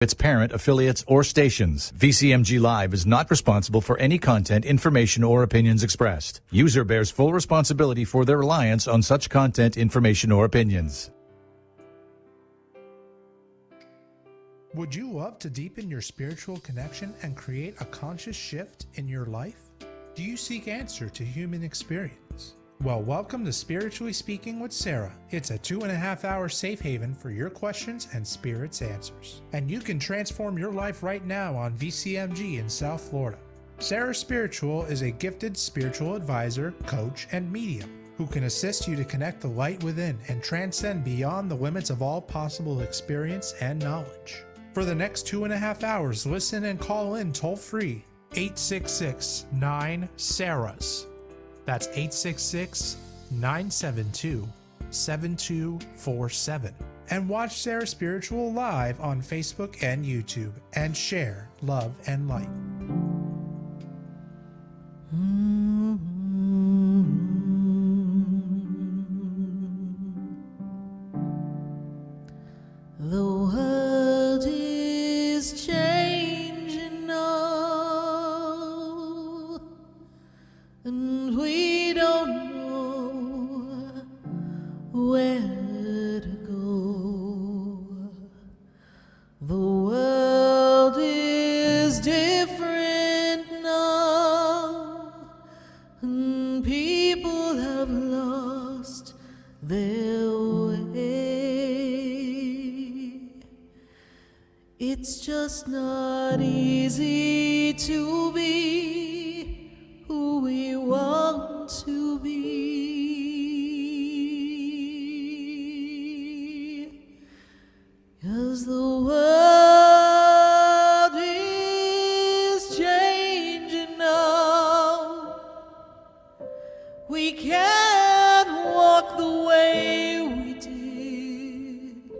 its parent, affiliates, or stations. VCMG Live is not responsible for any content, information, or opinions expressed. User bears full responsibility for their reliance on such content, information, or opinions. Would you love to deepen your spiritual connection and create a conscious shift in your life? Do you seek answer to human experience? Well, welcome to Spiritually Speaking with Sarah. It's a 2.5-hour safe haven for your questions and Spirit's answers. And you can transform your life right now on VCMG in South Florida. SarahSpiritual is a gifted spiritual advisor, coach, and medium who can assist you to connect the light within and transcend beyond the limits of all possible experience and knowledge. For the next 2.5 hours, listen and call in toll-free 866-9-SARAHS. That's 866-972-7247. And watch SarahSpiritual live on Facebook and YouTube and share love and light. The world is changing now, and we don't know where to go. The world is different now, and people have lost their way. It's just not easy to be who we want to be, 'cause the world is changing now. We can't walk the way we did.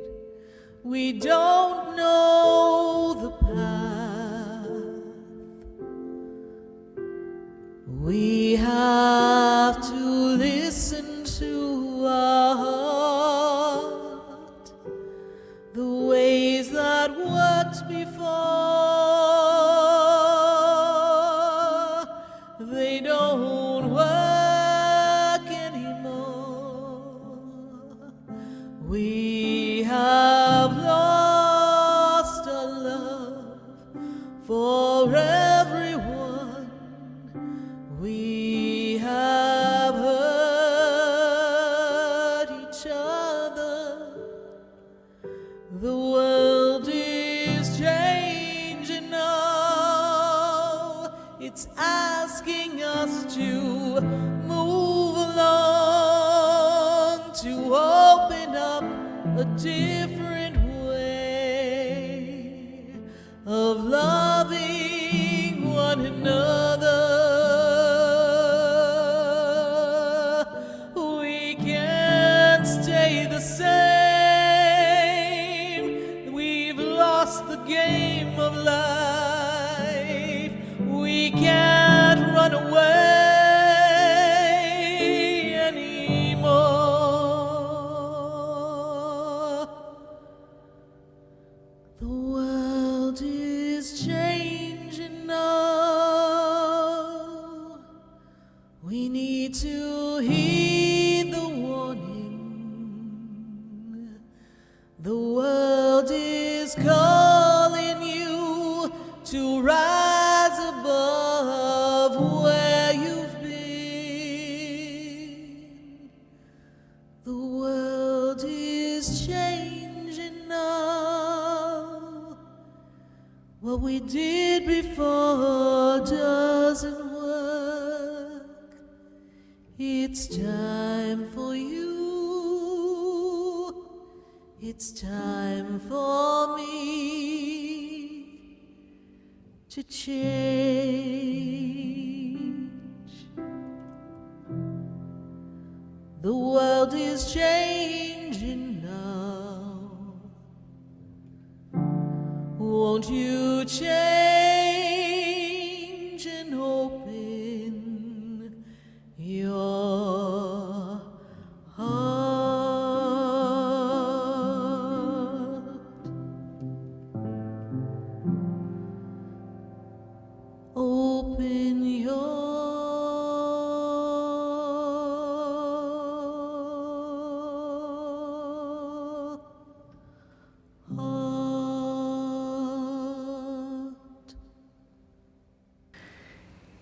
We don't know the path. We have to listen to our heart, the ways that worked before, they don't work anymore. We have lost our love for everyone. We have hurt each other. The world is changing now. It's asking us to move along, to open up a different way of loving one another. We can't stay the same. We've lost the game of life. We can't run away anymore. The world is changing now. We need to heed the warning. The world is calling you to rise above where you've been. The world is changing now. What we did before doesn't work. It's time for you. It's time for me to change. The world is changing now. Won't you change and open your heart?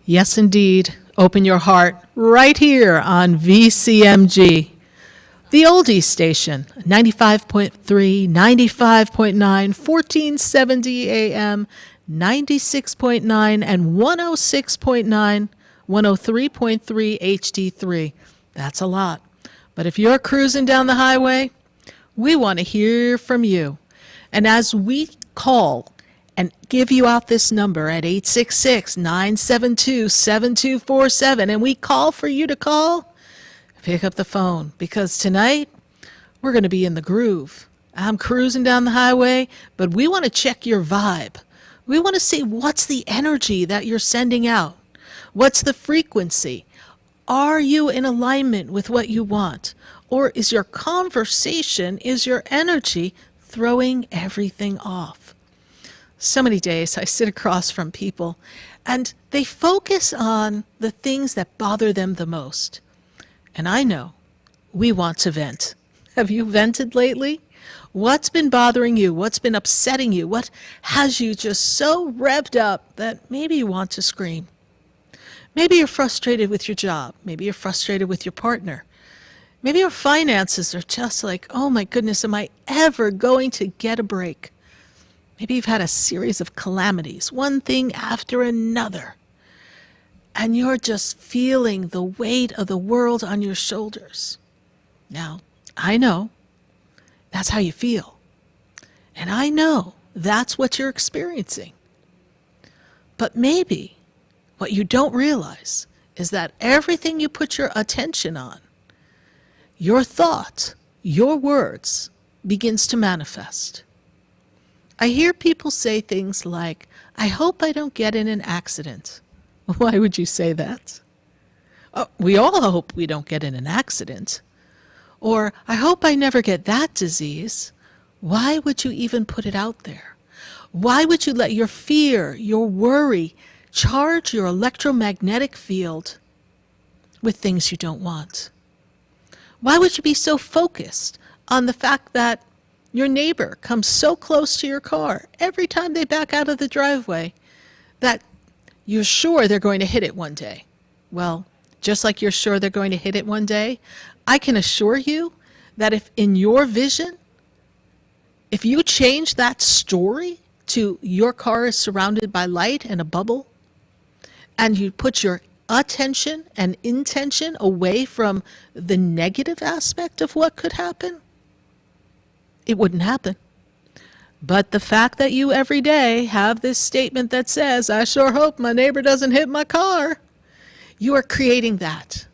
Yes, indeed. Open your heart right here on VCMG. The Oldies station, 95.3, 95.9, 1470 AM, 96.9, and 106.9, 103.3 HD3. That's a lot. But if you're cruising down the highway, we want to hear from you. And as we call and give you out this number at 866-972-7247, and we call for you to call, pick up the phone, because tonight we're going to be in the groove. I'm cruising down the highway, but we want to check your vibe. We want to see what's the energy that you're sending out. What's the frequency? Are you in alignment with what you want? Or is your conversation, is your energy throwing everything off? So many days I sit across from people and they focus on the things that bother them the most. And I know we want to vent. Have you vented lately? What's been bothering you? What's been upsetting you? What has you just so revved up that maybe you want to scream? Maybe you're frustrated with your job. Maybe you're frustrated with your partner. Maybe your finances are just like, oh my goodness, am I ever going to get a break? Maybe you've had a series of calamities, one thing after another. And you're just feeling the weight of the world on your shoulders. Now, I know that's how you feel. And I know that's what you're experiencing. But maybe what you don't realize is that everything you put your attention on, your thought, your words, begins to manifest. I hear people say things like, I hope I don't get in an accident. Why would you say that? Oh, we all hope we don't get in an accident. Or, I hope I never get that disease. Why would you even put it out there? Why would you let your fear, your worry, charge your electromagnetic field with things you don't want? Why would you be so focused on the fact that your neighbor comes so close to your car every time they back out of the driveway that you're sure they're going to hit it one day? Well, just like you're sure they're going to hit it one day, I can assure you that if in your vision, if you change that story to your car is surrounded by light and a bubble, and you put your attention and intention away from the negative aspect of what could happen, it wouldn't happen. But the fact that you every day have this statement that says, I sure hope my neighbor doesn't hit my car, you are creating that.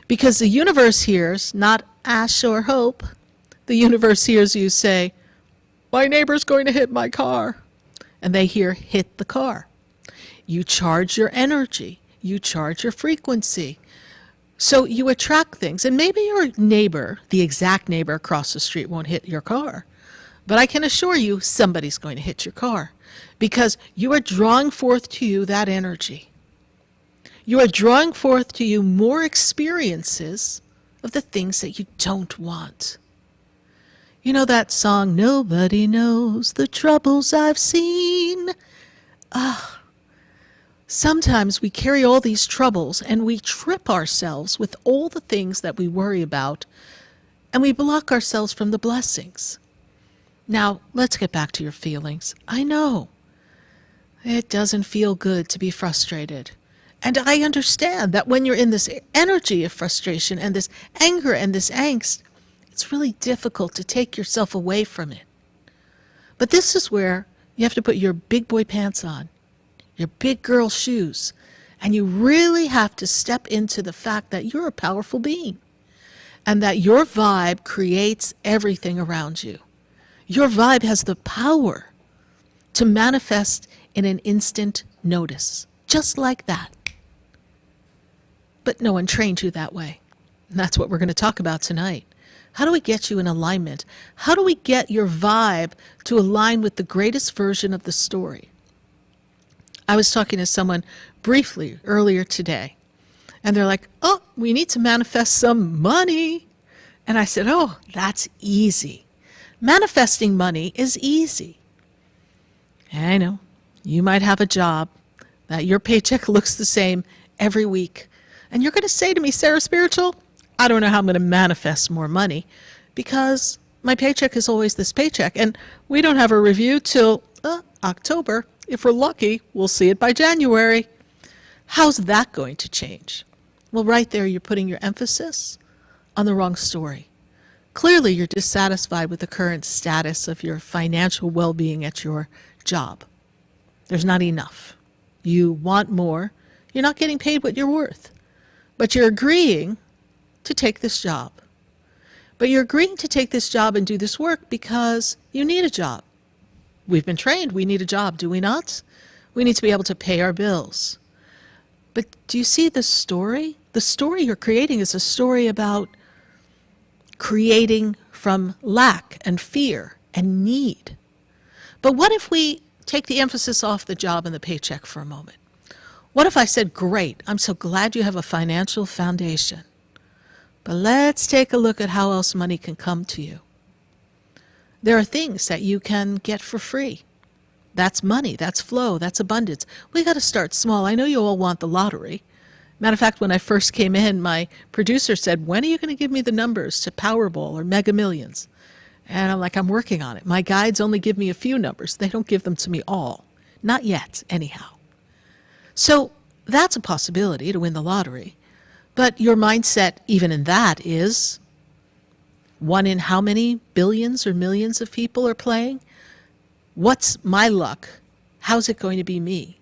Because the universe hears, not I sure hope, the universe hears you say, my neighbor's going to hit my car. And they hear, hit the car. You charge your energy. You charge your frequency. So you attract things. And maybe your neighbor, the exact neighbor across the street, won't hit your car. But I can assure you somebody's going to hit your car because you are drawing forth to you that energy. You are drawing forth to you more experiences of the things that you don't want. You know that song, Nobody Knows the Troubles I've Seen? Sometimes we carry all these troubles and we trip ourselves with all the things that we worry about, and we block ourselves from the blessings. Now, let's get back to your feelings. I know it doesn't feel good to be frustrated. And I understand that when you're in this energy of frustration and this anger and this angst, it's really difficult to take yourself away from it. But this is where you have to put your big boy pants on, your big girl shoes, and you really have to step into the fact that you're a powerful being and that your vibe creates everything around you. Your vibe has the power to manifest in an instant notice, just like that. But no one trained you that way. And that's what we're going to talk about tonight. How do we get you in alignment? How do we get your vibe to align with the greatest version of the story? I was talking to someone briefly earlier today, and they're like, oh, we need to manifest some money. And I said, oh, that's easy. Manifesting money is easy. I know, you might have a job, that your paycheck looks the same every week. And you're going to say to me, Sarah Spiritual, I don't know how I'm going to manifest more money because my paycheck is always this paycheck. And we don't have a review till October. If we're lucky, we'll see it by January. How's that going to change? Well, right there, you're putting your emphasis on the wrong story. Clearly, you're dissatisfied with the current status of your financial well-being at your job. There's not enough. You want more. You're not getting paid what you're worth. But you're agreeing to take this job. But you're agreeing to take this job and do this work because you need a job. We've been trained. We need a job, do we not? We need to be able to pay our bills. But do you see the story? The story you're creating is a story about creating from lack and fear and need. But what if we take the emphasis off the job and the paycheck for a moment? What if I said, great, I'm so glad you have a financial foundation, but let's take a look at how else money can come to you. There are things that you can get for free. That's money, that's flow, that's abundance. We got to start small. I know you all want the lottery. Matter of fact, when I first came in, my producer said, when are you going to give me the numbers to Powerball or Mega Millions? And I'm like, I'm working on it. My guides only give me a few numbers. They don't give them to me all. Not yet, anyhow. So that's a possibility to win the lottery. But your mindset, even in that, is one in how many billions or millions of people are playing? What's my luck? How's it going to be me?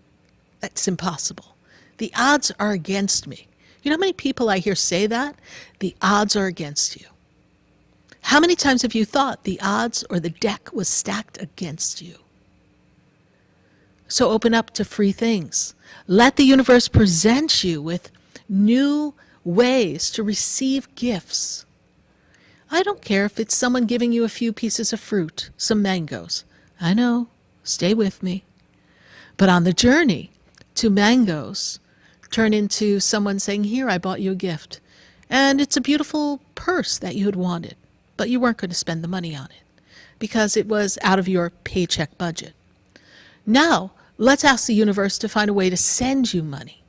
That's impossible. The odds are against me. You know how many people I hear say that? The odds are against you. How many times have you thought the odds or the deck was stacked against you? So open up to free things. Let the universe present you with new ways to receive gifts. I don't care if it's someone giving you a few pieces of fruit, some mangoes. I know, stay with me. But on the journey to mangoes, turn into someone saying, here, I bought you a gift. And it's a beautiful purse that you had wanted, but you weren't going to spend the money on it because it was out of your paycheck budget. Now, let's ask the universe to find a way to send you money.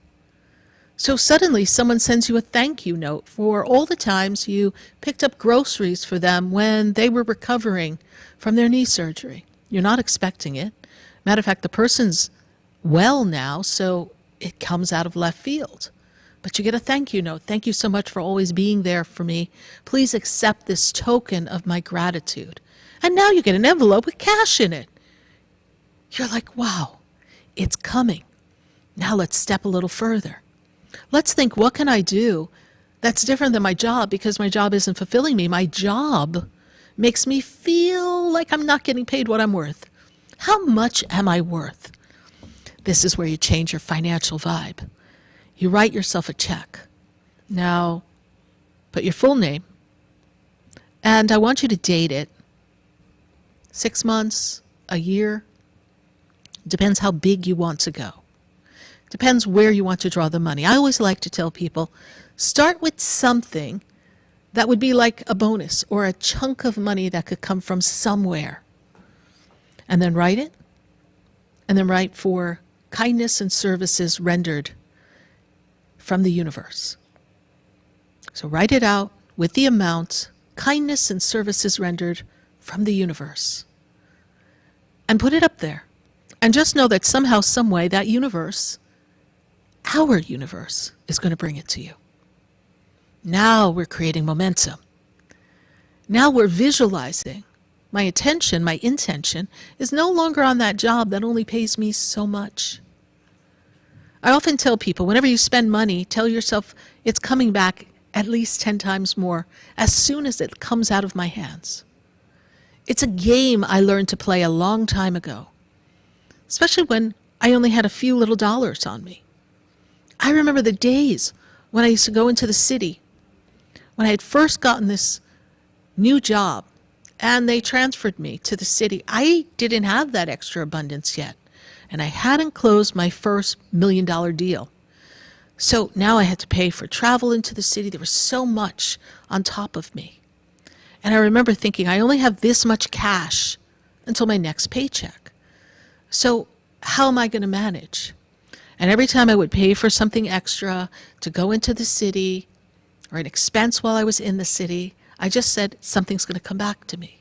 So suddenly someone sends you a thank you note for all the times you picked up groceries for them when they were recovering from their knee surgery. You're not expecting it. Matter of fact, the person's well now, so it comes out of left field. But you get a thank you note. Thank you so much for always being there for me. Please accept this token of my gratitude. And now you get an envelope with cash in it. You're like, wow, it's coming. Now let's step a little further. Let's think, what can I do that's different than my job because my job isn't fulfilling me? My job makes me feel like I'm not getting paid what I'm worth. How much am I worth? This is where you change your financial vibe. You write yourself a check. Now, put your full name, and I want you to date it. 6 months, a year. Depends how big you want to go. Depends where you want to draw the money. I always like to tell people, start with something that would be like a bonus or a chunk of money that could come from somewhere. And then write it. And then write for kindness and services rendered from the universe. So write it out with the amount, kindness and services rendered from the universe. And put it up there. And just know that somehow, some way, that universe, our universe, is going to bring it to you. Now we're creating momentum. Now we're visualizing. My attention, my intention, is no longer on that job that only pays me so much. I often tell people, whenever you spend money, tell yourself it's coming back at least 10 times more as soon as it comes out of my hands. It's a game I learned to play a long time ago, especially when I only had a few little dollars on me. I remember the days when I used to go into the city, when I had first gotten this new job, and they transferred me to the city. I didn't have that extra abundance yet, and I hadn't closed my first $1 million deal. So now I had to pay for travel into the city. There was so much on top of me. And I remember thinking, I only have this much cash until my next paycheck. So how am I going to manage? And every time I would pay for something extra to go into the city or an expense while I was in the city, I just said, something's going to come back to me.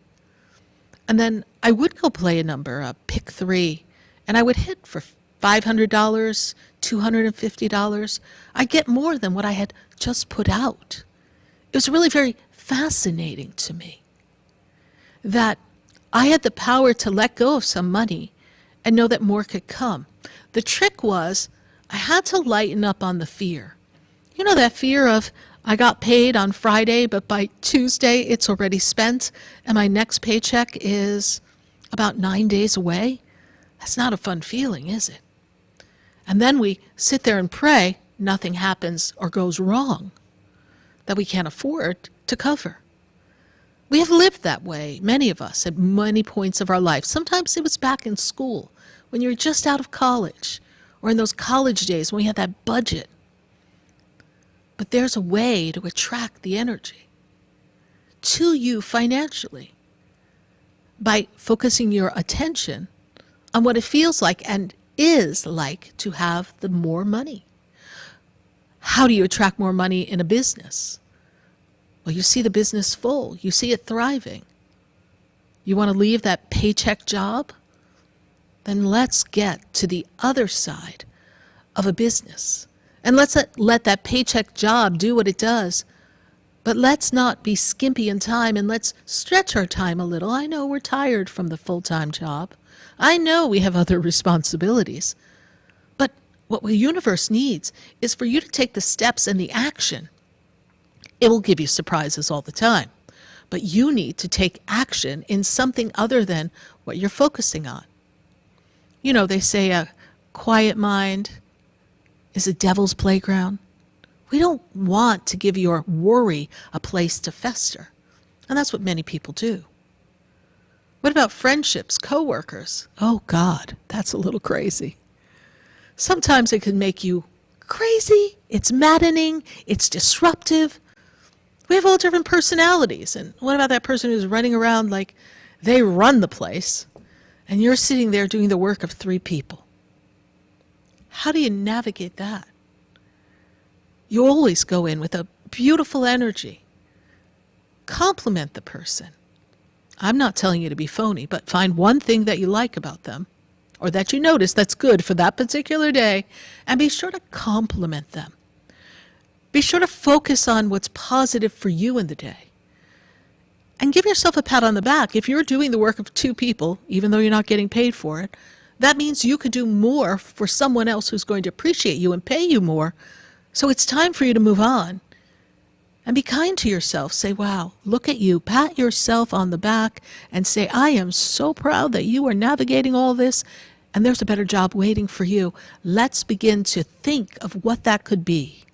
And then I would go play a number, pick 3, and I would hit for $500, $250. I'd get more than what I had just put out. It was really very fascinating to me that I had the power to let go of some money and know that more could come. The trick was I had to lighten up on the fear. You know, that fear of I got paid on Friday, but by Tuesday it's already spent and my next paycheck is about 9 days away? That's not a fun feeling, is it? And then we sit there and pray nothing happens or goes wrong that we can't afford to cover. We have lived that way, many of us, at many points of our life. Sometimes it was back in school, when you were just out of college, or in those college days when we had that budget. But there's a way to attract the energy to you financially by focusing your attention on what it feels like and is like to have the more money. How do you attract more money in a business? Well, you see the business full. You see it thriving. You want to leave that paycheck job? Then let's get to the other side of a business. And let's let that paycheck job do what it does. But let's not be skimpy in time, and let's stretch our time a little. I know we're tired from the full-time job. I know we have other responsibilities. But what the universe needs is for you to take the steps and the action. It will give you surprises all the time. But you need to take action in something other than what you're focusing on. You know, they say a quiet mind is a devil's playground. We don't want to give your worry a place to fester. And that's what many people do. What about friendships, coworkers? Oh God, that's a little crazy. Sometimes it can make you crazy. It's maddening. It's disruptive. We have all different personalities. And what about that person who's running around like they run the place and you're sitting there doing the work of 3 people? How do you navigate that? You always go in with a beautiful energy. Compliment the person. I'm not telling you to be phony, but find one thing that you like about them or that you notice that's good for that particular day and be sure to compliment them. Be sure to focus on what's positive for you in the day. And give yourself a pat on the back. If you're doing the work of 2 people, even though you're not getting paid for it, that means you could do more for someone else who's going to appreciate you and pay you more. So it's time for you to move on. And be kind to yourself. Say, wow, look at you. Pat yourself on the back and say, I am so proud that you are navigating all this and there's a better job waiting for you. Let's begin to think of what that could be.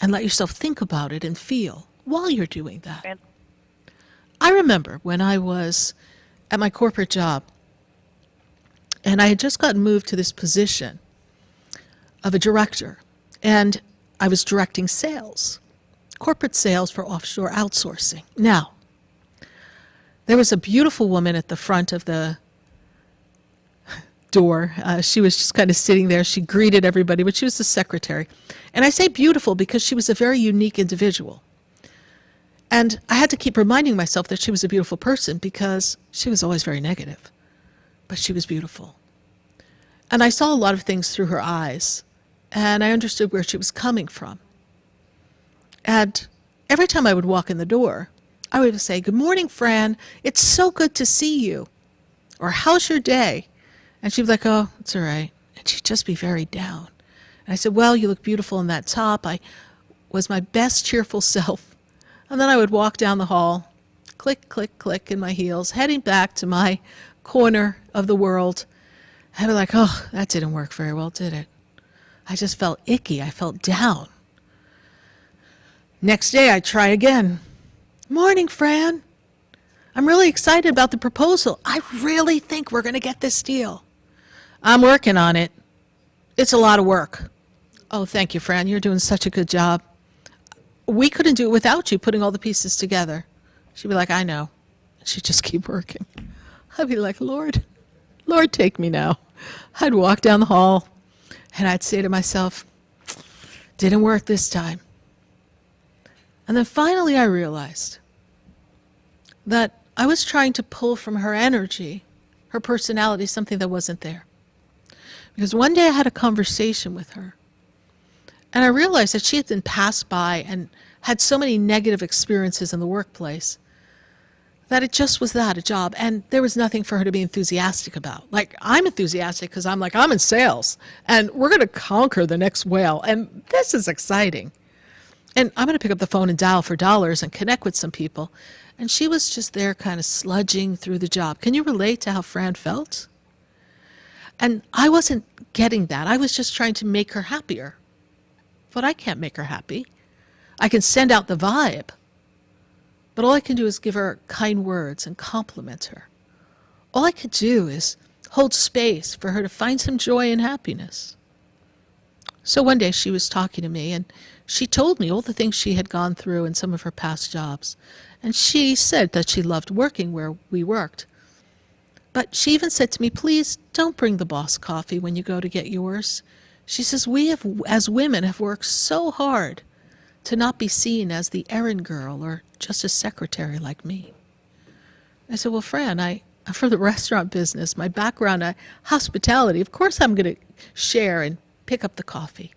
And let yourself think about it and feel while you're doing that. I remember when I was at my corporate job and I had just gotten moved to this position of a director, and I was directing sales, corporate sales for offshore outsourcing. Now, there was a beautiful woman at the front of the door. She was just kind of sitting there. She greeted everybody, but she was the secretary. And I say beautiful because she was a very unique individual. And I had to keep reminding myself that she was a beautiful person because she was always very negative. But she was beautiful. And I saw a lot of things through her eyes. And I understood where she was coming from. And every time I would walk in the door, I would say, good morning, Fran. It's so good to see you. Or how's your day? And she'd be like, oh, it's all right. And she'd just be very down. And I said, well, you look beautiful in that top. I was my best cheerful self. And then I would walk down the hall, click, click, click in my heels, heading back to my corner of the world. I'd be like, oh, that didn't work very well, did it? I just felt icky. I felt down. Next day, I'd try again. Morning, Fran. I'm really excited about the proposal. I really think we're going to get this deal. I'm working on it. It's a lot of work. Oh, thank you, Fran. You're doing such a good job. We couldn't do it without you putting all the pieces together. She'd be like, I know. She'd just keep working. I'd be like, Lord, take me now. I'd walk down the hall, And I'd say to myself, didn't work this time. And then finally I realized that I was trying to pull from her energy, her personality, something that wasn't there. Because one day I had a conversation with her, and I realized that she had been passed by and had so many negative experiences in the workplace that it just was that, a job, and there was nothing for her to be enthusiastic about. Like, I'm enthusiastic because I'm in sales, and we're going to conquer the next whale, and this is exciting. And I'm going to pick up the phone and dial for dollars and connect with some people. And she was just there kind of sludging through the job. Can you relate to how Fran felt? And I wasn't getting that. I was just trying to make her happier. But I can't make her happy. I can send out the vibe. But all I can do is give her kind words and compliment her. All I could do is hold space for her to find some joy and happiness. So one day she was talking to me, and she told me all the things she had gone through in some of her past jobs. And she said that she loved working where we worked. But she even said to me, please don't bring the boss coffee when you go to get yours. She says, we have, as women, have worked so hard to not be seen as the errand girl or just a secretary like me. I said, well, Fran, I'm from the restaurant business. My background, hospitality. Of course I'm going to share and pick up the coffee.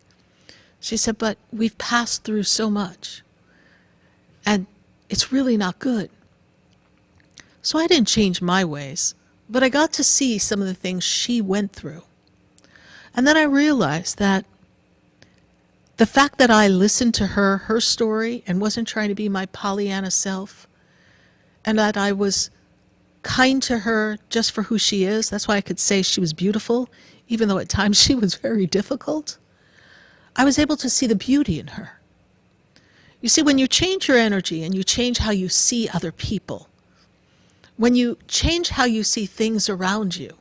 She said, but we've passed through so much, and it's really not good. So I didn't change my ways, but I got to see some of the things she went through. And then I realized that the fact that I listened to her story, and wasn't trying to be my Pollyanna self, and that I was kind to her just for who she is, that's why I could say she was beautiful, even though at times she was very difficult, I was able to see the beauty in her. You see, when you change your energy and you change how you see other people, when you change how you see things around you,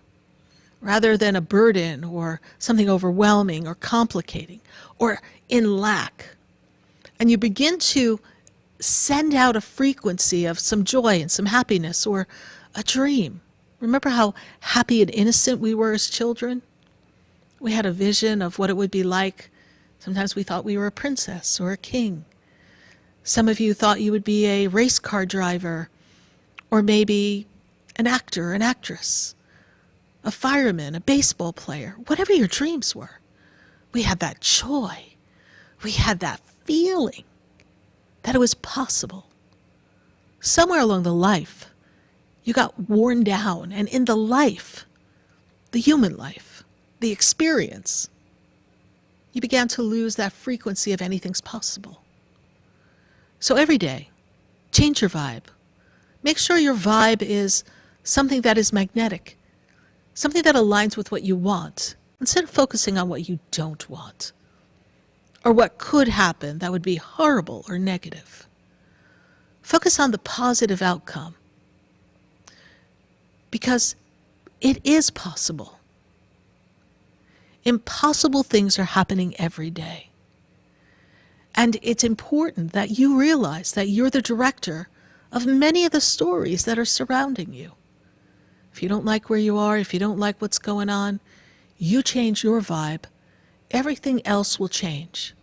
rather than a burden or something overwhelming or complicating or in lack, and you begin to send out a frequency of some joy and some happiness or a dream. Remember how happy and innocent we were as children? We had a vision of what it would be like. Sometimes we thought we were a princess or a king. Some of you thought you would be a race car driver, or maybe an actor, an actress, a fireman, a baseball player, whatever your dreams were. We had that joy. We had that feeling that it was possible. Somewhere along the life, you got worn down, and in the life, the human life, the experience, you began to lose that frequency of anything's possible. So every day, change your vibe. Make sure your vibe is something that is magnetic, something that aligns with what you want, instead of focusing on what you don't want, or what could happen that would be horrible or negative. Focus on the positive outcome, because it is possible. Impossible things are happening every day. And it's important that you realize that you're the director of many of the stories that are surrounding you. If you don't like where you are, if you don't like what's going on, you change your vibe, everything else will change.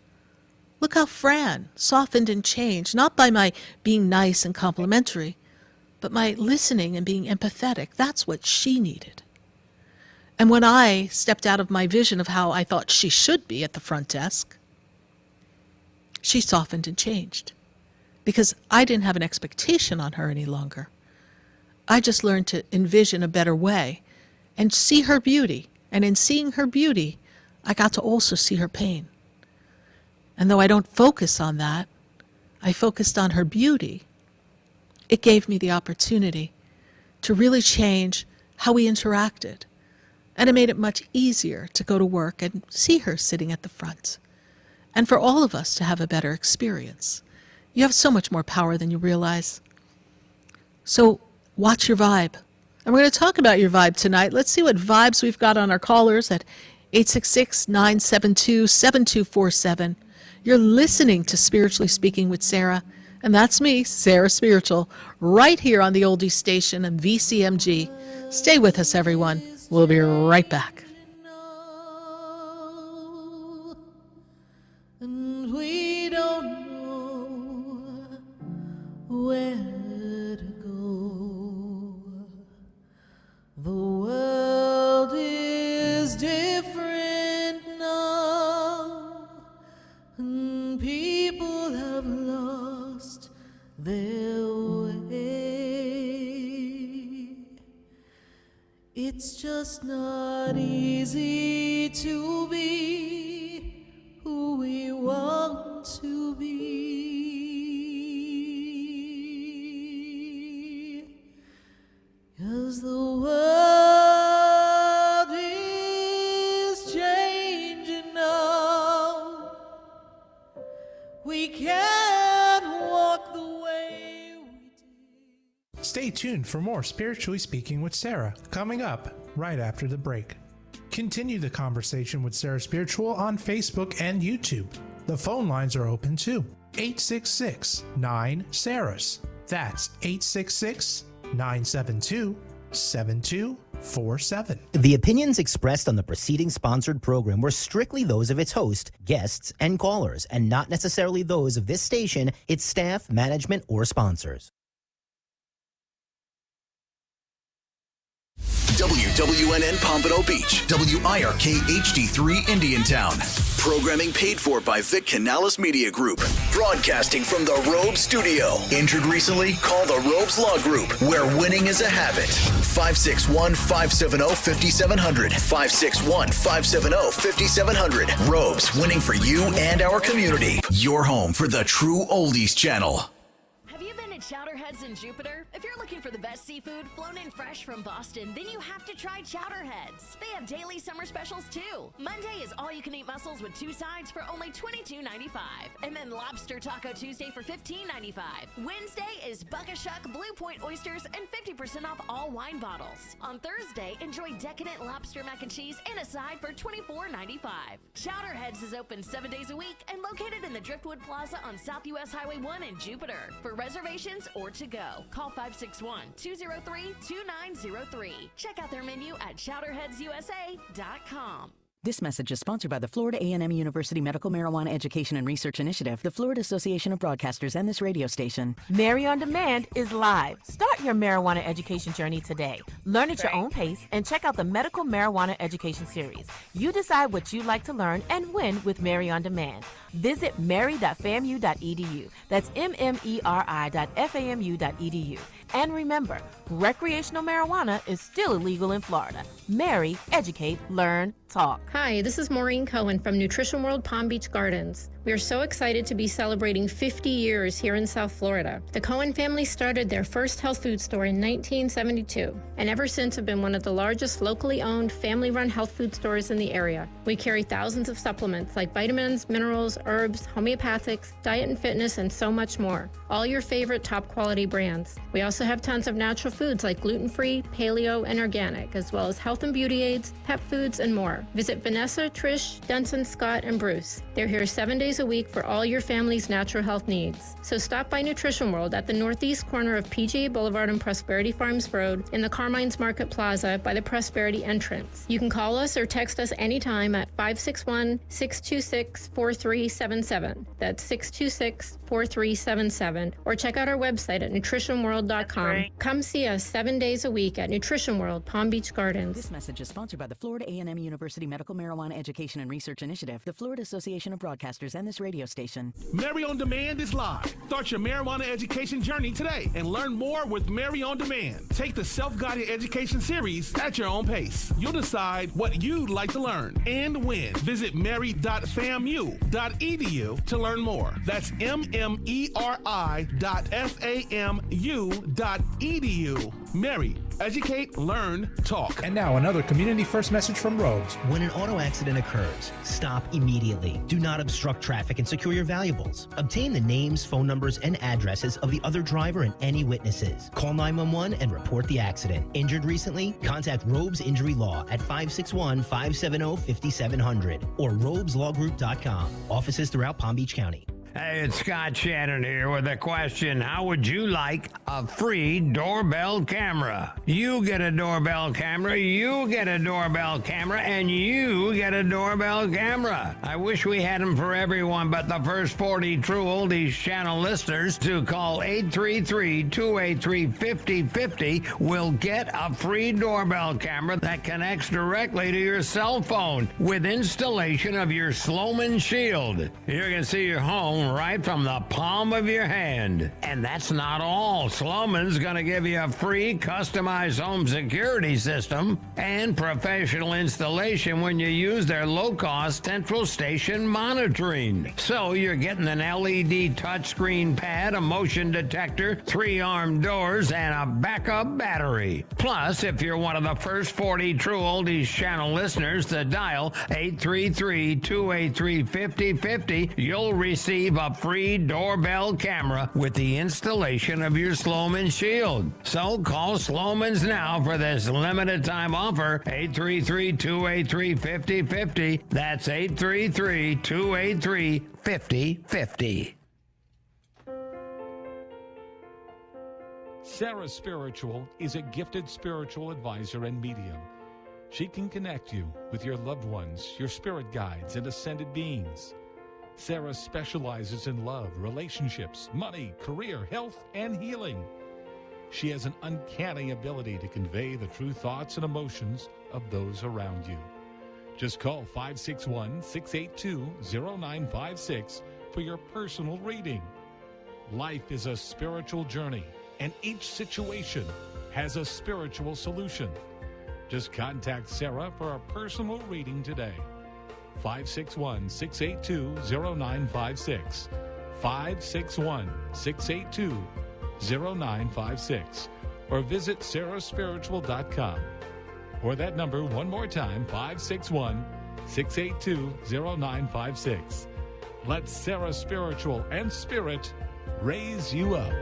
Look how Fran softened and changed, not by my being nice and complimentary, but my listening and being empathetic. That's what she needed. And when I stepped out of my vision of how I thought she should be at the front desk, she softened and changed, because I didn't have an expectation on her any longer. I just learned to envision a better way and see her beauty. And in seeing her beauty, I got to also see her pain. And though I don't focus on that, I focused on her beauty. It gave me the opportunity to really change how we interacted. And it made it much easier to go to work and see her sitting at the front. And for all of us to have a better experience. You have so much more power than you realize. So watch your vibe. And we're going to talk about your vibe tonight. Let's see what vibes we've got on our callers at 866-972-7247. You're listening to Spiritually Speaking with Sarah. And that's me, Sarah Spiritual, right here on the Oldies station and VCMG. Stay with us, everyone. We'll be right back. where to go. The world is different now, and people have lost their way. It's just not easy to be who we want to be. 'Cause the world is changing now. We can't walk the way we did. Stay tuned for more Spiritually Speaking with Sarah, coming up right after the break. Continue the conversation with Sarah Spiritual on Facebook and YouTube. The phone lines are open too. 866-9-SARAHS. That's 866-972-7247. The opinions expressed on the preceding sponsored program were strictly those of its host, guests, and callers, and not necessarily those of this station, its staff, management, or sponsors. WWNN Pompano Beach, WIRK HD3 Indiantown. Programming paid for by Vic Canales Media Group. Broadcasting from the Robes Studio. Injured recently? Call the Robes Law Group, where winning is a habit. 561-570-5700. 561-570-5700. Robes, winning for you and our community. Your home for the true Oldies channel. Chowderheads in Jupiter? If you're looking for the best seafood flown in fresh from Boston, then you have to try Chowderheads. They have daily summer specials too. Monday is all-you-can-eat mussels with 2 sides for only $22.95. And then Lobster Taco Tuesday for $15.95. Wednesday is Buck-a-Shuck Blue Point oysters and 50% off all wine bottles. On Thursday, enjoy decadent lobster mac and cheese and a side for $24.95. Chowderheads is open 7 days a week and located in the Driftwood Plaza on South US Highway 1 in Jupiter. For reservations or to go, call 561-203-2903. Check out their menu at chowderheadsusa.com. This message is sponsored by the Florida A&M University Medical Marijuana Education and Research Initiative, the Florida Association of Broadcasters, and this radio station. Mary on Demand is live. Start your marijuana education journey today. Learn at your own pace and check out the Medical Marijuana Education Series. You decide what you'd like to learn and when with Mary on Demand. Visit mary.famu.edu. That's mmeri.famu.edu. And remember, recreational marijuana is still illegal in Florida. Mary, educate, learn, talk. Hi, this is Maureen Cohen from Nutrition World Palm Beach Gardens. We are so excited to be celebrating 50 years here in South Florida. The Cohen family started their first health food store in 1972, and ever since have been one of the largest locally owned, family-run health food stores in the area. We carry thousands of supplements like vitamins, minerals, herbs, homeopathics, diet and fitness, and so much more. All your favorite top-quality brands. We also have tons of natural foods like gluten-free, paleo, and organic, as well as health and beauty aids, pet foods, and more. Visit Vanessa, Trish, Denson, Scott, and Bruce. They're here 7 days a week for all your family's natural health needs. So stop by Nutrition World at the northeast corner of PGA Boulevard and Prosperity Farms Road in the Carmine's Market Plaza by the Prosperity entrance. You can call us or text us anytime at 561-626-4377. That's 626-4377. Or check out our website at nutritionworld.com. Come see us 7 days a week at Nutrition World, Palm Beach Gardens. This message is sponsored by the Florida A&M University Medical Marijuana Education and Research Initiative, the Florida Association of Broadcasters, and this radio station. Mary on Demand is live. Start your marijuana education journey today and learn more with Mary on Demand. Take the self-guided education series at your own pace. You'll decide what you'd like to learn and when. Visit mary.famu.edu to learn more. That's mmeri.famu.edu. Mary, educate, learn, talk. And now another community first message from Robes. When an auto accident occurs, stop immediately. Do not obstruct traffic and secure your valuables. Obtain the names, phone numbers, and addresses of the other driver and any witnesses. Call 911 and report the accident. Injured recently? Contact Robes Injury Law at 561-570-5700 or robeslawgroup.com. Offices throughout Palm Beach County. Hey, it's Scott Shannon here with a question. How would you like a free doorbell camera? You get a doorbell camera, you get a doorbell camera, and you get a doorbell camera. I wish we had them for everyone, but the first 40 True Oldies channel listeners to call 833-283-5050 will get a free doorbell camera that connects directly to your cell phone with installation of your Sloman Shield. You can see your home right from the palm of your hand. And that's not all. Sloman's going to give you a free customized home security system and professional installation when you use their low-cost central station monitoring. So you're getting an LED touchscreen pad, a motion detector, 3-arm doors, and a backup battery. Plus, if you're one of the first 40 True Oldies channel listeners to dial 833-283-5050, you'll receive a free doorbell camera with the installation of your Sloman Shield. So call Sloman's now for this limited time offer, 833-283-5050. That's 833-283-5050. Sarah Spiritual is a gifted spiritual advisor and medium. She can connect you with your loved ones, your spirit guides, and ascended beings. Sarah specializes in love, relationships, money, career, health, and healing. She has an uncanny ability to convey the true thoughts and emotions of those around you. Just call 561-682-0956 for your personal reading. Life is a spiritual journey, and each situation has a spiritual solution. Just contact Sarah for a personal reading today. 561-682-0956. 561-682-0956. Or visit SarahSpiritual.com. Or that number one more time, 561-682-0956. Let Sarah Spiritual and Spirit raise you up.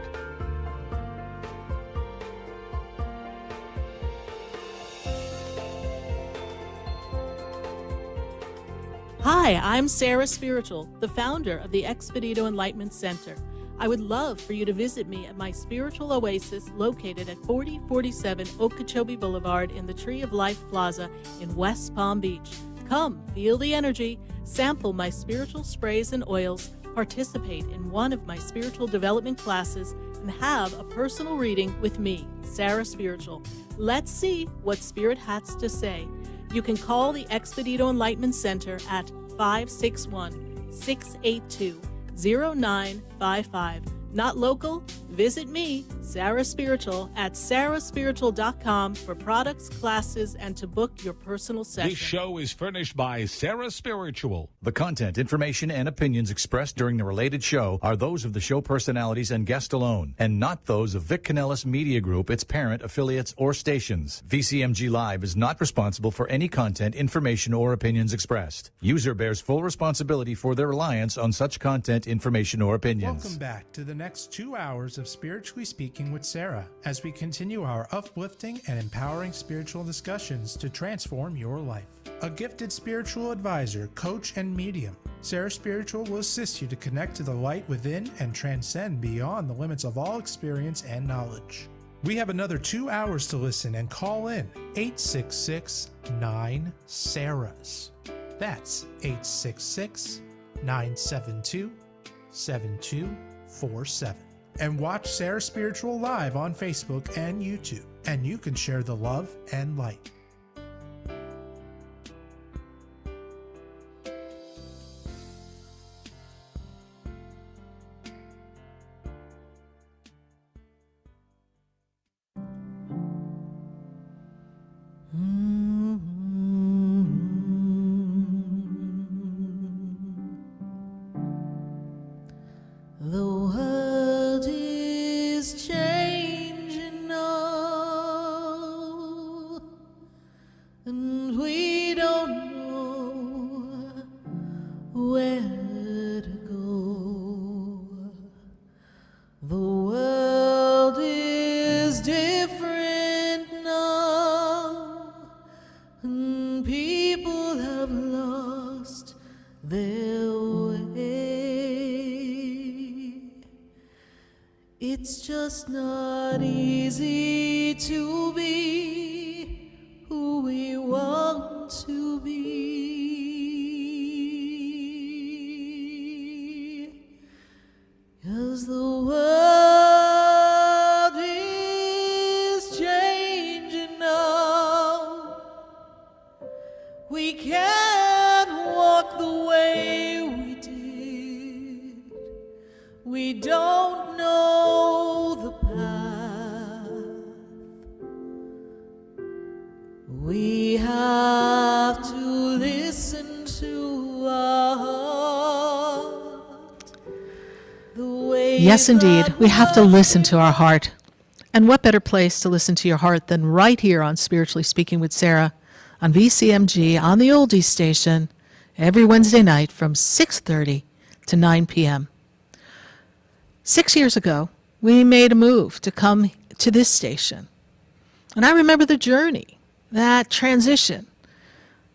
Hi, I'm Sarah Spiritual, the founder of the Expedito Enlightenment Center. I would love for you to visit me at my spiritual oasis located at 4047 Okeechobee Boulevard in the Tree of Life Plaza in West Palm Beach. Come, feel the energy, sample my spiritual sprays and oils, participate in one of my spiritual development classes, and have a personal reading with me, Sarah Spiritual. Let's see what Spirit has to say. You can call the Expedito Enlightenment Center at 561-682-0955. Not local? Visit me, Sarah Spiritual, at sarahspiritual.com for products, classes, and to book your personal session. This show is furnished by Sarah Spiritual. The content, information, and opinions expressed during the related show are those of the show personalities and guest alone, and not those of Vic Canellis Media Group, its parent, affiliates, or stations. VCMG Live is not responsible for any content, information, or opinions expressed. User bears full responsibility for their reliance on such content, information, or opinions. Welcome back to the next 2 hours of Spiritually Speaking with Sarah, as we continue our uplifting and empowering spiritual discussions to transform your life. A gifted spiritual advisor, coach, and medium, Sarah Spiritual will assist you to connect to the light within and transcend beyond the limits of all experience and knowledge. We have another 2 hours to listen and call in 866-9-SARAHs. That's 866-972-7247. And watch Sarah Spiritual live on Facebook and YouTube, and you can share the love and light. The world is changing now. just not easy to be who we want to be. 'Cause the world is changing now. We can't walk the way we did. We don't know the path. We have to listen to our heart. The way Yes, indeed. We have to listen to our heart. And what better place to listen to your heart than right here on Spiritually Speaking with Sarah on VCMG on the Oldies station every Wednesday night from 6:30 to 9 p.m. 6 years ago, we made a move to come to this station. And I remember the journey, that transition.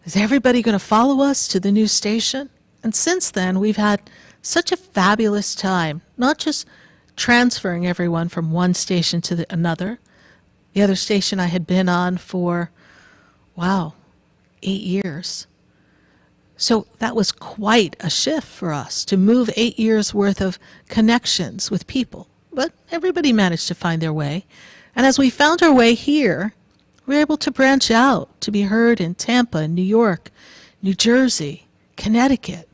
Is everybody going to follow us to the new station? And since then, we've had such a fabulous time, not just transferring everyone from one station to another. The other station I had been on for, 8 years. So that was quite a shift for us to move 8 years worth of connections with people. But everybody managed to find their way. And as we found our way here, we were able to branch out to be heard in Tampa, New York, New Jersey, Connecticut.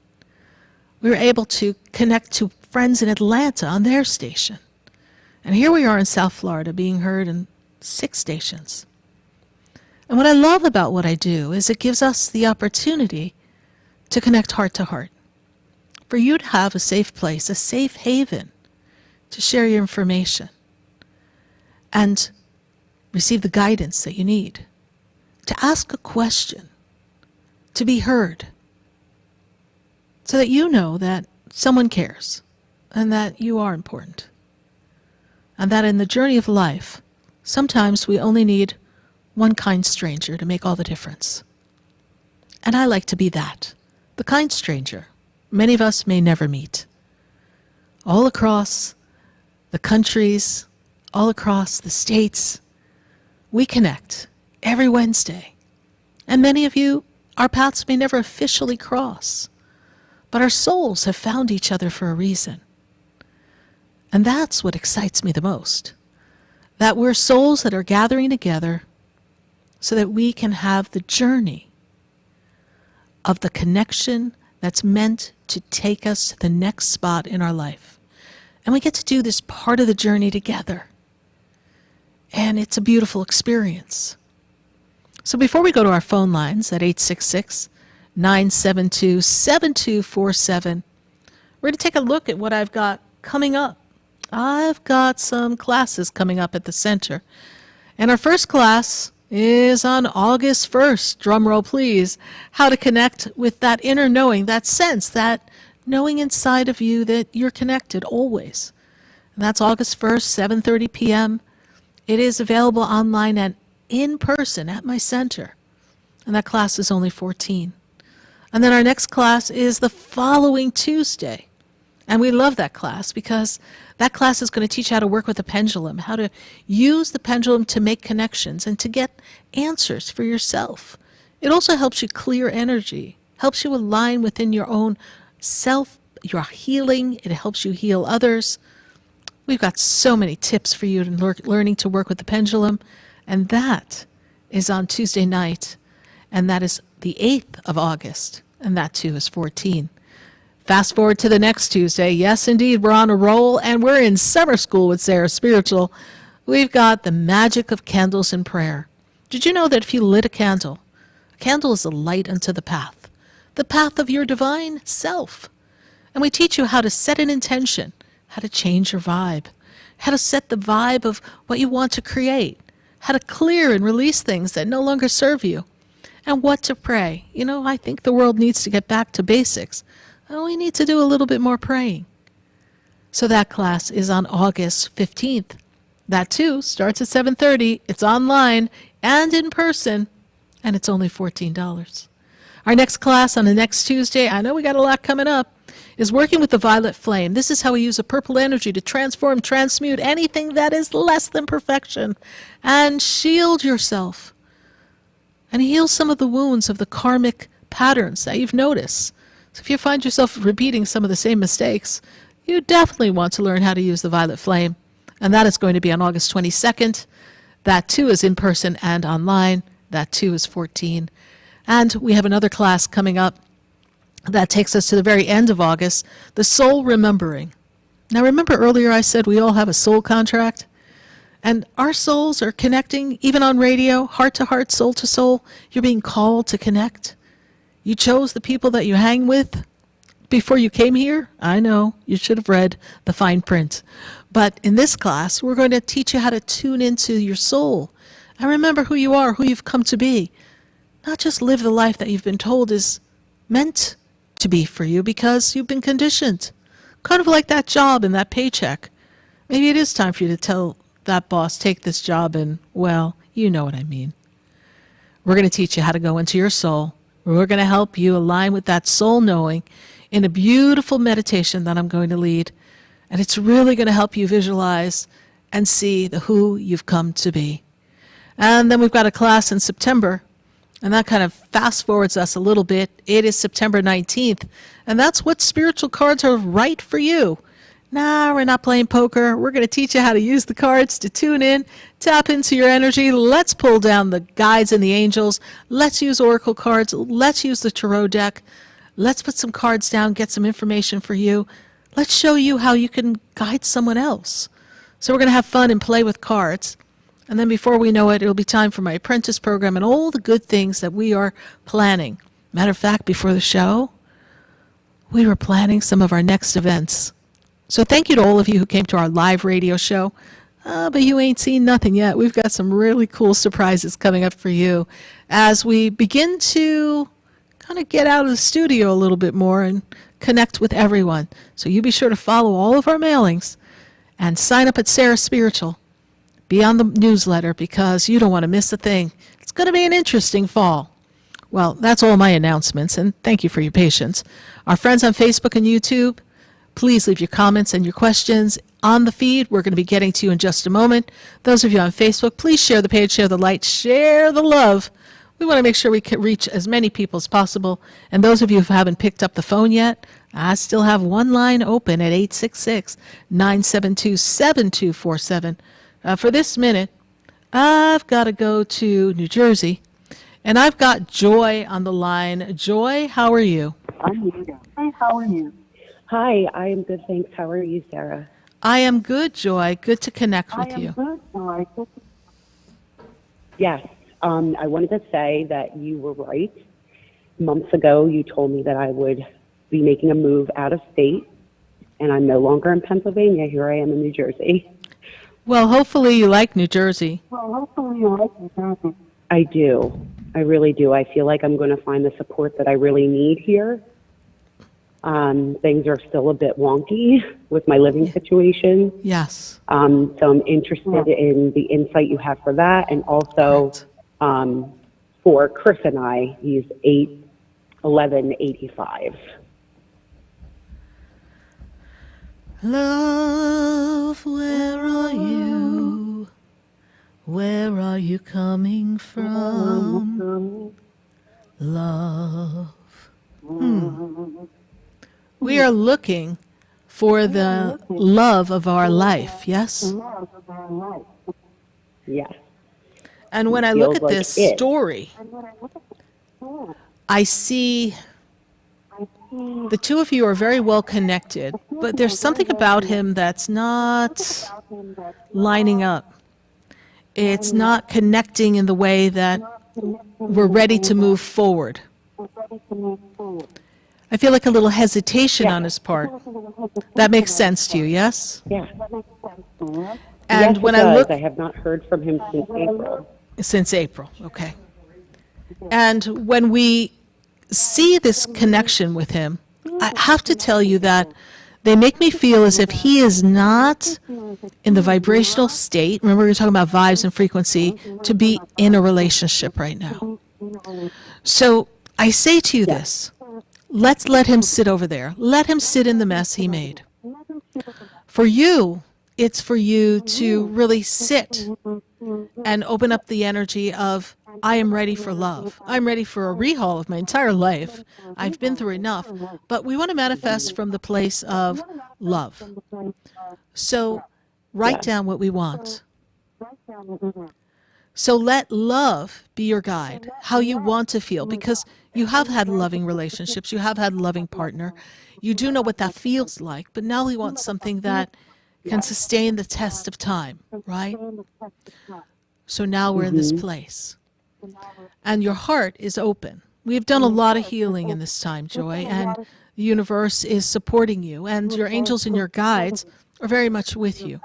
We were able to connect to friends in Atlanta on their station. And here we are in South Florida being heard in 6 stations. And what I love about what I do is it gives us the opportunity to connect heart to heart. For you to have a safe place, a safe haven to share your information and receive the guidance that you need, to ask a question, to be heard, so that you know that someone cares and that you are important. And that in the journey of life, sometimes we only need one kind stranger to make all the difference. And I like to be that, the kind stranger many of us may never meet. All across the countries, all across the states, we connect every Wednesday. And many of you, our paths may never officially cross, but our souls have found each other for a reason. And that's what excites me the most, that we're souls that are gathering together so that we can have the journey of the connection that's meant to take us to the next spot in our life. And we get to do this part of the journey together. And it's a beautiful experience. So before we go to our phone lines at 866-972-7247, we're going to take a look at what I've got coming up. I've got some classes coming up at the center. And our first class is on August 1st, drum roll please, how to connect with that inner knowing, that sense, that knowing inside of you that you're connected always. And that's August 1st, 7:30 p.m. It is available online and in person at my center. And that class is only $14. And then our next class is the following Tuesday. And we love that class because that class is going to teach you how to work with the pendulum, how to use the pendulum to make connections and to get answers for yourself. It also helps you clear energy, helps you align within your own self, your healing. It helps you heal others. We've got so many tips for you in learning to work with the pendulum. And that is on Tuesday night. And that is the 8th of August. And that too is 14. Fast forward to the next Tuesday. Yes, indeed, we're on a roll, and we're in summer school with SarahSpiritual. We've got the magic of candles and prayer. Did you know that if you lit a candle is a light unto the path of your divine self. And we teach you how to set an intention, how to change your vibe, how to set the vibe of what you want to create, how to clear and release things that no longer serve you, and what to pray. You know, I think the world needs to get back to basics. We need to do a little bit more praying. So that class is on August 15th. That too starts at 7:30. It's online and in person, and it's only $14. Our next class on the next Tuesday, I know we got a lot coming up, is working with the violet flame. This is how we use a purple energy to transform, transmute anything that is less than perfection and shield yourself and heal some of the wounds of the karmic patterns that you've noticed. So if you find yourself repeating some of the same mistakes, you definitely want to learn how to use the violet flame. And that is going to be on August 22nd. That too is in person and online. That too is 14. And we have another class coming up that takes us to the very end of August, the soul remembering. Now remember earlier I said we all have a soul contract? And our souls are connecting, even on radio, heart to heart, soul to soul. You're being called to connect. You chose the people that you hang with before you came here. I know, you should have read the fine print. But in this class, we're going to teach you how to tune into your soul and remember who you are, who you've come to be. Not just live the life that you've been told is meant to be for you because you've been conditioned. Kind of like that job and that paycheck. Maybe it is time for you to tell that boss, take this job, and, well, you know what I mean. We're going to teach you how to go into your soul. We're going to help you align with that soul knowing in a beautiful meditation that I'm going to lead. And it's really going to help you visualize and see the who you've come to be. And then we've got a class in September, and that kind of fast forwards us a little bit. It is September 19th, and that's what spiritual cards are right for you. Nah, we're not playing poker. We're going to teach you how to use the cards to tune in, tap into your energy. Let's pull down the guides and the angels. Let's use oracle cards. Let's use the tarot deck. Let's put some cards down, get some information for you. Let's show you how you can guide someone else. So we're going to have fun and play with cards. And then before we know it, it'll be time for my apprentice program and all the good things that we are planning. Matter of fact, before the show, we were planning some of our next events. So thank you to all of you who came to our live radio show. But you ain't seen nothing yet. We've got some really cool surprises coming up for you as we begin to kind of get out of the studio a little bit more and connect with everyone. So you be sure to follow all of our mailings and sign up at SarahSpiritual. Be on the newsletter because you don't want to miss a thing. It's going to be an interesting fall. Well, that's all my announcements, and thank you for your patience. Our friends on Facebook and YouTube, please leave your comments and your questions on the feed. We're going to be getting to you in just a moment. Those of you on Facebook, please share the page, share the light, share the love. We want to make sure we can reach as many people as possible. And those of you who haven't picked up the phone yet, I still have one line open at 866-972-7247. For this minute, I've got to go to New Jersey, and I've got Joy on the line. Joy, how are you? I'm here. Hi, how are you? Hi, I am good, thanks. How are you, Sarah? I am good, Joy. Good to connect with you. Good, Joy. Yes, I wanted to say that you were right. Months ago, you told me that I would be making a move out of state, and I'm no longer in Pennsylvania. Here I am in New Jersey. Well, hopefully you like New Jersey. I do. I really do. I feel like I'm going to find the support that I really need here. Things are still a bit wonky with my living situation. Yes. So I'm interested in the insight you have for that. And also for Chris and I, he's 8/11/85. Love, where are you? Where are you coming from? Love. We are looking for the love of our life, yes? Yes. And when I look at this story, I see the two of you are very well connected, but there's something about him that's not lining up. It's not connecting in the way that we're ready to move forward. I feel like a little hesitation on his part. That makes sense to you, yes? Yeah. And yes, when it I does. look, I have not heard from him since April. Since April, okay. And when we see this connection with him, I have to tell you that they make me feel as if he is not in the vibrational state. Remember, we were talking about vibes and frequency, to be in a relationship right now. So I say to you this. Let's let him sit over there. Let him sit in the mess he made. For you, it's for you to really sit and open up the energy of, I am ready for love. I'm ready for a rehaul of my entire life. I've been through enough. But we want to manifest from the place of love. So write down what we want. So let love be your guide, how you want to feel, because you have had loving relationships, you have had a loving partner. You do know what that feels like, but now we want something that can sustain the test of time, right? So now we're in this place. And your heart is open. We've done a lot of healing in this time, Joy, and the universe is supporting you, and your angels and your guides are very much with you.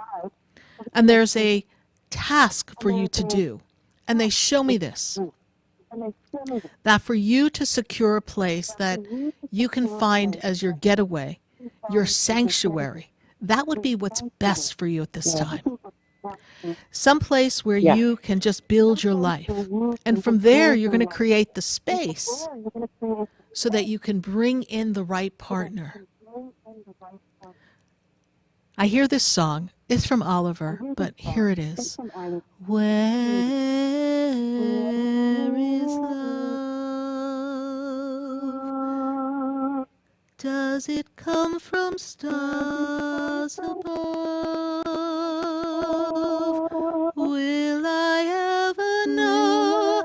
And there's a task for you to do. And they show me this, that for you to secure a place that you can find as your getaway, your sanctuary, that would be what's best for you at this time. Some place where you can just build your life. And from there, you're going to create the space so that you can bring in the right partner. I hear this song. It's from Oliver, but here it is. Where is love? Does it come from stars above? Will I ever know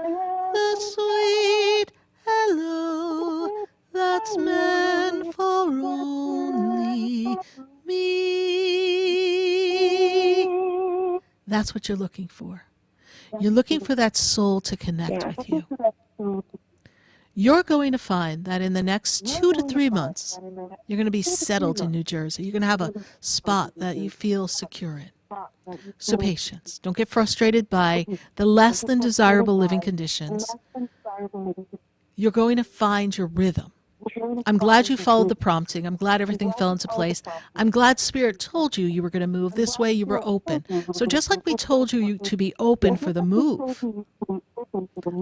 the sweet hello that's meant for only me? That's what you're looking for. You're looking for that soul to connect with you. You're going to find that in the next 2 to 3 months, you're going to be settled in New Jersey. You're going to have a spot that you feel secure in. So patience. Don't get frustrated by the less than desirable living conditions. You're going to find your rhythm. I'm glad you followed the prompting. I'm glad everything fell into place. I'm glad Spirit told you you were going to move this way. You were open. So just like we told you to be open for the move,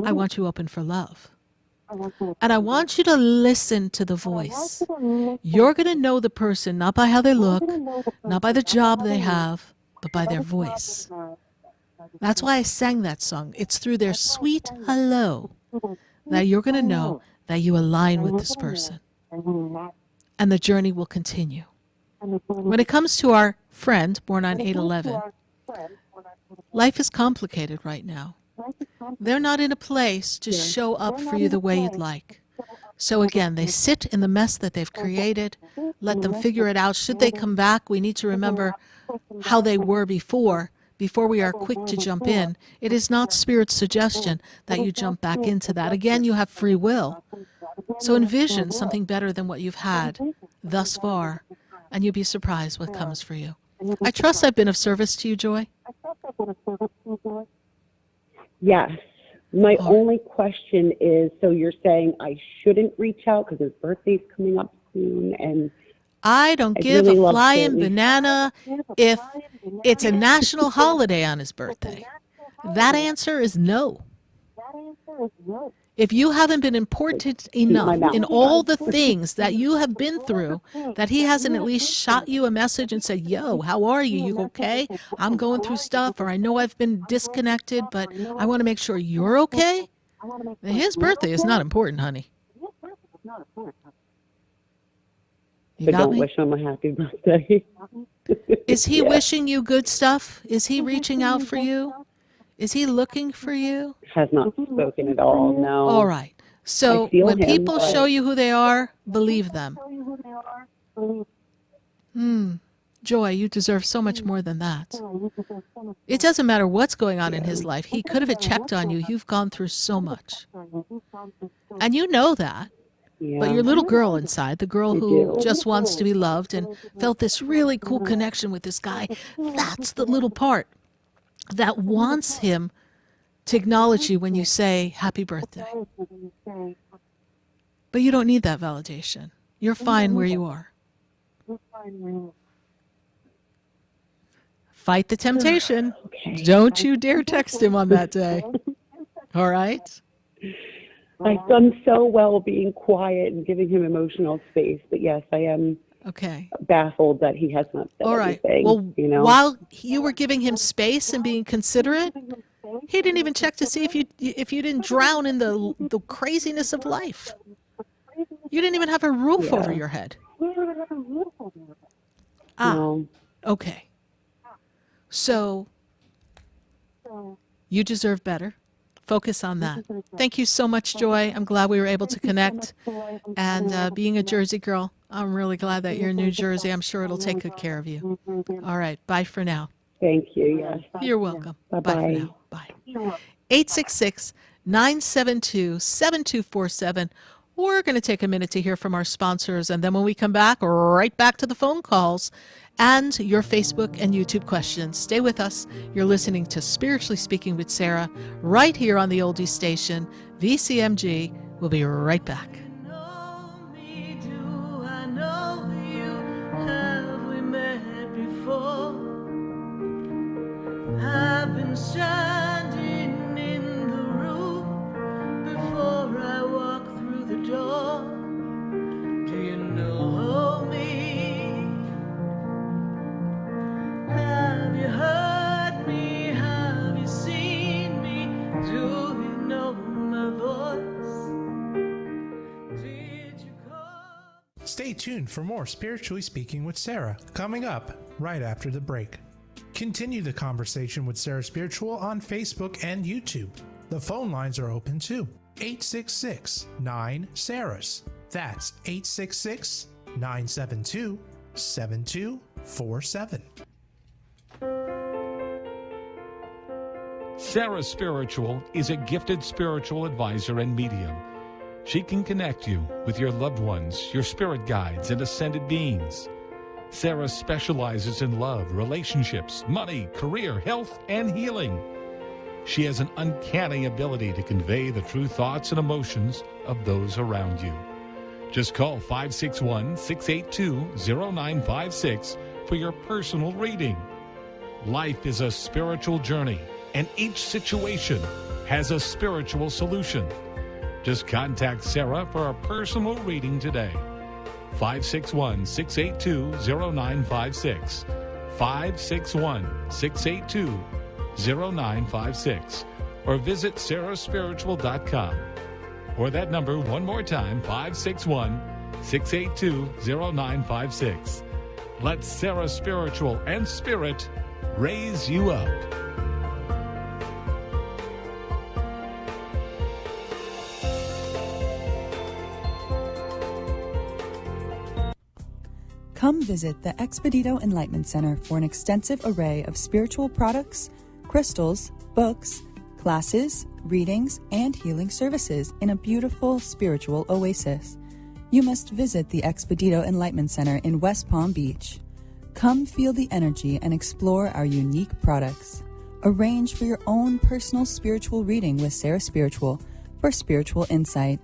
I want you open for love. And I want you to listen to the voice. You're going to know the person not by how they look, not by the job they have, but by their voice. That's why I sang that song. It's through their sweet hello that you're going to know that you align with this person. And the journey will continue. When it comes to our friend born on 8/11, life is complicated right now. They're not in a place to show up for you the way you'd like. So again, they sit in the mess that they've created. Let them figure it out. Should they come back, we need to remember how they were before we are quick to jump in. It is not Spirit's suggestion that you jump back into that. Again, you have free will. So envision something better than what you've had thus far, and you'll be surprised what comes for you. I trust I've been of service to you, Joy. Yes. My only question is, so you're saying I shouldn't reach out because his birthday's coming up soon, and I don't give a flying banana if it's a national holiday on his birthday. That answer is no. If you haven't been important enough in all the things that you have been through, that he hasn't at least shot you a message and said, yo, how are you? You okay? I'm going through stuff, or I know I've been disconnected, but I want to make sure you're okay. His birthday is not important, honey. You got don't me? wish him a happy birthday. Is he wishing you good stuff? Is he reaching out for you? Is he looking for you? Has not spoken at all, no. All right. So when people show you who they are, believe them. Joy, you deserve so much more than that. It doesn't matter what's going on in his life. He could have checked on you. You've gone through so much. And you know that. Yeah. But your little girl inside, the girl who just wants to be loved and felt this really cool connection with this guy, that's the little part that wants him to acknowledge you when you say happy birthday. But you don't need that validation. You're fine where you are. Fight the temptation. Don't you dare text him on that day. All right? I've done so well being quiet and giving him emotional space, but yes, I am baffled that he has not said All right. anything. Well, you know? while you were giving him space and being considerate, he didn't even check to see if you didn't drown in the craziness of life. You didn't even have a roof over your head. No. Okay. So you deserve better. Focus on that. Thank you so much, Joy. I'm glad we were able to connect. And being a Jersey girl, I'm really glad that you're in New Jersey. I'm sure it'll take good care of you. All right. Bye for now. Thank you. Yes. You're welcome. Bye-bye. Bye for now. Bye. 866-972-7247. We're going to take a minute to hear from our sponsors, and then when we come back, right back to the phone calls and your Facebook and YouTube questions. Stay with us. You're listening to Spiritually Speaking with Sarah right here on the Oldies station, VCMG. We'll be right back. I've been standing in the room before I walk through the door. Do you know me? Have you heard me? Have you seen me? Do you know my voice? Did you call? Stay tuned for more Spiritually Speaking with Sarah, coming up right after the break. Continue the conversation with Sarah Spiritual on Facebook and YouTube. The phone lines are open too. 866-9-SARAHS. That's 866-972-7247. SarahSpiritual is a gifted spiritual advisor and medium. She can connect you with your loved ones, your spirit guides, and ascended beings. Sarah specializes in love, relationships, money, career, health, and healing. She has an uncanny ability to convey the true thoughts and emotions of those around you. Just call 561-682-0956 for your personal reading. Life is a spiritual journey, and each situation has a spiritual solution. Just contact Sarah for a personal reading today. 561-682-0956. 561-682-0956. Or visit SarahSpiritual.com. Or that number one more time, 561-682-0956. Let Sarah Spiritual and Spirit raise you up. Come visit the Expedito Enlightenment Center for an extensive array of spiritual products, crystals, books, classes, readings, and healing services in a beautiful spiritual oasis. You must visit the Expedito Enlightenment Center in West Palm Beach. Come feel the energy and explore our unique products. Arrange for your own personal spiritual reading with Sarah Spiritual for spiritual insight.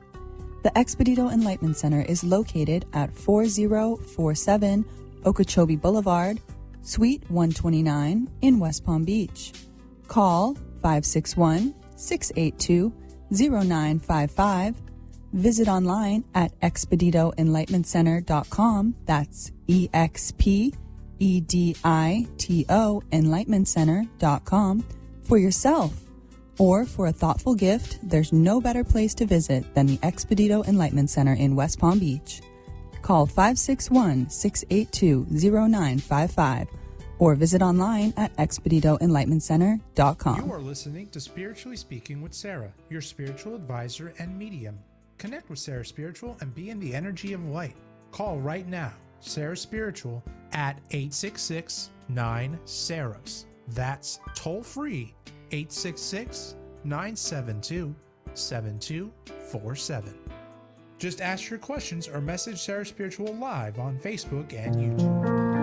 The Expedito Enlightenment Center is located at 4047 Okeechobee Boulevard, Suite 129 in West Palm Beach. Call 561-682-0955. Visit online at expeditoenlightenmentcenter.com. That's EXPEDITO enlightenmentcenter.com for yourself. Or for a thoughtful gift, there's no better place to visit than the Expedito Enlightenment Center in West Palm Beach. Call 561-682-0955 or visit online at expeditoenlightenmentcenter.com. You are listening to Spiritually Speaking with Sarah, your spiritual advisor and medium. Connect with Sarah Spiritual and be in the energy of light. Call right now, Sarah Spiritual, at 866-9-SARAHS. That's toll free. 866-972-7247. Just ask your questions or message Sarah Spiritual live on Facebook and YouTube.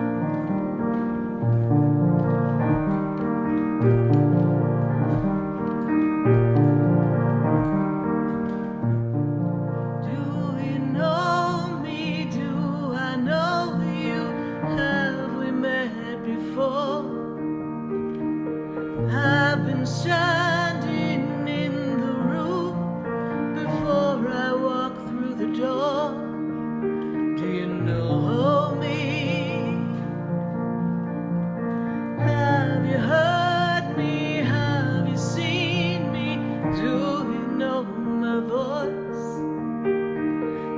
I've been standing in the room before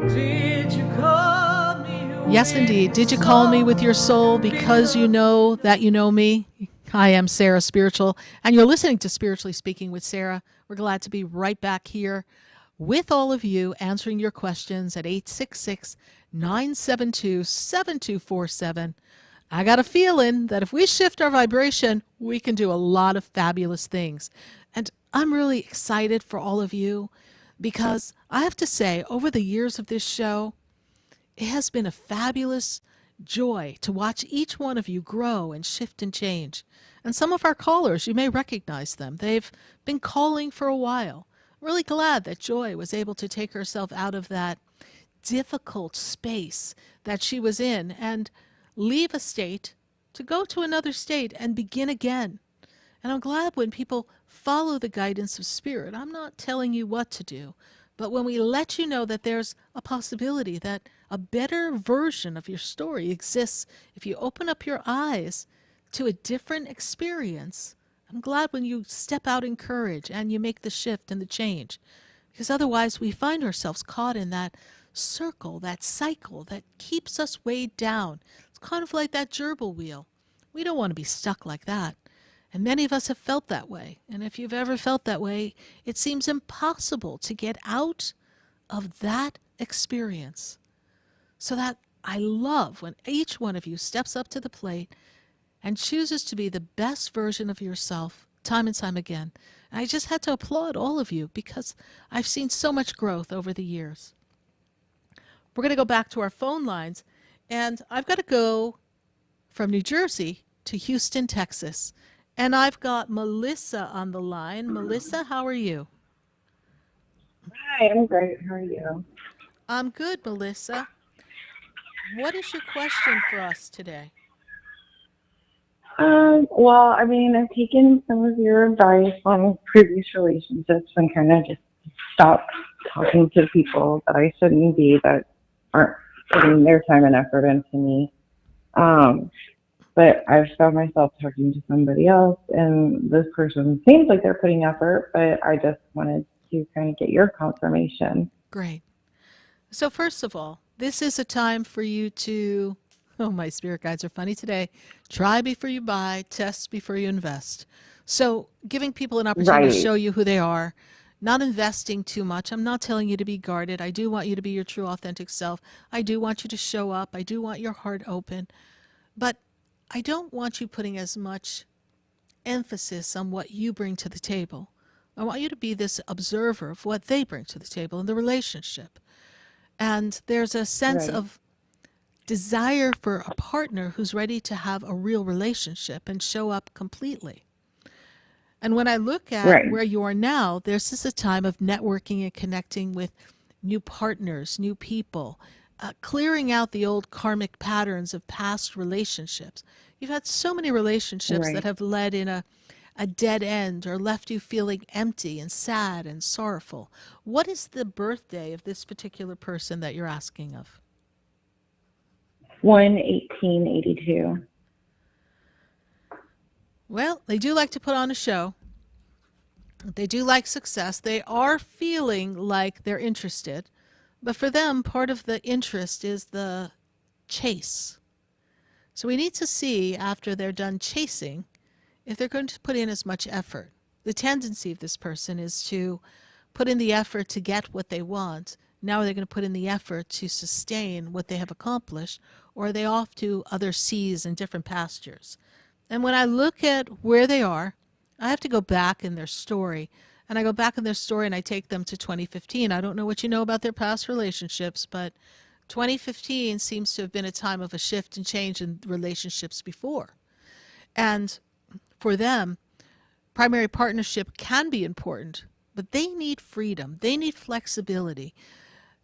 Did you call me? Yes, indeed. Did you call me with your soul because you know that you know me? I am Sarah Spiritual, and you're listening to Spiritually Speaking with Sarah. We're glad to be right back here with all of you, answering your questions at 866-972-7247. I got a feeling that if we shift our vibration, we can do a lot of fabulous things. And I'm really excited for all of you because I have to say, over the years of this show, it has been a fabulous joy to watch each one of you grow and shift and change. And some of our callers, you may recognize them. They've been calling for a while. Really glad that Joy was able to take herself out of that difficult space that she was in and leave a state to go to another state and begin again. And I'm glad when people follow the guidance of Spirit. I'm not telling you what to do, but when we let you know that there's a possibility that a better version of your story exists if you open up your eyes to a different experience, I'm glad when you step out in courage and you make the shift and the change. Because otherwise we find ourselves caught in that circle, that cycle that keeps us weighed down. It's kind of like that gerbil wheel. We don't want to be stuck like that. And many of us have felt that way. And if you've ever felt that way, it seems impossible to get out of that experience. So that I love when each one of you steps up to the plate and chooses to be the best version of yourself time and time again. And I just had to applaud all of you because I've seen so much growth over the years. We're going to go back to our phone lines, and I've got to go from New Jersey to Houston, Texas. And I've got Melissa on the line. Melissa, how are you? Hi, I'm great. How are you? I'm good, Melissa. What is your question for us today? Well, I mean, I've taken some of your advice on previous relationships and kind of just stopped talking to people that I shouldn't be, that aren't putting their time and effort into me. But I've found myself talking to somebody else, and this person seems like they're putting effort, but I just wanted to kind of get your confirmation. Great. So first of all, this is a time for you to, oh, my spirit guides are funny today, try before you buy, test before you invest. So giving people an opportunity to show you who they are, not investing too much. I'm not telling you to be guarded. I do want you to be your true, authentic self. I do want you to show up. I do want your heart open. But I don't want you putting as much emphasis on what you bring to the table. I want you to be this observer of what they bring to the table in the relationship. And there's a sense of desire for a partner who's ready to have a real relationship and show up completely. And when I look at where you are now, this is a time of networking and connecting with new partners, new people, clearing out the old karmic patterns of past relationships. You've had so many relationships that have led in a dead end or left you feeling empty and sad and sorrowful. What is the birthday of this particular person that you're asking of? 1/18/82. Well, they do like to put on a show. They do like success. They are feeling like they're interested. But for them, part of the interest is the chase. So we need to see, after they're done chasing, if they're going to put in as much effort. The tendency of this person is to put in the effort to get what they want. Now are they going to put in the effort to sustain what they have accomplished, or are they off to other seas and different pastures? And when I look at where they are, I have to go back in their story. And I go back in their story and I take them to 2015. I don't know what you know about their past relationships, but 2015 seems to have been a time of a shift and change in relationships before. And for them, primary partnership can be important, but they need freedom. They need flexibility.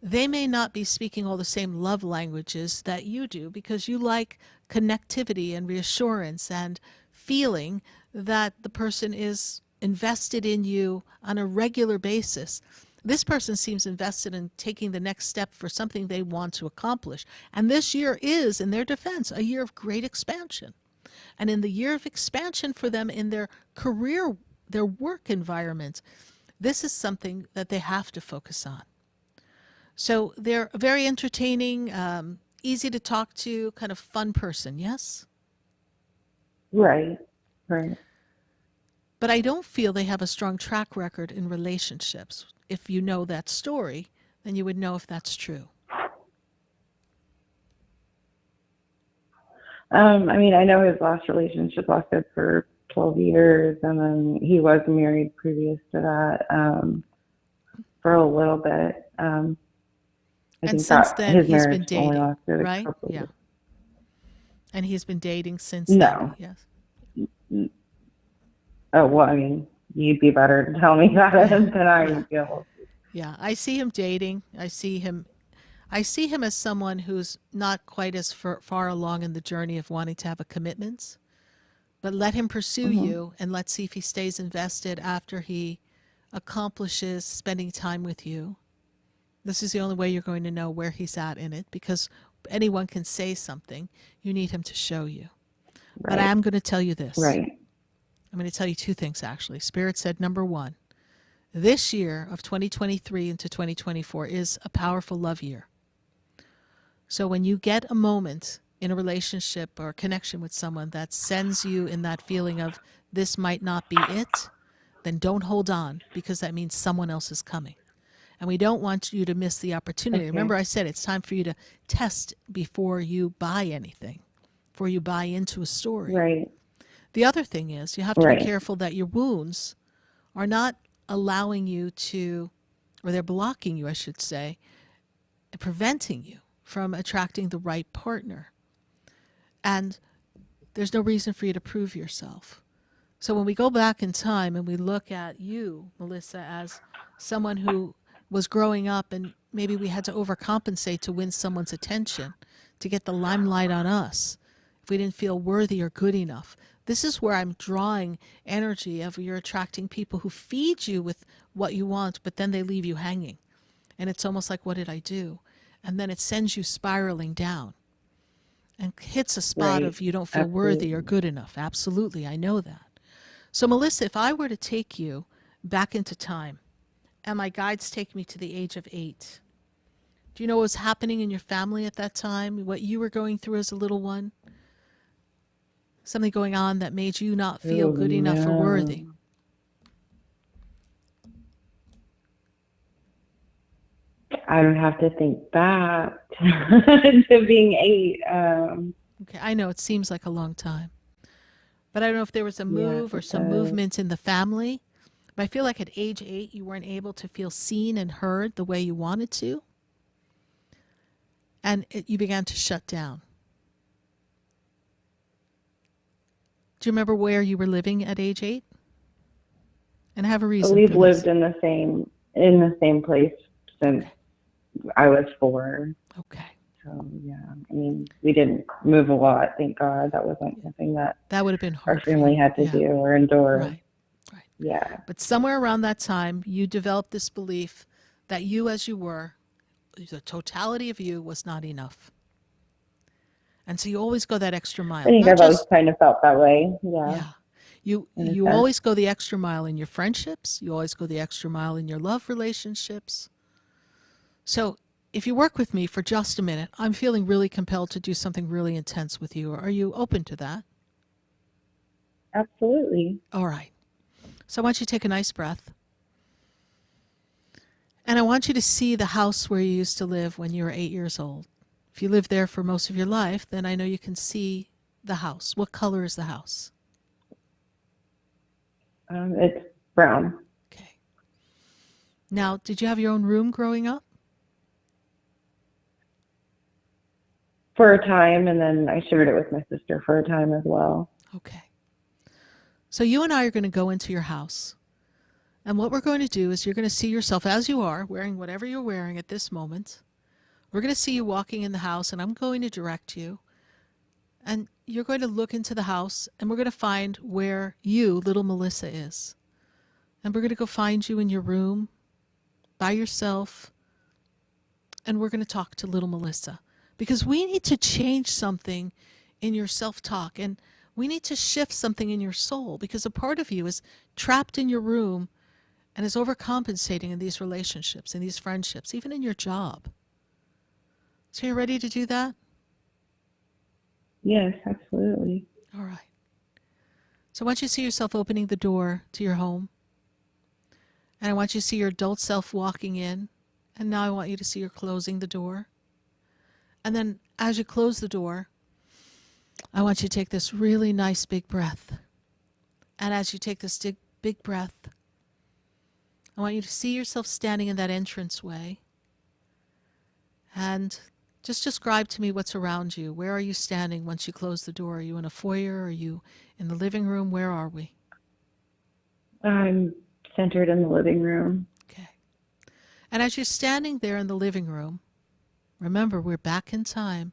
They may not be speaking all the same love languages that you do because you like connectivity and reassurance and feeling that the person is invested in you on a regular basis. This person seems invested in taking the next step for something they want to accomplish. And this year is, in their defense, a year of great expansion. And in the year of expansion for them in their career, their work environment, this is something that they have to focus on. So they're a very entertaining, easy to talk to, kind of fun person, yes? Right. Right. But I don't feel they have a strong track record in relationships. If you know that story, then you would know if that's true. I mean, I know his last relationship lasted for 12 years, and then he was married previous to that for a little bit. I And think since that then, his he's marriage been only dating, lasted a right? couple Yeah. years. And he's been dating since No. then, yes. Oh, well, I mean, you'd be better to tell me that than I would be able to. Yeah, I see him dating. I see him as someone who's not quite as far along in the journey of wanting to have a commitment. But let him pursue you, and let's see if he stays invested after he accomplishes spending time with you. This is the only way you're going to know where he's at in it, because anyone can say something. You need him to show you. But I am going to tell you this. Right. I'm going to tell you two things, actually. Spirit said, number one, this year of 2023 into 2024 is a powerful love year. So when you get a moment in a relationship or a connection with someone that sends you in that feeling of this might not be it, then don't hold on, because that means someone else is coming. And we don't want you to miss the opportunity. Okay. Remember, I said it's time for you to test before you buy anything, before you buy into a story. Right. The other thing is you have to Right. be careful that your wounds are not allowing you to, or they're blocking you, I should say, preventing you from attracting the right partner. And there's no reason for you to prove yourself. So when we go back in time and we look at you, Melissa, as someone who was growing up and maybe we had to overcompensate to win someone's attention, to get the limelight on us, if we didn't feel worthy or good enough. This is where I'm drawing energy of you're attracting people who feed you with what you want, but then they leave you hanging. And it's almost like, what did I do? And then it sends you spiraling down and hits a spot Right. of you don't feel worthy or good enough. Absolutely, I know that. So Melissa, if I were to take you back into time, and my guides take me to the age of 8, do you know what was happening in your family at that time? What you were going through as a little one? Something going on that made you not feel good enough or worthy? I don't have to think back to being 8. Okay, I know it seems like a long time. But I don't know if there was a move or some movement in the family. But I feel like at age 8, you weren't able to feel seen and heard the way you wanted to. And you began to shut down. Do you remember where you were living at age 8? And I have a reason We've for lived this. in the same place since I was 4. Okay. So yeah, I mean, we didn't move a lot, thank God. That wasn't something that would have been hard our family had to do or endure. Right. Yeah. But somewhere around that time, you developed this belief that you as you were, the totality of you was not enough. And so you always go that extra mile. I think Not I've always just- kind of felt that way. Yeah. Yeah. You In a you sense. always go the extra mile in your friendships. You always go the extra mile in your love relationships. So if you work with me for just a minute, I'm feeling really compelled to do something really intense with you. Are you open to that? Absolutely. All right. So I want you to take a nice breath. And I want you to see the house where you used to live when you were 8 years old. If you lived there for most of your life, then I know you can see the house. What color is the house? It's brown. Now, did you have your own room growing up? For a time, and then I shared it with my sister for a time as well. Okay. So you and I are going to go into your house. And what we're going to do is you're going to see yourself as you are, wearing whatever you're wearing at this moment. We're going to see you walking in the house, and I'm going to direct you. And you're going to look into the house, and we're going to find where you, little Melissa, is. And we're going to go find you in your room by yourself. And we're going to talk to little Melissa. Because we need to change something in your self-talk. And we need to shift something in your soul. Because a part of you is trapped in your room and is overcompensating in these relationships, in these friendships, even in your job. So you're ready to do that? Yes, absolutely. All right. So I want you to see yourself opening the door to your home. And I want you to see your adult self walking in. And now I want you to see her closing the door. And then as you close the door, I want you to take this really nice big breath. And as you take this big breath, I want you to see yourself standing in that entranceway. And just describe to me what's around you. Where are you standing once you close the door? Are you in a foyer? Are you in the living room? Where are we? I'm centered in the living room. Okay. And as you're standing there in the living room, remember, we're back in time,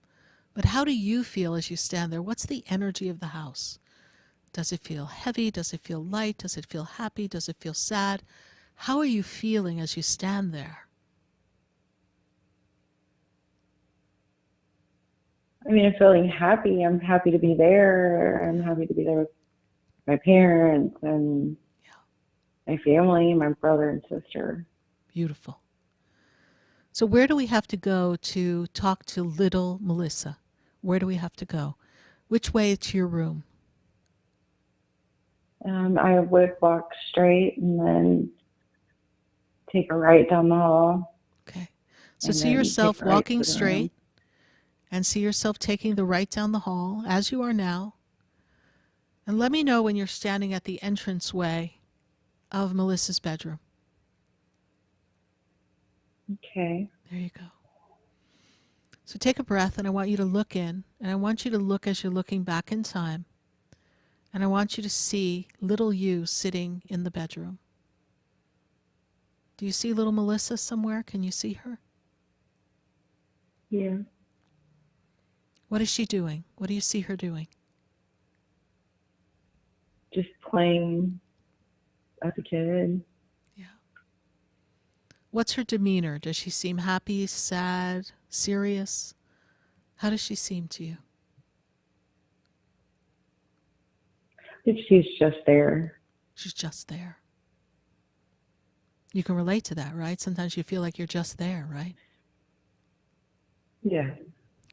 but how do you feel as you stand there? What's the energy of the house? Does it feel heavy? Does it feel light? Does it feel happy? Does it feel sad? How are you feeling as you stand there? I mean, I'm feeling happy. I'm happy to be there. I'm happy to be there with my parents and my family, my brother and sister. Beautiful. So where do we have to go to talk to little Melissa? Where do we have to go? Which way to your room? I would walk straight and then take a right down the hall. Okay. So see yourself walking straight and see yourself taking the right down the hall as you are now. And let me know when you're standing at the entranceway of Melissa's bedroom. Okay. There you go. So take a breath, and I want you to look in, and I want you to look as you're looking back in time, and I want you to see little you sitting in the bedroom. Do you see little Melissa somewhere? Can you see her? Yeah. What is she doing? What do you see her doing? Just playing as a kid. What's her demeanor? Does she seem happy, sad, serious? How does she seem to you? I think she's just there. She's just there. You can relate to that, right? Sometimes you feel like you're just there, right? Yeah,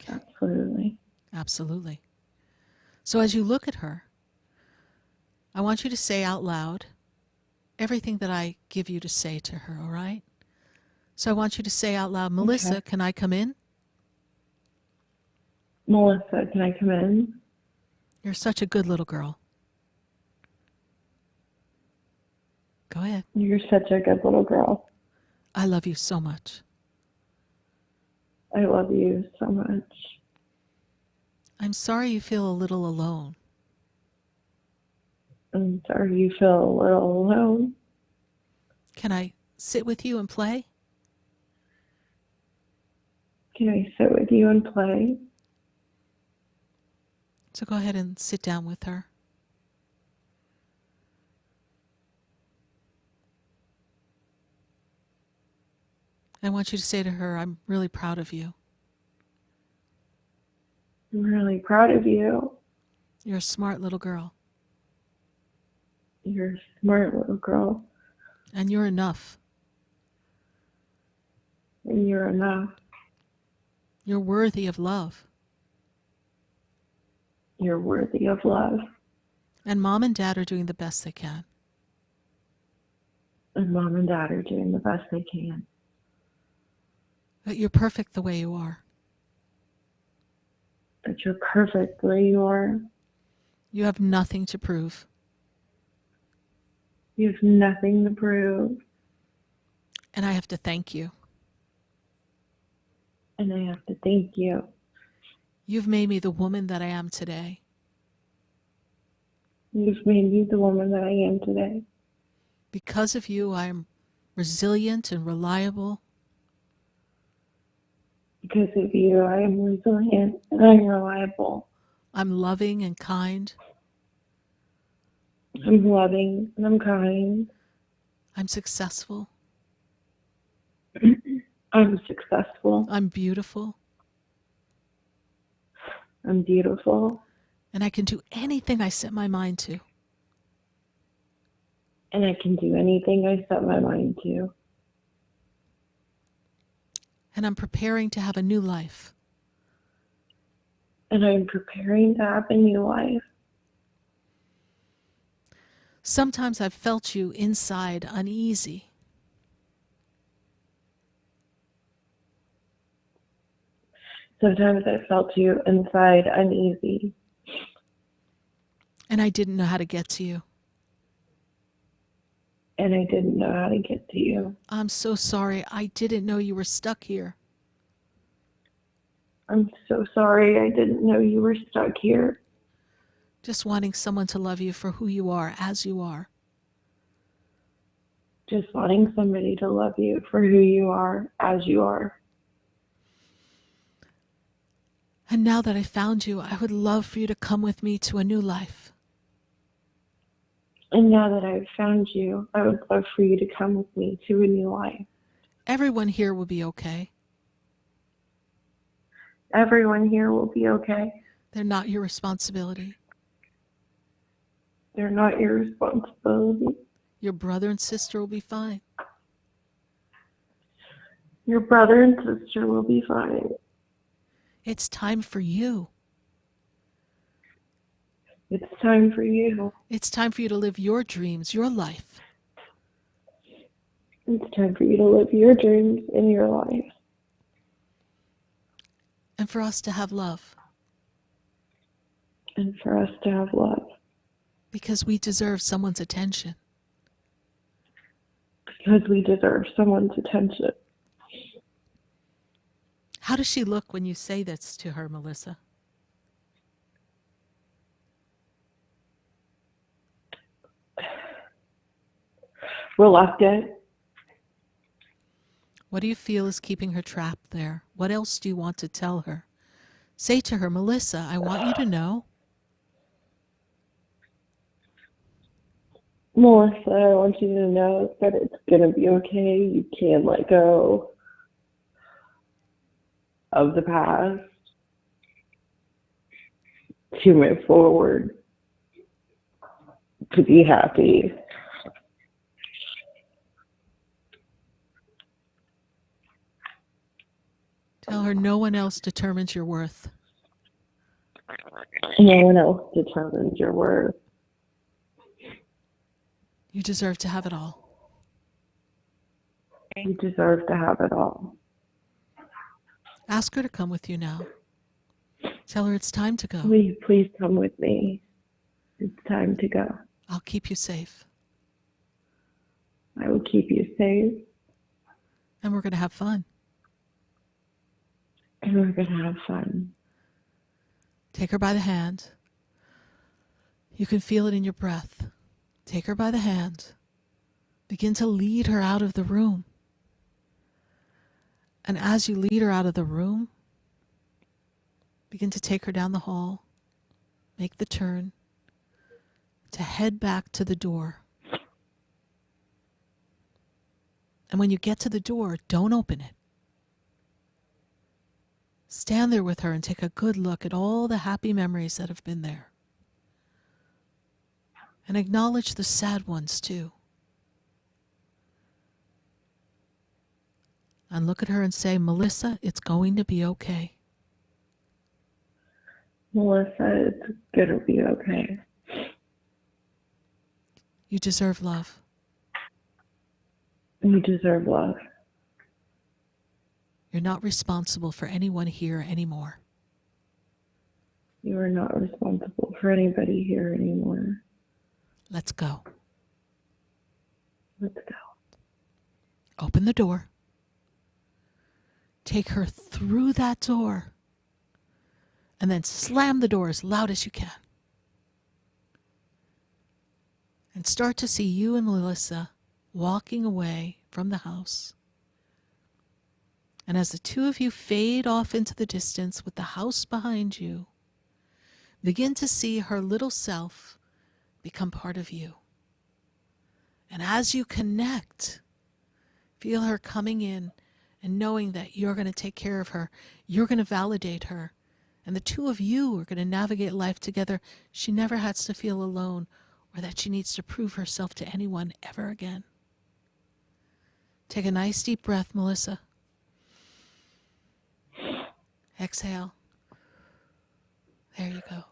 absolutely. Absolutely. So as you look at her, I want you to say out loud everything that I give you to say to her, all right? So I want you to say out loud, Melissa, can I come in? Melissa, can I come in? You're such a good little girl. Go ahead. You're such a good little girl. I love you so much. I love you so much. I'm sorry you feel a little alone. I'm sorry you feel a little alone. Can I sit with you and play? Can I sit with you and play? So go ahead and sit down with her. I want you to say to her, I'm really proud of you. I'm really proud of you. You're a smart little girl. You're a smart little girl. And you're enough. And you're enough. You're worthy of love. You're worthy of love. And Mom and Dad are doing the best they can. And Mom and Dad are doing the best they can. But you're perfect the way you are. But you're perfect the way you are. You have nothing to prove. You have nothing to prove. And I have to thank you. And I have to thank you. You've made me the woman that I am today. You've made me the woman that I am today. Because of you, I am resilient and reliable. Because of you, I am resilient and I'm reliable. I'm loving and kind. I'm loving and I'm kind. I'm successful. I'm successful. I'm beautiful. I'm beautiful. And I can do anything I set my mind to. And I can do anything I set my mind to. And I'm preparing to have a new life. And I'm preparing to have a new life. Sometimes I've felt you inside uneasy. Sometimes I felt you inside uneasy. And I didn't know how to get to you. And I didn't know how to get to you. I'm so sorry. I didn't know you were stuck here. I'm so sorry. I didn't know you were stuck here. Just wanting someone to love you for who you are, as you are. Just wanting somebody to love you for who you are, as you are. And now that I found you, I would love for you to come with me to a new life. And now that I've found you, I would love for you to come with me to a new life. Everyone here will be okay. Everyone here will be okay. They're not your responsibility. They're not your responsibility. Your brother and sister will be fine. Your brother and sister will be fine. It's time for you. It's time for you. It's time for you to live your dreams, your life. It's time for you to live your dreams in your life. And for us to have love. And for us to have love. Because we deserve someone's attention. Because we deserve someone's attention. How does she look when you say this to her, Melissa? Reluctant. What do you feel is keeping her trapped there? What else do you want to tell her? Say to her, Melissa, I want you to know. Melissa, I want you to know that it's going to be okay. You can let go of the past to move forward, to be happy. Tell her no one else determines your worth. No one else determines your worth. You deserve to have it all. You deserve to have it all. Ask her to come with you now. Tell her it's time to go. Will you please come with me? It's time to go. I'll keep you safe. I will keep you safe. And we're going to have fun. And we're going to have fun. Take her by the hand. You can feel it in your breath. Take her by the hand. Begin to lead her out of the room. And as you lead her out of the room, begin to take her down the hall. Make the turn to head back to the door. And when you get to the door, don't open it. Stand there with her and take a good look at all the happy memories that have been there. And acknowledge the sad ones too. And look at her and say, Melissa, it's going to be okay. Melissa, it's going to be okay. You deserve love. You deserve love. You're not responsible for anyone here anymore. You are not responsible for anybody here anymore. Let's go. Let's go. Open the door. Take her through that door. And then slam the door as loud as you can. And start to see you and Melissa walking away from the house. And as the two of you fade off into the distance with the house behind you, begin to see her little self become part of you. And as you connect, feel her coming in and knowing that you're going to take care of her. You're going to validate her. And the two of you are going to navigate life together. She never has to feel alone or that she needs to prove herself to anyone ever again. Take a nice deep breath, Melissa. Exhale. There you go.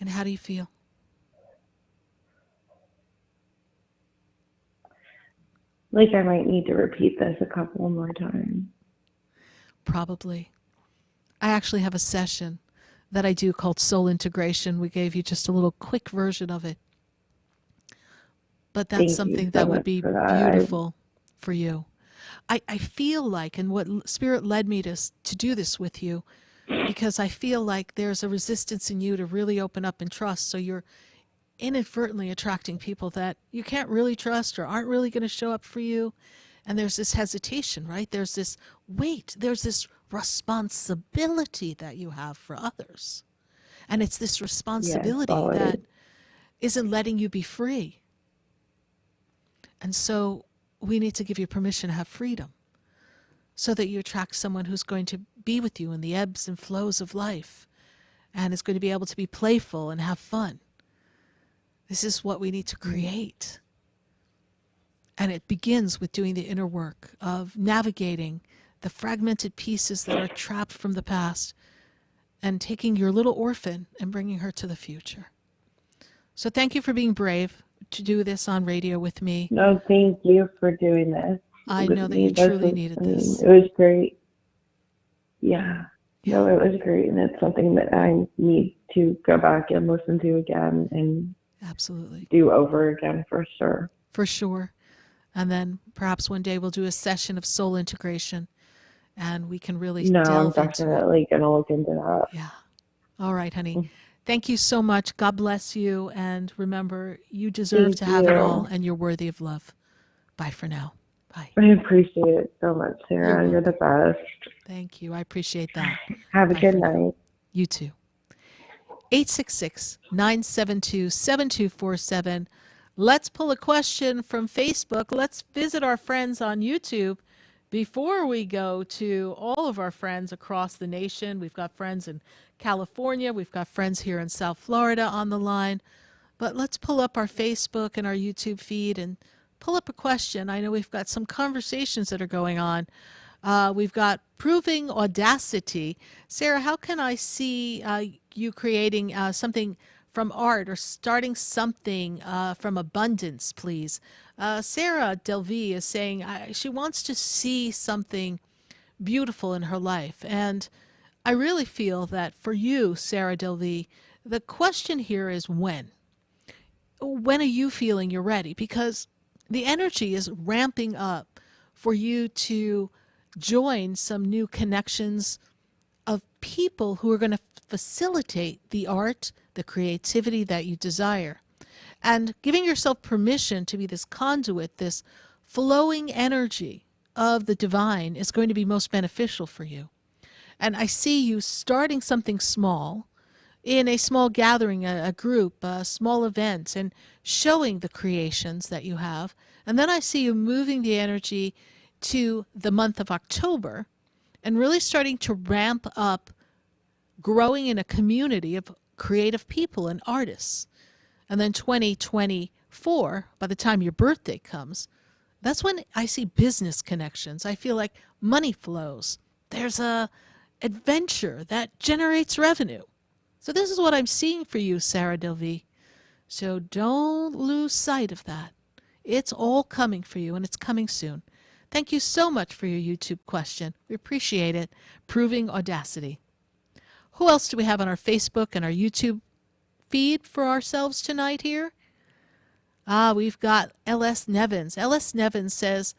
And how do you feel? Like I might need to repeat this a couple more times. Probably. I actually have a session that I do called Soul Integration. We gave you just a little quick version of it. But that's Thank you something so that would much be for that. beautiful for you. I feel like, and what Spirit led me to do this with you, because I feel like there's a resistance in you to really open up and trust. So you're inadvertently attracting people that you can't really trust or aren't really going to show up for you. And there's this hesitation, right? There's this weight. There's this responsibility that you have for others. And it's this responsibility that isn't letting you be free. And so we need to give you permission to have freedom so that you attract someone who's going to be with you in the ebbs and flows of life and is going to be able to be playful and have fun. This is what we need to create. And it begins with doing the inner work of navigating the fragmented pieces that are trapped from the past and taking your little orphan and bringing her to the future. So thank you for being brave to do this on radio with me. No, thank you for doing this. I with know that me. you This truly was- needed I mean, this. It was great. Yeah. No, it was great. And it's something that I need to go back and listen to again and absolutely do over again for sure. For sure. And then perhaps one day we'll do a session of soul integration and we can really No, I'm delve into it. definitely going to look into that. Yeah. All right, honey. Thank you so much. God bless you. And remember, you deserve Thank to have it you. all and you're worthy of love. Bye for now. I appreciate it so much, Sarah. You're the best. Thank you. I appreciate that. Have a Bye good for now. night. You too. 866-972-7247. Let's pull a question from Facebook. Let's visit our friends on YouTube before we go to all of our friends across the nation. We've got friends in California. We've got friends here in South Florida on the line. But let's pull up our Facebook and our YouTube feed and pull up a question. I know we've got some conversations that are going on. We've got proving audacity. Sarah, how can I see you creating something from art or starting something from abundance, please? Sarah Delvey is saying she wants to see something beautiful in her life. And I really feel that for you, Sarah Delvey, the question here is when. When are you feeling you're ready? Because the energy is ramping up for you to join some new connections of people who are going to facilitate the art, the creativity that you desire. And giving yourself permission to be this conduit, this flowing energy of the divine is going to be most beneficial for you. And I see you starting something small in a small gathering, a group, a small event, and showing the creations that you have. And then I see you moving the energy to the month of October and really starting to ramp up, growing in a community of creative people and artists. And then 2024, by the time your birthday comes, that's when I see business connections. I feel like money flows. There's a adventure that generates revenue. So this is what I'm seeing for you, Sarah Delvey. So don't lose sight of that. It's all coming for you, and it's coming soon. Thank you so much for your YouTube question. We appreciate it. Proving audacity. Who else do we have on our Facebook and our YouTube feed for ourselves tonight here? We've got L.S. Nevins. L.S. Nevins says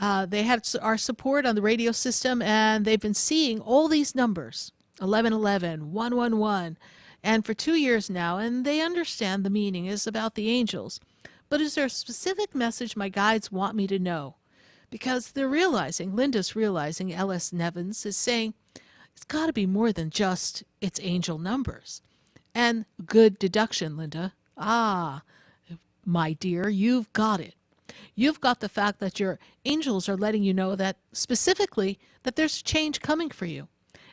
they had our support on the radio system, and they've been seeing all these numbers, 1111, 111, and for 2 years now, and they understand the meaning is about the angels. But is there a specific message my guides want me to know? Because they're realizing, Linda's realizing, L.S. Nevins is saying, it's got to be more than just its angel numbers. And good deduction, Linda. My dear, you've got it. You've got the fact that your angels are letting you know that specifically that there's change coming for you.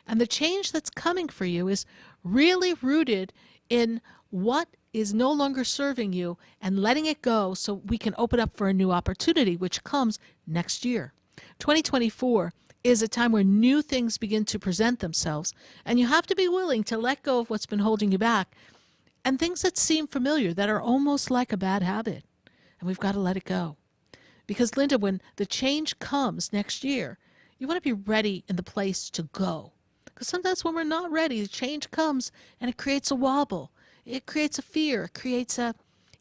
And the change that's coming for you is really rooted in what is no longer serving you and letting it go so we can open up for a new opportunity, which comes next year. 2024 is a time where new things begin to present themselves, and you have to be willing to let go of what's been holding you back and things that seem familiar, that are almost like a bad habit. And we've got to let it go. Because, Linda, when the change comes next year, you want to be ready in the place to go. Because sometimes when we're not ready, the change comes and it creates a wobble. It creates a fear. It creates a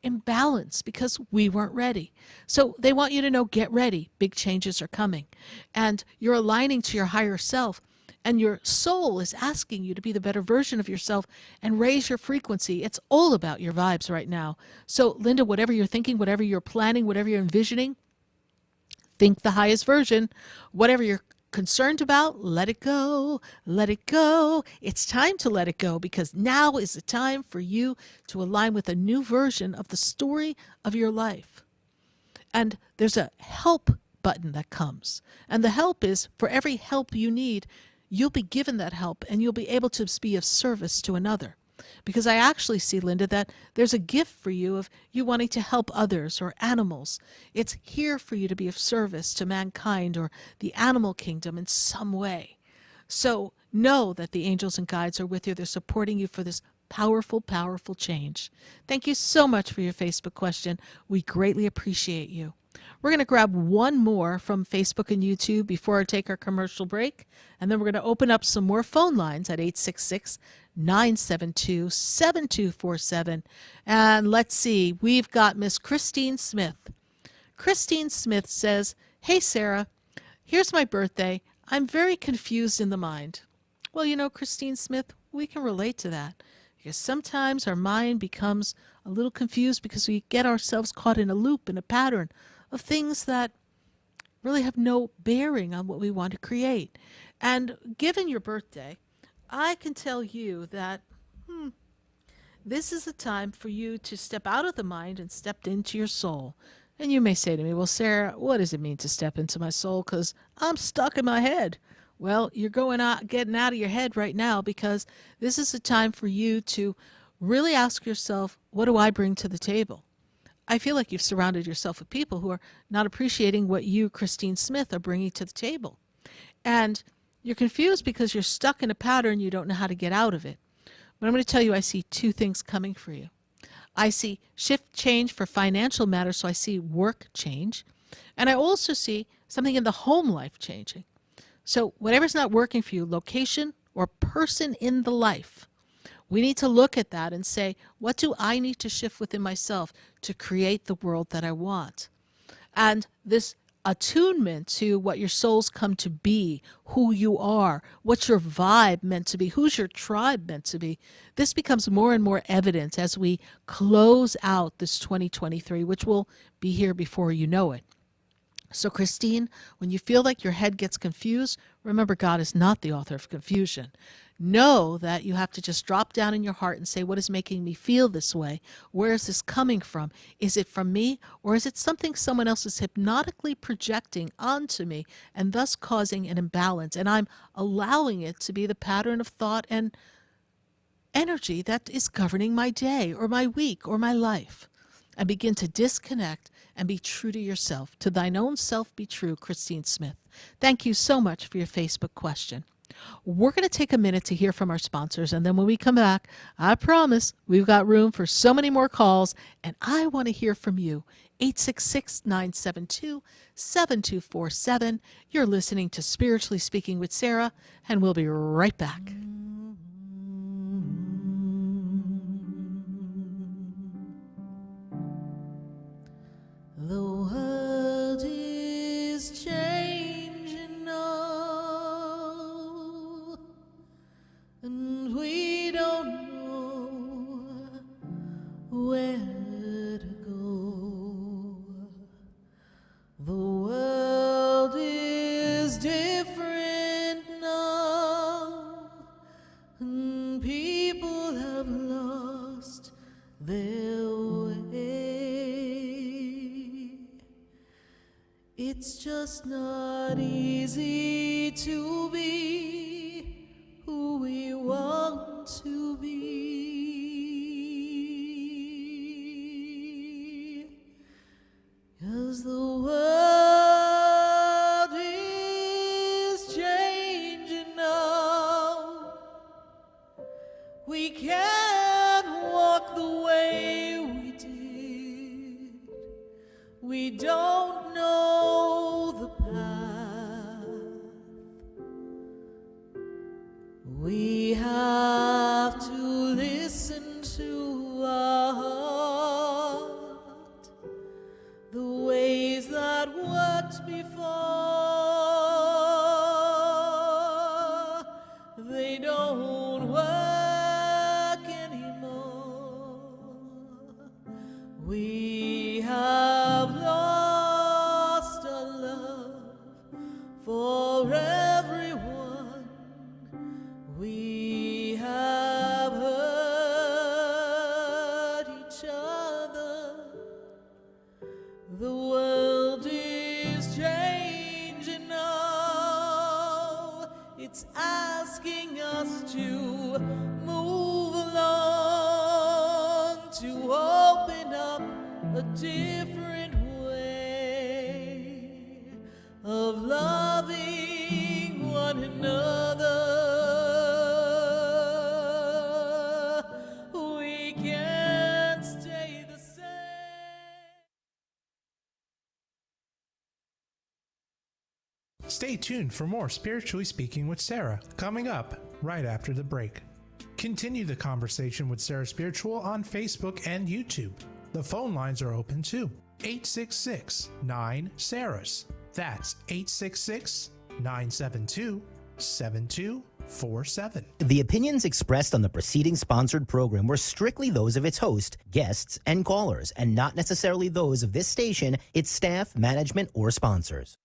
imbalance because we weren't ready. So they want you to know, get ready. Big changes are coming. And you're aligning to your higher self. And your soul is asking you to be the better version of yourself and raise your frequency. It's all about your vibes right now. So, Linda, whatever you're thinking, whatever you're planning, whatever you're envisioning, think the highest version. Whatever you're concerned about, let it go. Let it go. It's time to let it go, because now is the time for you to align with a new version of the story of your life. And there's a help button that comes. And the help is, for every help you need, you'll be given that help and you'll be able to be of service to another. Because I actually see, Linda, that there's a gift for you of you wanting to help others or animals. It's here for you to be of service to mankind or the animal kingdom in some way. So know that the angels and guides are with you. They're supporting you for this powerful, powerful change. Thank you so much for your Facebook question. We greatly appreciate you. We're going to grab one more from Facebook and YouTube before I take our commercial break, and then we're going to open up some more phone lines at 866-972-7247. And let's see, we've got Miss Christine Smith. Christine Smith says, "Hey, Sarah, here's my birthday. I'm very confused in the mind." Well, you know, Christine Smith, we can relate to that. Because sometimes our mind becomes a little confused because we get ourselves caught in a loop, in a pattern of things that really have no bearing on what we want to create. And given your birthday, I can tell you that this is a time for you to step out of the mind and step into your soul. And you may say to me, well, Sarah, what does it mean to step into my soul? Because I'm stuck in my head. Well, you're getting out of your head right now, because this is a time for you to really ask yourself, what do I bring to the table? I feel like you've surrounded yourself with people who are not appreciating what you, Christine Smith, are bringing to the table. And you're confused because you're stuck in a pattern. You don't know how to get out of it. But I'm going to tell you, I see two things coming for you. I see shift change for financial matters, so I see work change. And I also see something in the home life changing. So whatever's not working for you, location or person in the life, we need to look at that and say, what do I need to shift within myself to create the world that I want? And this attunement to what your soul's come to be, who you are, what's your vibe meant to be, who's your tribe meant to be, this becomes more and more evident as we close out this 2023, which will be here before you know it. So, Christine, when you feel like your head gets confused, remember, God is not the author of confusion. Know that you have to just drop down in your heart and say, what is making me feel this way? Where is this coming from? Is it from me, or is it something someone else is hypnotically projecting onto me and thus causing an imbalance? And I'm allowing it to be the pattern of thought and energy that is governing my day or my week or my life. And begin to disconnect and be true to yourself. To thine own self be true, Christine Smith. Thank you so much for your Facebook question. We're going to take a minute to hear from our sponsors, and then when we come back, I promise we've got room for so many more calls, and I want to hear from you. 866-972-7247. You're listening to Spiritually Speaking with Sarah, and we'll be right back. The world is changing now, and we don't know where to go. The world is different now, and people have lost their way. It's just not easy to be who we want to be. 'Cause the world is changing now. We can't walk the way we did. We don't know the path. We have to listen to our heart. The ways that worked before, they don't work anymore. We have lost our love for everyone. We have hurt each other. The world is changing now. It's asking us to move along, to open up a different way of loving one another. We can't stay the same. Stay tuned for more Spiritually Speaking with Sarah, coming up right after the break. Continue the conversation with Sarah Spiritual on Facebook and YouTube. The phone lines are open too. 866-9-SARAHS. That's 866-972-7247. The opinions expressed on the preceding sponsored program were strictly those of its host, guests, and callers, and not necessarily those of this station, its staff, management, or sponsors.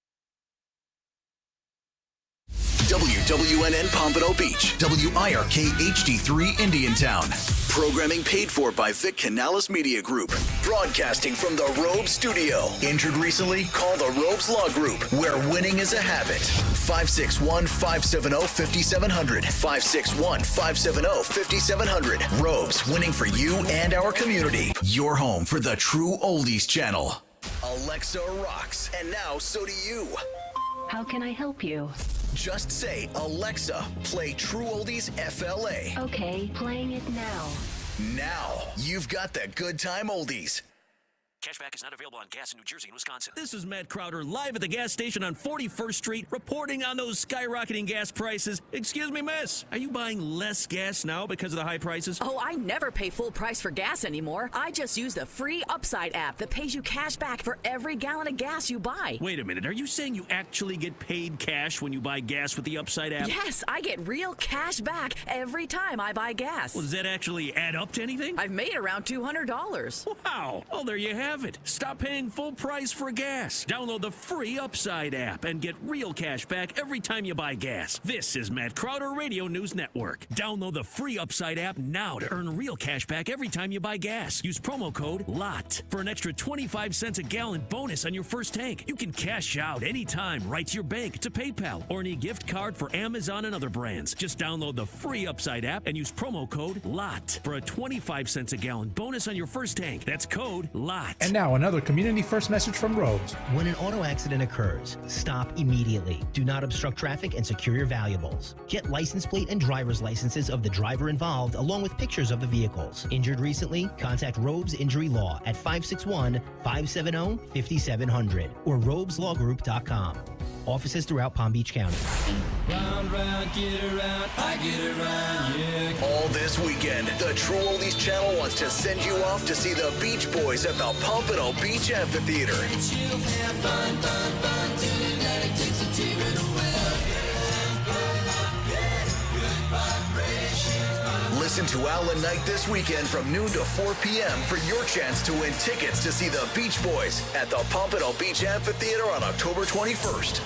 WWNN Pompano Beach, WIRK HD3 Indiantown. Programming paid for by Vic Canales Media Group. Broadcasting from the Robe Studio. Injured recently? Call the Robes Law Group, where winning is a habit. 561-570-5700. 561-570-5700. Robes, winning for you and our community. Your home for the true Oldies channel. Alexa rocks, and now so do you. How can I help you? Just say, Alexa, play True Oldies FLA. Okay, playing it now. Now, you've got the good time oldies. Cashback is not available on gas in New Jersey and Wisconsin. This is Matt Crowder live at the gas station on 41st Street, reporting on those skyrocketing gas prices. Excuse me, miss, are you buying less gas now because of the high prices? Oh, I never pay full price for gas anymore. I just use the free Upside app that pays you cash back for every gallon of gas you buy. Wait a minute, are you saying you actually get paid cash when you buy gas with the Upside app? Yes, I get real cash back every time I buy gas. Well, does that actually add up to anything? I've made around $200. Wow, well, there you have it. Stop paying full price for gas. Download the free Upside app and get real cash back every time you buy gas. This is Matt Crowder Radio News Network. Download the free Upside app now to earn real cash back every time you buy gas. Use promo code LOT for an extra 25 cents a gallon bonus on your first tank. You can cash out anytime right to your bank, to PayPal, or any gift card for Amazon and other brands. Just download the free Upside app and use promo code LOT for a 25 cents a gallon bonus on your first tank. That's code LOT. And now another community first message from Robes. When an auto accident occurs, stop immediately. Do not obstruct traffic and secure your valuables. Get license plate and driver's licenses of the driver involved along with pictures of the vehicles. Injured recently? Contact Robes Injury Law at 561-570-5700 or robeslawgroup.com. Offices throughout Palm Beach County. Round, round, get around, I get around, yeah. All this weekend, the True Oldies channel wants to send you off to see the Beach Boys at the Pompano Beach Amphitheater. Listen to Alan Knight this weekend from noon to 4 p.m. for your chance to win tickets to see the Beach Boys at the Pompano Beach Amphitheater on October 21st.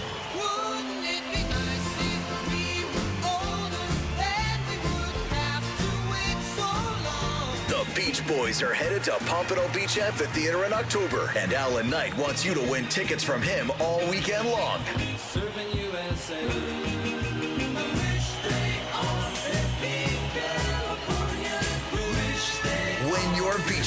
The Beach Boys are headed to Pompano Beach Amphitheater in October, and Alan Knight wants you to win tickets from him all weekend long. Serving USA.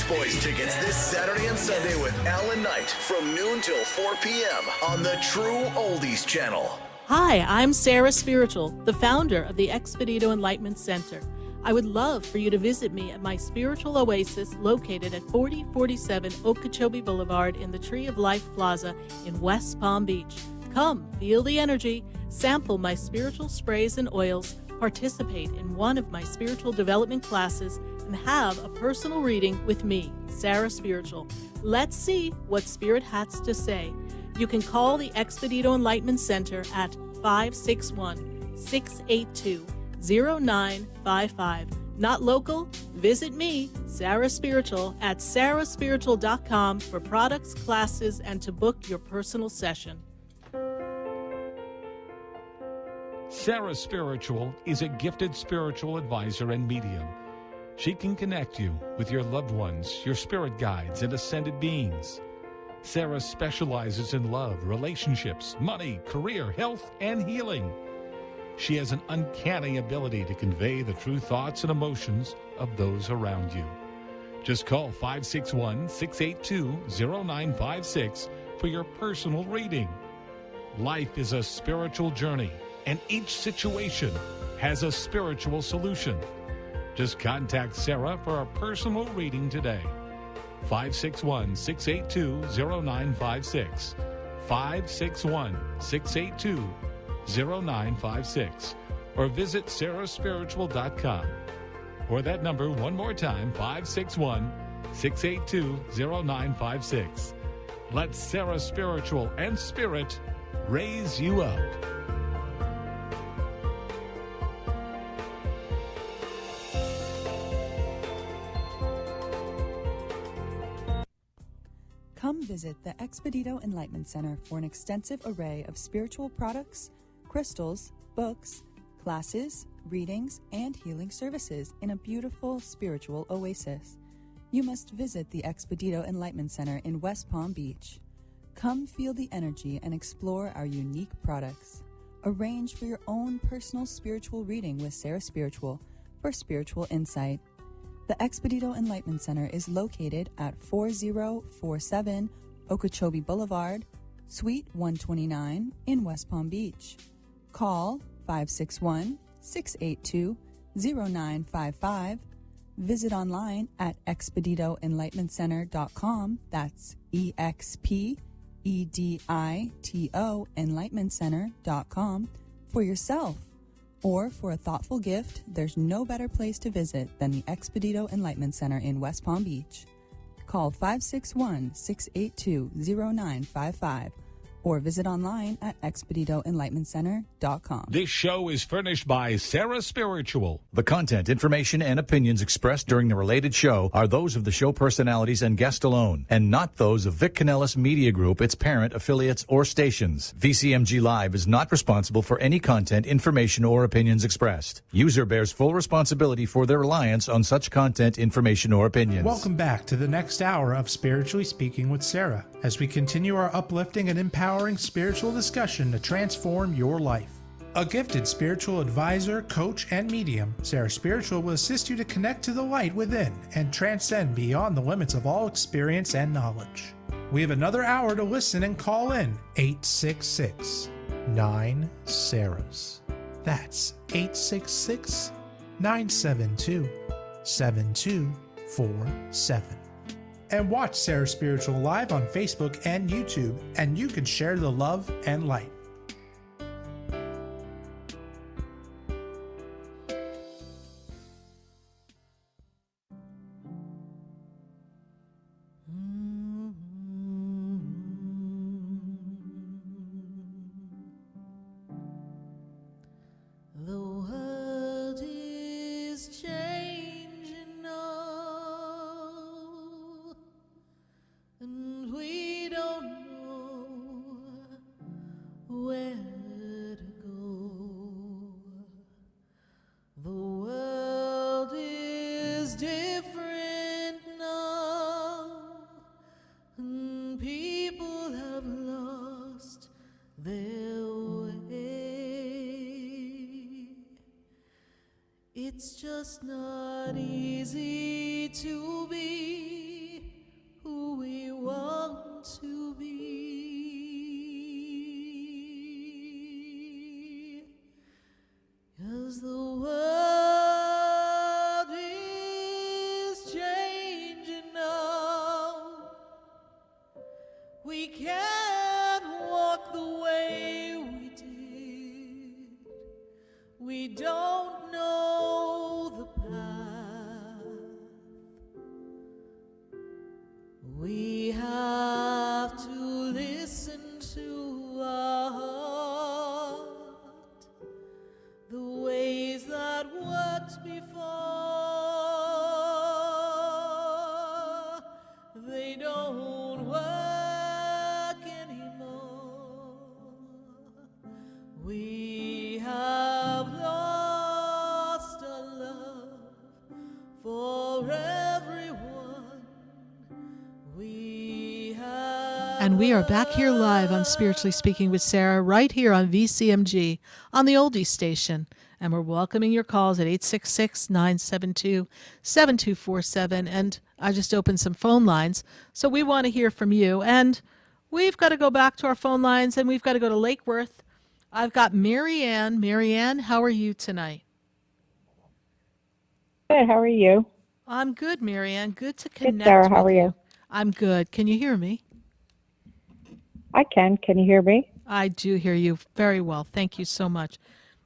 Beach Boys tickets this Saturday and Sunday with Alan Knight from noon till 4 p.m. on the True Oldies channel. Hi, I'm SarahSpiritual, the founder of the Expedito Enlightenment Center. I would love for you to visit me at my spiritual oasis located at 4047 Okeechobee Boulevard in the Tree of Life Plaza in West Palm Beach. Come, feel the energy, sample my spiritual sprays and oils, participate in one of my spiritual development classes, and have a personal reading with me, SarahSpiritual. Let's see what Spirit has to say. You can call the Expedito Enlightenment Center at 561-682-0955. Not local? Visit me, SarahSpiritual, at sarahspiritual.com for products, classes, and to book your personal session. SarahSpiritual is a gifted spiritual advisor and medium. She can connect you with your loved ones, your spirit guides, and ascended beings. Sarah specializes in love, relationships, money, career, health, and healing. She has an uncanny ability to convey the true thoughts and emotions of those around you. Just call 561-682-0956 for your personal reading. Life is a spiritual journey, and each situation has a spiritual solution. Just contact Sarah for a personal reading today. 561-682-0956. 561-682-0956. Or visit sarahspiritual.com. Or that number one more time, 561-682-0956. Let Sarah Spiritual and Spirit raise you up. Come visit the Expedito Enlightenment Center for an extensive array of spiritual products, crystals, books, classes, readings, and healing services in a beautiful spiritual oasis. You must visit the Expedito Enlightenment Center in West Palm Beach. Come feel the energy and explore our unique products. Arrange for your own personal spiritual reading with SarahSpiritual for spiritual insight. The Expedito Enlightenment Center is located at 4047 Okeechobee Boulevard, Suite 129 in West Palm Beach. Call 561-682-0955. Visit online at expeditoenlightenmentcenter.com. That's EXPEDITO enlightenmentcenter.com for yourself. Or for a thoughtful gift, there's no better place to visit than the Expedito Enlightenment Center in West Palm Beach. Call 561-682-0955 or visit online at expeditoenlightenmentcenter.com. This show is furnished by Sarah Spiritual. The content, information, and opinions expressed during the related show are those of the show personalities and guest alone, and not those of Vic Canellis Media Group, its parent, affiliates, or stations. VCMG Live is not responsible for any content, information, or opinions expressed. User bears full responsibility for their reliance on such content, information, or opinions. Welcome back to the next hour of Spiritually Speaking with Sarah, as we continue our uplifting and empowering spiritual discussion to transform your life. A gifted spiritual advisor, coach, and medium, SarahSpiritual will assist you to connect to the light within and transcend beyond the limits of all experience and knowledge. We have another hour to listen and call in 866-9-SARAHS. That's 866-972-7247. And watch Sarah Spiritual live on Facebook and YouTube, and you can share the love and light. The world is changing now, and we don't know where to go. The world is different now, and people have lost their way. It's just not easy to be We don't know the path. We have to listen to our heart. The ways that worked before, they don't work anymore. We have lost a love for everyone. We have. And we are back here live on Spiritually Speaking with Sarah, right here on VCMG on the Oldies station. And we're welcoming your calls at 866-972-7247. And I just opened some phone lines, so we want to hear from you. And we've got to go back to our phone lines, and we've got to go to Lake Worth. I've got Mary Ann. Mary Ann, how are you tonight? Good. How are you? I'm good, Mary Ann. Good to connect Good, Sarah. How with are you? I'm good. Can you hear me? I can. Can you hear me? I do hear you very well. Thank you so much.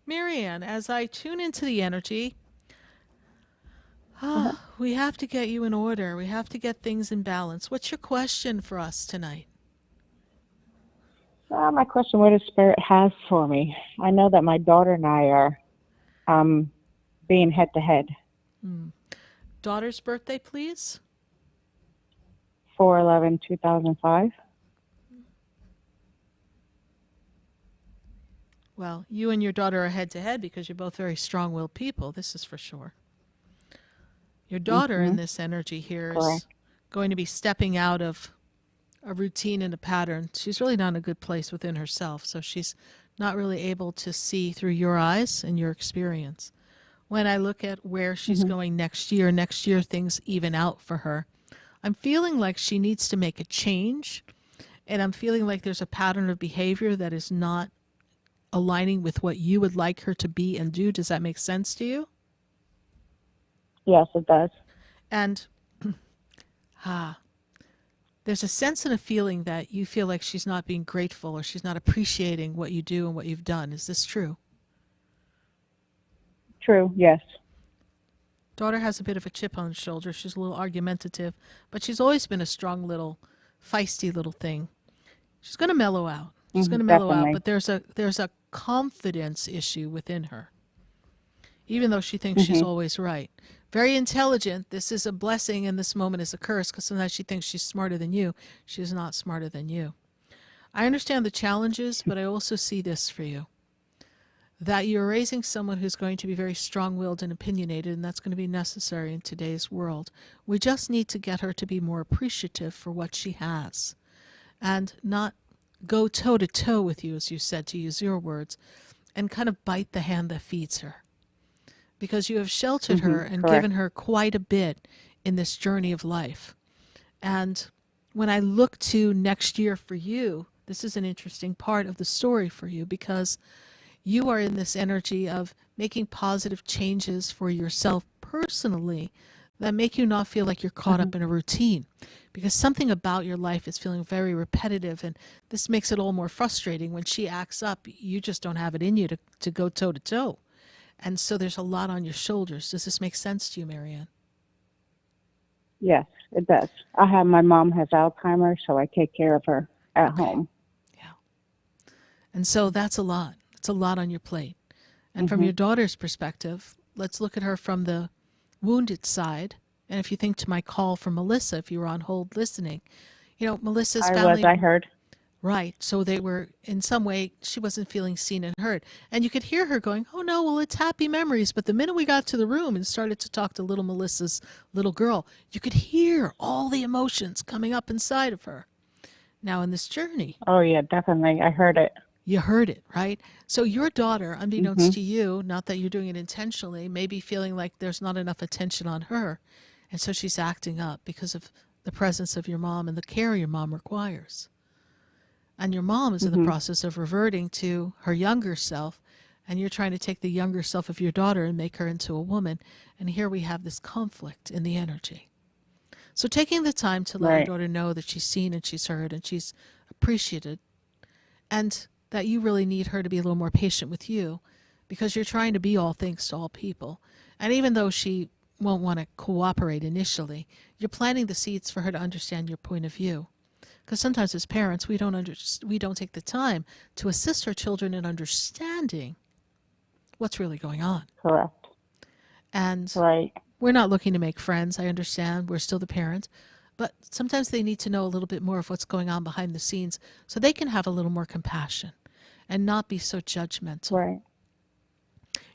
Mary Ann, as I tune into the energy, we have to get you in order. We have to get things in balance. What's your question for us tonight? My question, what does Spirit has for me? I know that my daughter and I are being head-to-head. Daughter's birthday, please? 4/11/2005. Well, you and your daughter are head-to-head because you're both very strong-willed people. This is for sure. Your daughter in this energy here is going to be stepping out of a routine and a pattern. She's really not in a good place within herself, so she's not really able to see through your eyes and your experience. When I look at where she's going next year things even out for her. I'm feeling like she needs to make a change, and I'm feeling like there's a pattern of behavior that is not aligning with what you would like her to be and do. Does that make sense to you? Yes, it does. And there's a sense and a feeling that you feel like she's not being grateful or she's not appreciating what you do and what you've done. Is this true? True, yes. Daughter has a bit of a chip on her shoulder. She's a little argumentative, but she's always been a strong little, feisty little thing. She's going to mellow out. She's going to mellow out, but there's a confidence issue within her, even though she thinks she's always right. Very intelligent. This is a blessing and this moment is a curse because sometimes she thinks she's smarter than you. She's not smarter than you. I understand the challenges, but I also see this for you, that you're raising someone who's going to be very strong-willed and opinionated, and that's going to be necessary in today's world. We just need to get her to be more appreciative for what she has and not go toe-to-toe with you, as you said, to use your words, and kind of bite the hand that feeds her. Because you have sheltered her and given her quite a bit in this journey of life. And when I look to next year for you, this is an interesting part of the story for you because you are in this energy of making positive changes for yourself personally that make you not feel like you're caught up in a routine. Because something about your life is feeling very repetitive, and this makes it all more frustrating. When she acts up, you just don't have it in you to go toe-to-toe. And so there's a lot on your shoulders. Does this make sense to you, Marianne? Yes, it does. My mom has Alzheimer's, so I take care of her at home. Yeah. And so that's a lot. It's a lot on your plate. And from your daughter's perspective, let's look at her from the wounded side. And if you think to my call from Melissa, if you were on hold listening, Melissa's family. I heard. Right. So they were, in some way, she wasn't feeling seen and heard. And you could hear her going, oh, no, well, it's happy memories. But the minute we got to the room and started to talk to little Melissa's little girl, you could hear all the emotions coming up inside of her. Now, in this journey. Oh, yeah, definitely. I heard it. You heard it, right? So your daughter, unbeknownst to you, not that you're doing it intentionally, may be feeling like there's not enough attention on her. And so she's acting up because of the presence of your mom and the care your mom requires. And your mom is in the process of reverting to her younger self, and you're trying to take the younger self of your daughter and make her into a woman. And here we have this conflict in the energy. So taking the time to let your daughter know that she's seen and she's heard and she's appreciated, and that you really need her to be a little more patient with you, because you're trying to be all things to all people. And even though she won't want to cooperate initially, you're planting the seeds for her to understand your point of view. Because sometimes as parents, we don't take the time to assist our children in understanding what's really going on. Correct. And Right. we're not looking to make friends. I understand. We're still the parent. But sometimes they need to know a little bit more of what's going on behind the scenes so they can have a little more compassion and not be so judgmental. Right.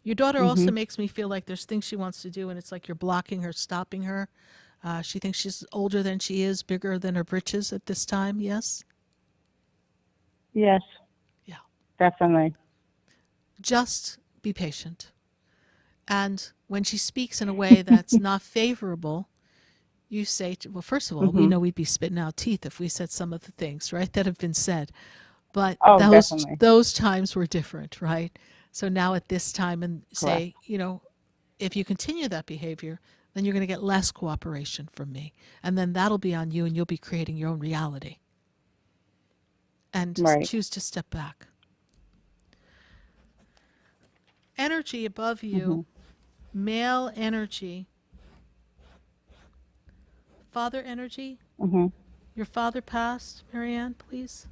Your daughter also Mhm. makes me feel like there's things she wants to do, and it's like you're blocking her, stopping her. She thinks she's older than she is, bigger than her britches at this time, yes? Yes. Yeah. Definitely. Just be patient. And when she speaks in a way that's not favorable, you say, well, first of all, we Mhm. know we'd be spitting out teeth if we said some of the things, right, that have been said. But Oh, definitely. those times were different, right? So now at this time, and say, Correct. if you continue that behavior, then you're going to get less cooperation from me. And then that'll be on you, and you'll be creating your own reality. And just Right. choose to step back. Energy above you, Mhm. male energy, father energy. Mhm. Your father passed, Marianne, please.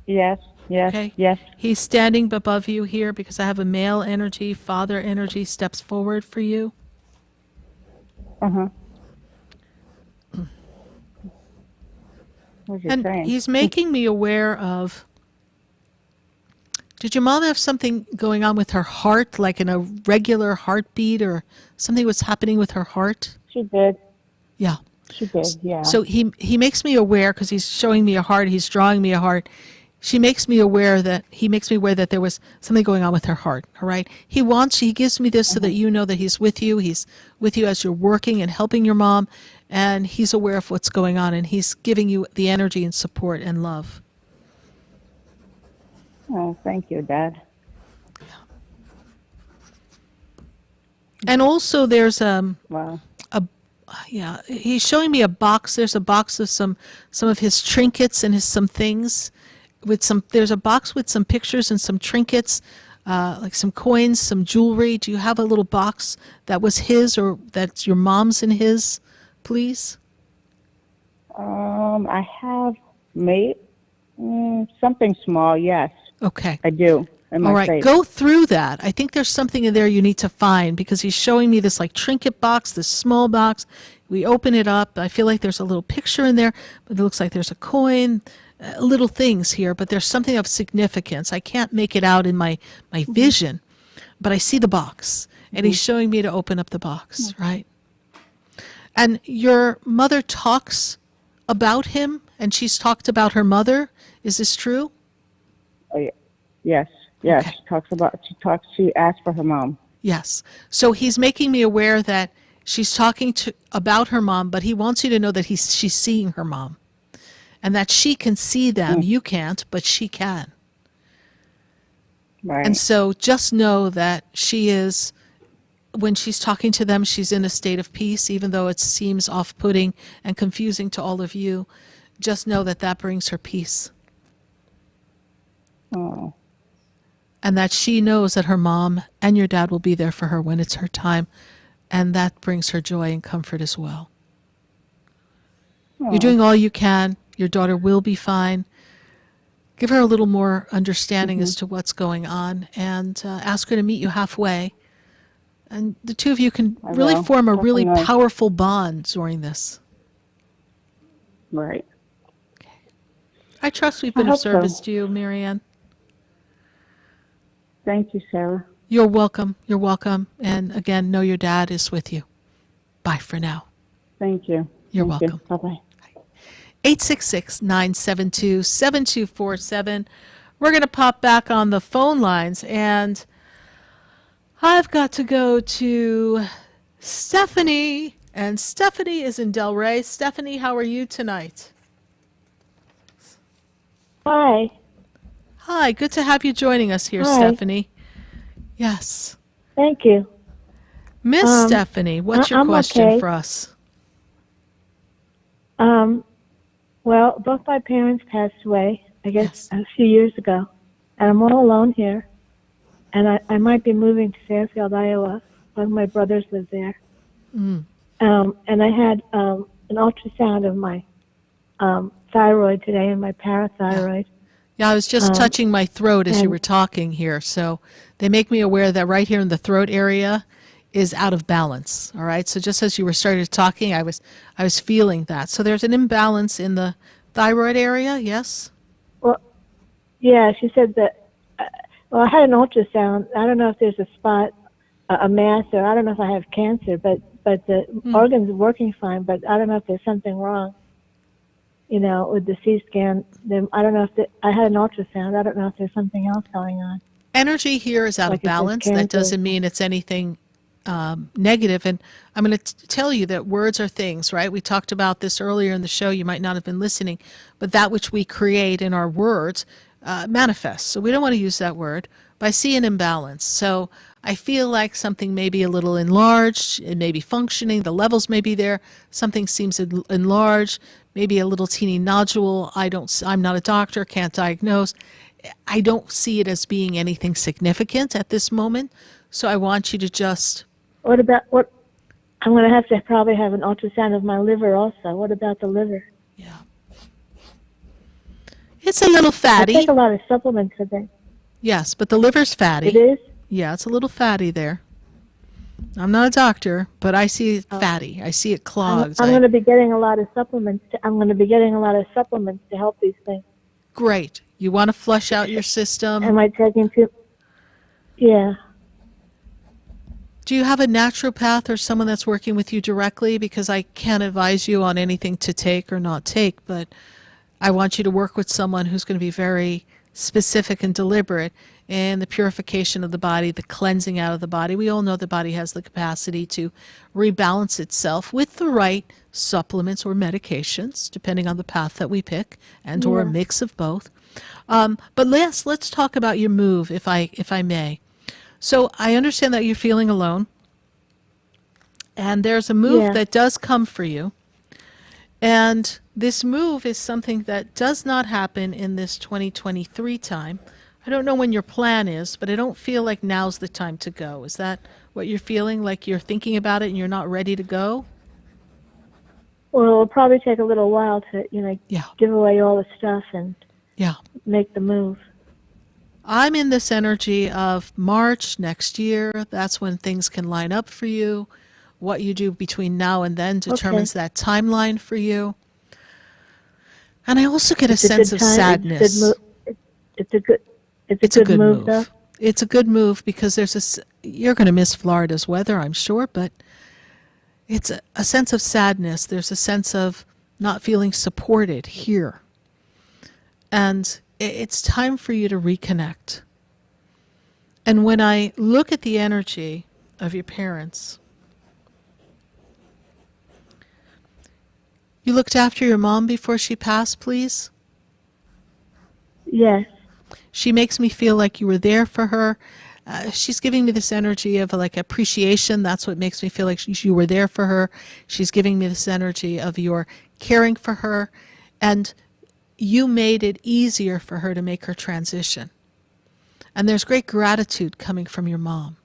Yes. Yes. Okay. Yes. He's standing above you here because I have a male energy, father energy steps forward for you. Uh-huh. What's he And saying? he's making me aware of, did your mom have something going on with her heart, like in a regular heartbeat, or something was happening with her heart? She did. Yeah. She did. Yeah. So he makes me aware, because he's showing me a heart, he's drawing me a heart. He makes me aware that there was something going on with her heart. All right. He gives me this so that you know that he's with you. He's with you as you're working and helping your mom, and he's aware of what's going on, and he's giving you the energy and support and love. Oh, thank you, Dad. And also there's Wow. he's showing me a box. There's a box of some of his trinkets and some things there's a box with some pictures and some trinkets, like some coins, some jewelry. Do you have a little box that was his or that's your mom's and his, please? I have made something small, yes. Okay. I do. In my All right, safe. go through that. I think there's something in there you need to find, because he's showing me this like trinket box, this small box. We open it up. I feel like there's a little picture in there, but it looks like there's a coin, little things here, but there's something of significance. I can't make it out in my vision, but I see the box, and he's showing me to open up the box, right? And your mother talks about him, and she's talked about her mother. Is this true? Oh, yeah. Yes. Yes. Okay. She asked for her mom. Yes. So he's making me aware that she's talking about her mom, but he wants you to know that she's seeing her mom, and that she can see them. You can't, but she can. Right. And so just know that she is, when she's talking to them, she's in a state of peace, even though it seems off-putting and confusing to all of you. Just know that brings her peace. Oh. And that she knows that her mom and your dad will be there for her when it's her time. And that brings her joy and comfort as well. Oh. You're doing all you can. Your daughter will be fine. Give her a little more understanding as to what's going on, and ask her to meet you halfway. And the two of you can really form a really powerful bond during this. Right. Okay. I trust we've been of service to you, Marianne. Thank you, Sarah. You're welcome. You're welcome. And again, know your dad is with you. Bye for now. Thank you. You're welcome. Bye-bye. 866-972-7247. We're going to pop back on the phone lines, and I've got to go to Stephanie, and Stephanie is in Delray. Stephanie, how are you tonight? Hi. Hi, good to have you joining us here, Hi. Stephanie. Yes. Thank you. Miss Stephanie, what's your I'm question okay. for us? Well, both my parents passed away, I guess, a few years ago, and I'm all alone here. I might be moving to Fairfield, Iowa. One of my brothers live there. Mm. And I had an ultrasound of my thyroid today and my parathyroid. Yeah, I was just touching my throat as you were talking here. So they make me aware that right here in the throat area is out of balance. All right. So just as you were started talking, I was feeling that. So there's an imbalance in the thyroid area. Yes. Well, yeah, she said that. Well, I had an ultrasound. I don't know if there's a spot, a mass, or I don't know if I have cancer, but the organs are working fine. But I don't know if there's something wrong. You know, with the C scan, then I don't know if I had an ultrasound. I don't know if there's something else going on. Energy here is out of balance. That doesn't mean it's anything negative. And I'm going to tell you that words are things, right? We talked about this earlier in the show. You might not have been listening, but that which we create in our words manifests. So we don't want to use that word. But I see an imbalance. So I feel like something may be a little enlarged. It may be functioning. The levels may be there. Something seems enlarged. Maybe a little teeny nodule. I'm not a doctor, can't diagnose. I don't see it as being anything significant at this moment. So I want you to just... I'm going to have to probably have an ultrasound of my liver also. What about the liver? Yeah. It's a little fatty. I take a lot of supplements today. Yes, but the liver's fatty. It is? Yeah, it's a little fatty there. I'm not a doctor, but I see it fatty. I see it clogged. I'm going to be getting a lot of supplements. I'm going to be getting a lot of supplements to help these things. Great. You want to flush out your system. Am I taking too? Yeah. Do you have a naturopath or someone that's working with you directly? Because I can't advise you on anything to take or not take, but I want you to work with someone who's going to be very specific and deliberate in the purification of the body, the cleansing out of the body. We all know the body has the capacity to rebalance itself with the right supplements or medications, depending on the path that we pick, and or a mix of both. But let's talk about your move, if I may. So I understand that you're feeling alone, and there's a move that does come for you. And this move is something that does not happen in this 2023 time. I don't know when your plan is, but I don't feel like now's the time to go. Is that what you're feeling, like you're thinking about it and you're not ready to go? Well, it'll probably take a little while to, give away all the stuff and make the move. I'm in this energy of March next year. That's when things can line up for you. What you do between now and then determines that timeline for you. And I also get a sense of sadness. It's a good move, though. It's a good move because you're going to miss Florida's weather, I'm sure, but it's a sense of sadness. There's a sense of not feeling supported here. And it's time for you to reconnect. And when I look at the energy of your parents, you looked after your mom before she passed, please? Yes. She makes me feel like you were there for her. She's giving me this energy of like appreciation. That's what makes me feel like you were there for her. She's giving me this energy of your caring for her. And you made it easier for her to make her transition. And there's great gratitude coming from your mom.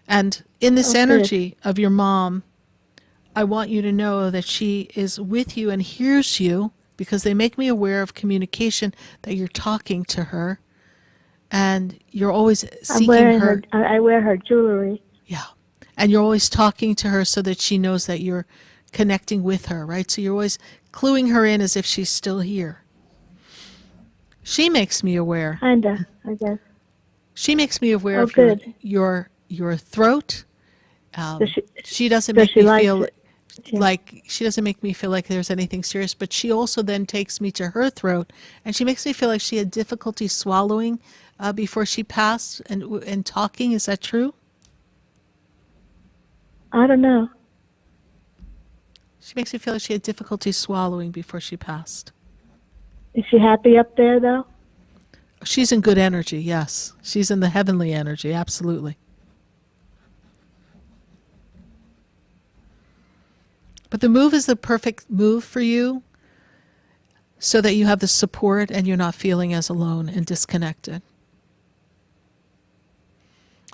And in this energy of your mom, I want you to know that she is with you and hears you, because they make me aware of communication, that you're talking to her and you're always seeking her. I wear her jewelry. Yeah. And you're always talking to her so that she knows that you're connecting with her, right? So you're always cluing her in as if she's still here. She makes me aware. Kinda, I guess. She makes me aware of your throat. She doesn't make me feel like she doesn't make me feel like there's anything serious, but she also then takes me to her throat, and she makes me feel like she had difficulty swallowing before she passed and talking. Is that true? I don't know. She makes me feel like she had difficulty swallowing before she passed. Is she happy up there, though? She's in good energy, yes. She's in the heavenly energy, absolutely. But the move is the perfect move for you so that you have the support and you're not feeling as alone and disconnected.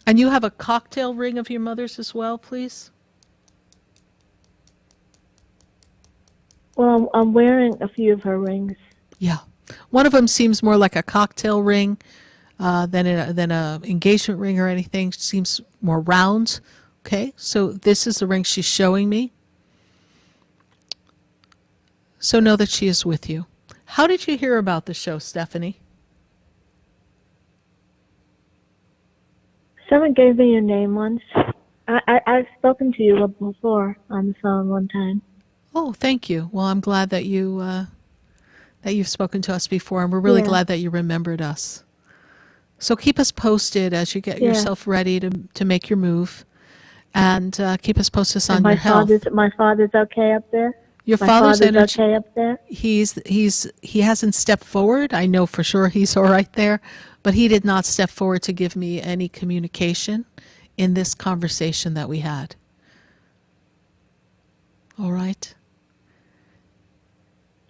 And you have a cocktail ring of your mother's as well, please? Well, I'm wearing a few of her rings. Yeah. One of them seems more like a cocktail ring than a engagement ring or anything. It seems more round. Okay, so this is the ring she's showing me. So know that she is with you. How did you hear about the show, Stephanie? Someone gave me your name once. I've spoken to you before on the phone one time. Oh, thank you. Well, I'm glad that you've spoken to us before, and we're really glad that you remembered us. So keep us posted as you get yourself ready to make your move, and keep us posted on your health. My father's okay up there? Your My father's energy, okay up there? He hasn't stepped forward. I know for sure he's all right there, but he did not step forward to give me any communication in this conversation that we had. All right?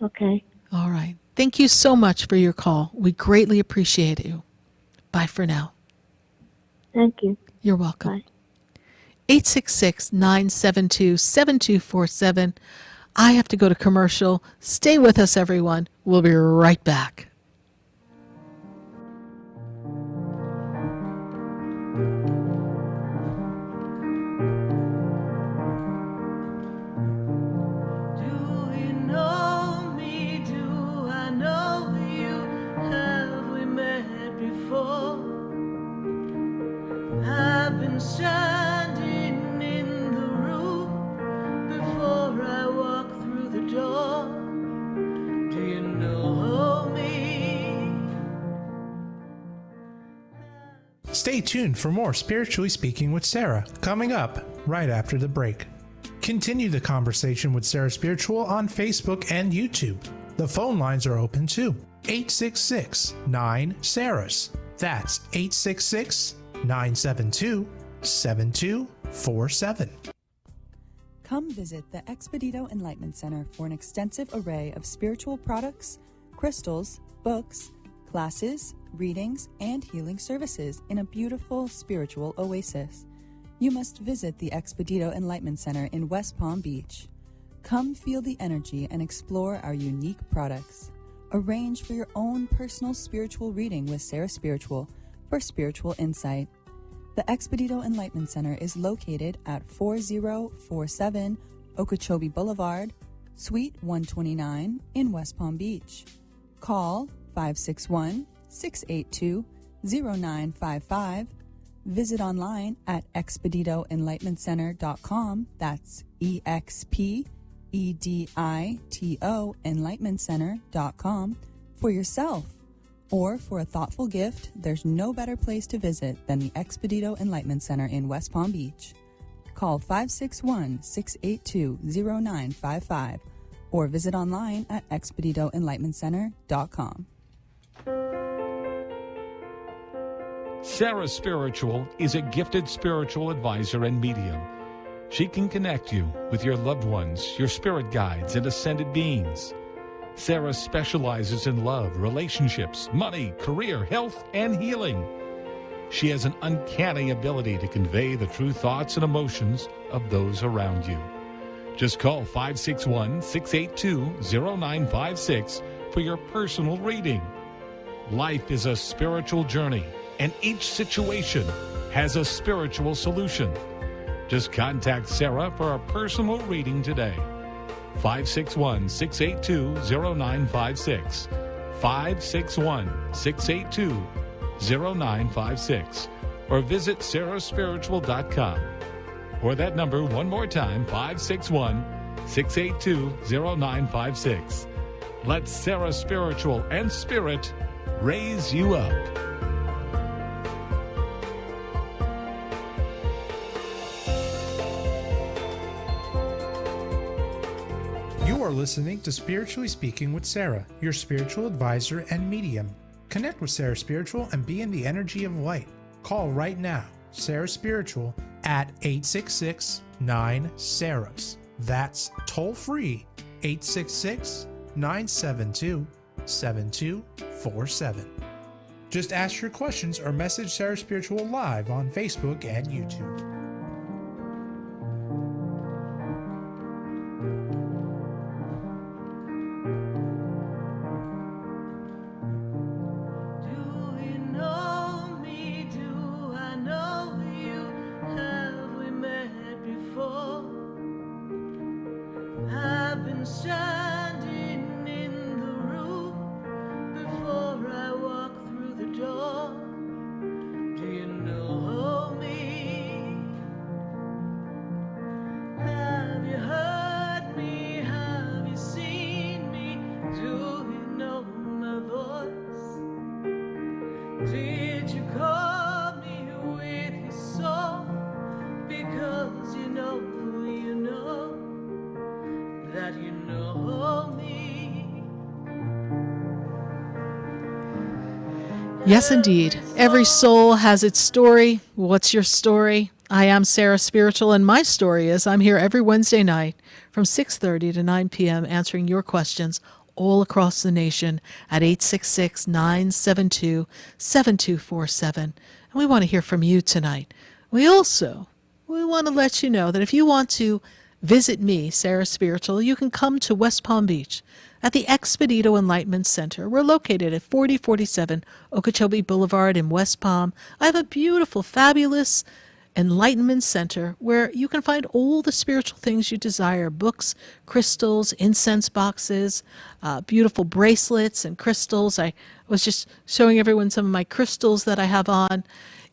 Okay. All right. Thank you so much for your call. We greatly appreciate you. Bye for now. Thank you. You're welcome. Bye. 866-972-7247. I have to go to commercial. Stay with us, everyone. We'll be right back. I've been standing in the room before I walk through the door. Do you know me? Stay tuned for more Spiritually Speaking with Sarah, coming up right after the break. Continue the conversation with Sarah Spiritual on Facebook and YouTube. The phone lines are open too. 866-9-SARAHS. That's 866-972-7247. Come visit the Expedito Enlightenment Center for an extensive array of spiritual products, crystals, books, classes, readings, and healing services in a beautiful spiritual oasis. You must visit the Expedito Enlightenment Center in West Palm Beach. Come feel the energy and explore our unique products. Arrange for your own personal spiritual reading with SarahSpiritual for spiritual insight. The Expedito Enlightenment Center is located at 4047 Okeechobee Boulevard, Suite 129 in West Palm Beach. Call 561-682-0955. Visit online at expeditoenlightenmentcenter.com. That's EXPEDITO enlightenmentcenter.com for yourself. Or for a thoughtful gift, there's no better place to visit than the Expedito Enlightenment Center in West Palm Beach. Call 561-682-0955 or visit online at expeditoenlightenmentcenter.com. SarahSpiritual is a gifted spiritual advisor and medium. She can connect you with your loved ones, your spirit guides, and ascended beings. Sarah specializes in love, relationships, money, career, health, and healing. She has an uncanny ability to convey the true thoughts and emotions of those around you. Just call 561-682-0956 for your personal reading. Life is a spiritual journey, and each situation has a spiritual solution. Just contact Sarah for a personal reading today. 561-682-0956. 561-682-0956. Or visit SarahSpiritual.com. Or that number one more time, 561-682-0956. Let Sarah Spiritual and Spirit raise you up. You are listening to Spiritually Speaking with Sarah, your spiritual advisor and medium. Connect with Sarah Spiritual and be in the energy of light. Call right now, Sarah Spiritual, at 866-9-SARAHS. That's toll free, 866-972-7247. Just ask your questions or message Sarah Spiritual live on Facebook and YouTube. Do you know me? Do I know you? Have we met before? I've been standing in the room before I walk through the door. Do you know me? Have you heard me? Have you seen me? Do you know my voice? Did you call me with your soul? Because you know that you know me. Yes, indeed. Every soul has its story. What's your story? I am Sarah Spiritual, and my story is I'm here every Wednesday night from 6:30 to 9 p.m. answering your questions all across the nation at 866-972-7247. And we want to hear from you tonight. We want to let you know that if you want to visit me, Sarah Spiritual, you can come to West Palm Beach at the Expedito Enlightenment Center. We're located at 4047 Okeechobee Boulevard in West Palm. I have a beautiful, fabulous Enlightenment Center where you can find all the spiritual things you desire: books, crystals, incense boxes, beautiful bracelets and crystals. I was just showing everyone some of my crystals that I have on.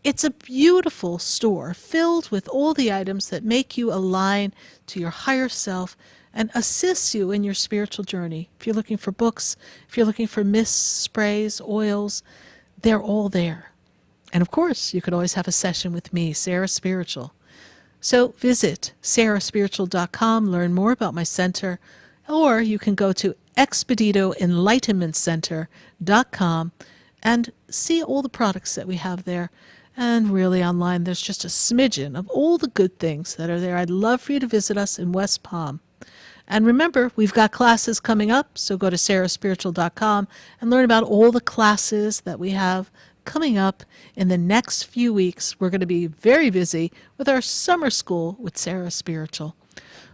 It's a beautiful store filled with all the items that make you align to your higher self and assist you in your spiritual journey. If you're looking for books, if you're looking for mists, sprays, oils, they're all there. And of course, you could always have a session with me, Sarah Spiritual. So visit SarahSpiritual.com, learn more about my center, or you can go to ExpeditoEnlightenmentCenter.com and see all the products that we have there. And really online, there's just a smidgen of all the good things that are there. I'd love for you to visit us in West Palm. And remember, we've got classes coming up, so go to SarahSpiritual.com and learn about all the classes that we have coming up in the next few weeks. We're going to be very busy with our summer school with Sarah Spiritual.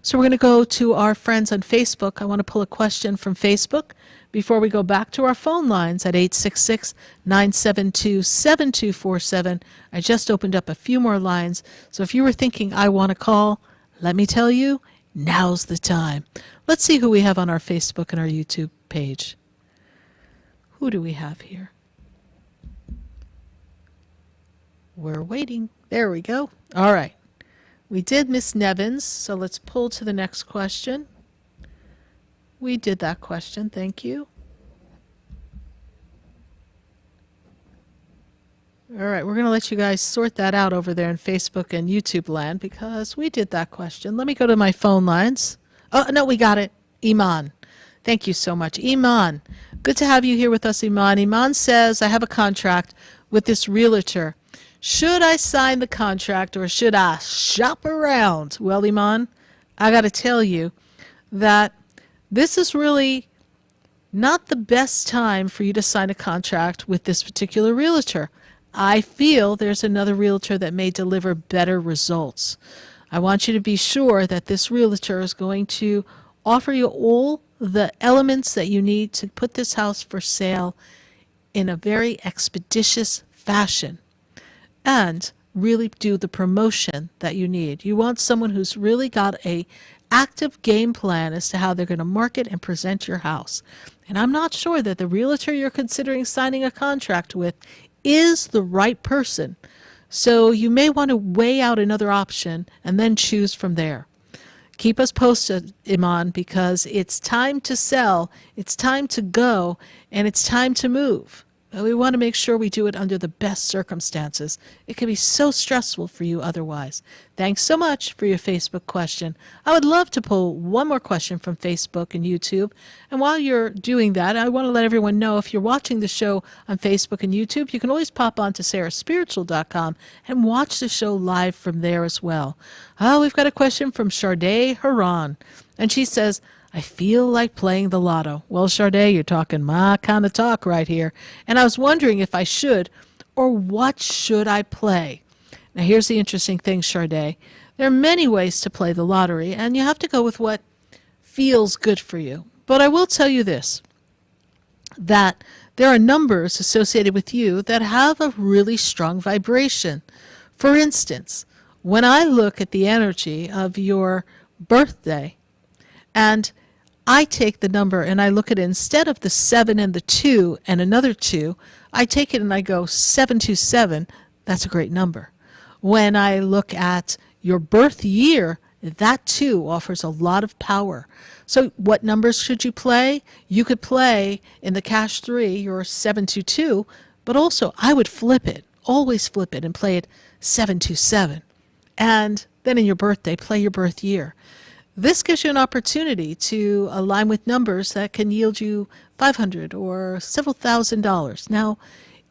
So we're going to go to our friends on Facebook. I want to pull a question from Facebook before we go back to our phone lines at 866-972-7247. I just opened up a few more lines. So if you were thinking, I want to call, let me tell you, now's the time. Let's see who we have on our Facebook and our YouTube page. Who do we have here? We're waiting. There we go. All right. We did Miss Nevins, so let's pull to the next question. We did that question. Thank you. All right, we're going to let you guys sort that out over there in Facebook and YouTube land because we did that question. Let me go to my phone lines. Oh, no, we got it. Iman. Thank you so much. Iman. Good to have you here with us, Iman. Iman says, I have a contract with this realtor. Should I sign the contract or should I shop around? Well, Iman, I got to tell you that this is really not the best time for you to sign a contract with this particular realtor. I feel there's another realtor that may deliver better results. I want you to be sure that this realtor is going to offer you all the elements that you need to put this house for sale in a very expeditious fashion and really do the promotion that you need. You want someone who's really got a active game plan as to how they're going to market and present your house. And I'm not sure that the realtor you're considering signing a contract with is the right person. So you may want to weigh out another option and then choose from there. Keep us posted, Iman, because it's time to sell, it's time to go, and it's time to move. We want to make sure we do it under the best circumstances. It can be so stressful for you otherwise. Thanks so much for your Facebook question. I would love to pull one more question from Facebook and YouTube. And while you're doing that, I want to let everyone know if you're watching the show on Facebook and YouTube, you can always pop on to SarahSpiritual.com and watch the show live from there as well. Oh, we've got a question from Sharday Haran. And she says, I feel like playing the lotto. Well, Sade, you're talking my kind of talk right here. And I was wondering if I should, or what should I play? Now, here's the interesting thing, Sade. There are many ways to play the lottery, and you have to go with what feels good for you. But I will tell you this, that there are numbers associated with you that have a really strong vibration. For instance, when I look at the energy of your birthday, and I take the number and I look at it, instead of the 7 and the 2 and another 2, I take it and I go 727. That's a great number. When I look at your birth year, that too offers a lot of power. So what numbers should you play? You could play in the cash 3 your 722, but also I would flip it, always flip it and play it 727. And then in your birthday, play your birth year. This gives you an opportunity to align with numbers that can yield you $500 or several $1,000s. Now,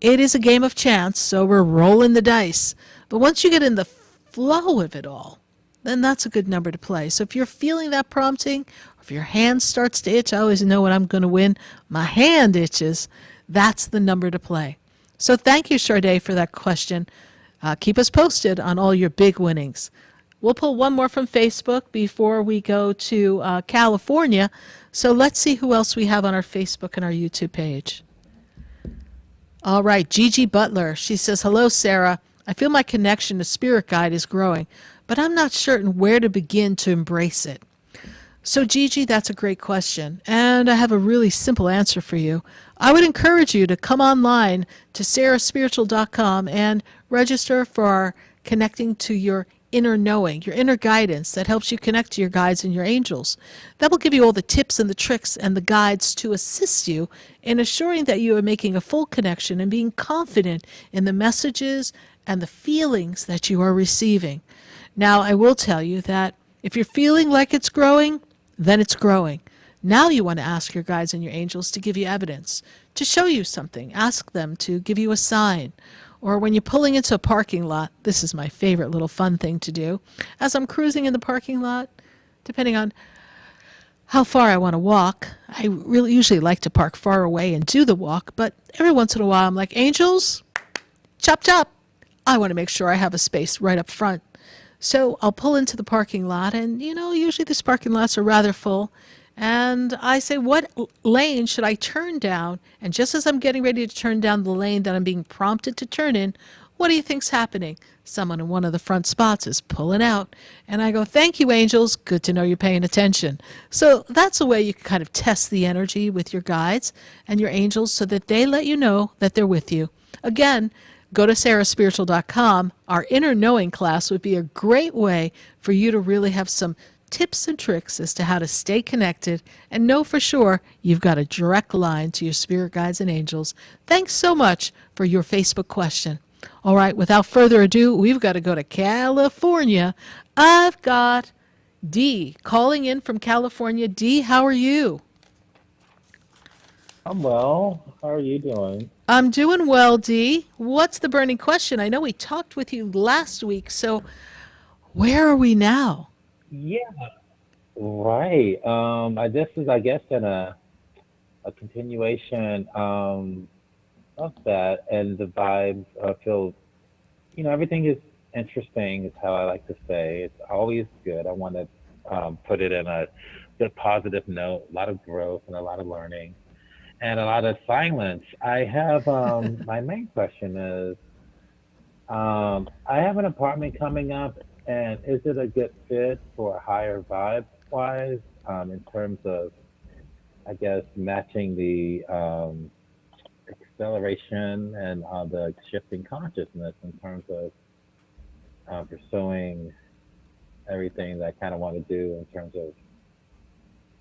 it is a game of chance, so we're rolling the dice. But once you get in the flow of it all, then that's a good number to play. So if you're feeling that prompting, or if your hand starts to itch, I always know when I'm going to win. My hand itches. That's the number to play. So thank you, Sade, for that question. Keep us posted on all your big winnings. We'll pull one more from Facebook before we go to California. So let's see who else we have on our Facebook and our YouTube page. All right, Gigi Butler. She says, hello, Sarah. I feel my connection to Spirit Guide is growing, but I'm not certain where to begin to embrace it. So, Gigi, that's a great question, and I have a really simple answer for you. I would encourage you to come online to SarahSpiritual.com and register for our Connecting to Your Inner Knowing, your inner guidance that helps you connect to your guides and your angels. That will give you all the tips and the tricks and the guides to assist you in assuring that you are making a full connection and being confident in the messages and the feelings that you are receiving. Now, I will tell you that if you're feeling like it's growing, then it's growing. Now you want to ask your guides and your angels to give you evidence, to show you something. Ask them to give you a sign. Or when you're pulling into a parking lot, this is my favorite little fun thing to do. As I'm cruising in the parking lot, depending on how far I want to walk, I really usually like to park far away and do the walk, but every once in a while I'm like, angels, chop chop. I want to make sure I have a space right up front. So I'll pull into the parking lot, and usually these parking lots are rather full. And I say, what lane should I turn down? And just as I'm getting ready to turn down the lane that I'm being prompted to turn in, what do you think's happening? Someone in one of the front spots is pulling out. And I go, thank you, angels. Good to know you're paying attention. So that's a way you can kind of test the energy with your guides and your angels so that they let you know that they're with you. Again, go to SarahSpiritual.com. Our Inner Knowing class would be a great way for you to really have some tips and tricks as to how to stay connected and know for sure you've got a direct line to your spirit guides and angels. Thanks so much for your Facebook question. All right, without further ado, we've got to go to California. I've got Dee calling in from California. Dee, how are you? I'm well. How are you doing? I'm doing well, Dee. What's the burning question? I know we talked with you last week, so where are we now? Yeah, right. This is, I guess, in a continuation of that, and the vibes feel, everything is interesting, is how I like to say. It's always good. I want to put it in a good positive note, a lot of growth and a lot of learning. And a lot of silence. I have, my main question is, I have an apartment coming up, and is it a good fit for higher vibe-wise, in terms of, I guess, matching the acceleration and the shifting consciousness in terms of pursuing everything that I kind of want to do in terms of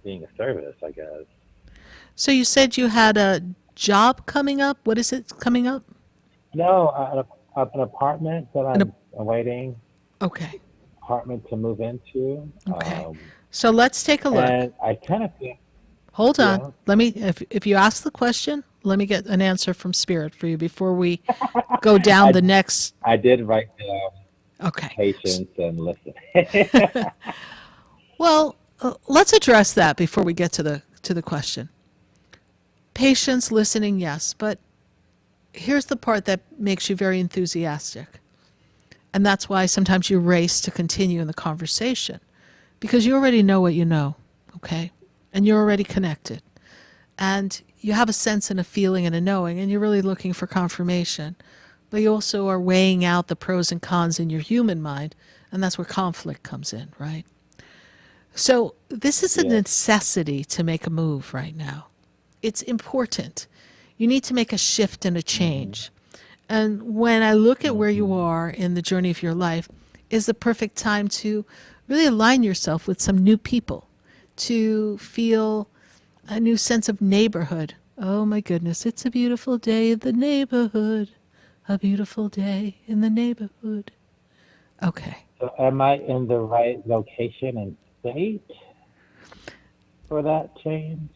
being a service, I guess. So you said you had a job coming up. What is it coming up? No, an apartment that I'm awaiting. Okay. Apartment to move into. Okay. So let's take a look. And I kind of feel. Hold on. Yeah. Let me. If you ask the question, let me get an answer from Spirit for you before we go down the next. I did write down. Okay. Patience and listen. Well, let's address that before we get to the question. Patience, listening, yes, but here's the part that makes you very enthusiastic. And that's why sometimes you race to continue in the conversation, because you already know what you know, okay? And you're already connected. And you have a sense and a feeling and a knowing, and you're really looking for confirmation. But you also are weighing out the pros and cons in your human mind, and that's where conflict comes in, right? So this is a necessity to make a move right now. It's important. You need to make a shift and a change. And when I look at where you are in the journey of your life, is the perfect time to really align yourself with some new people, to feel a new sense of neighborhood. Oh my goodness, it's a beautiful day in the neighborhood. A beautiful day in the neighborhood. Okay. So am I in the right location and state for that change?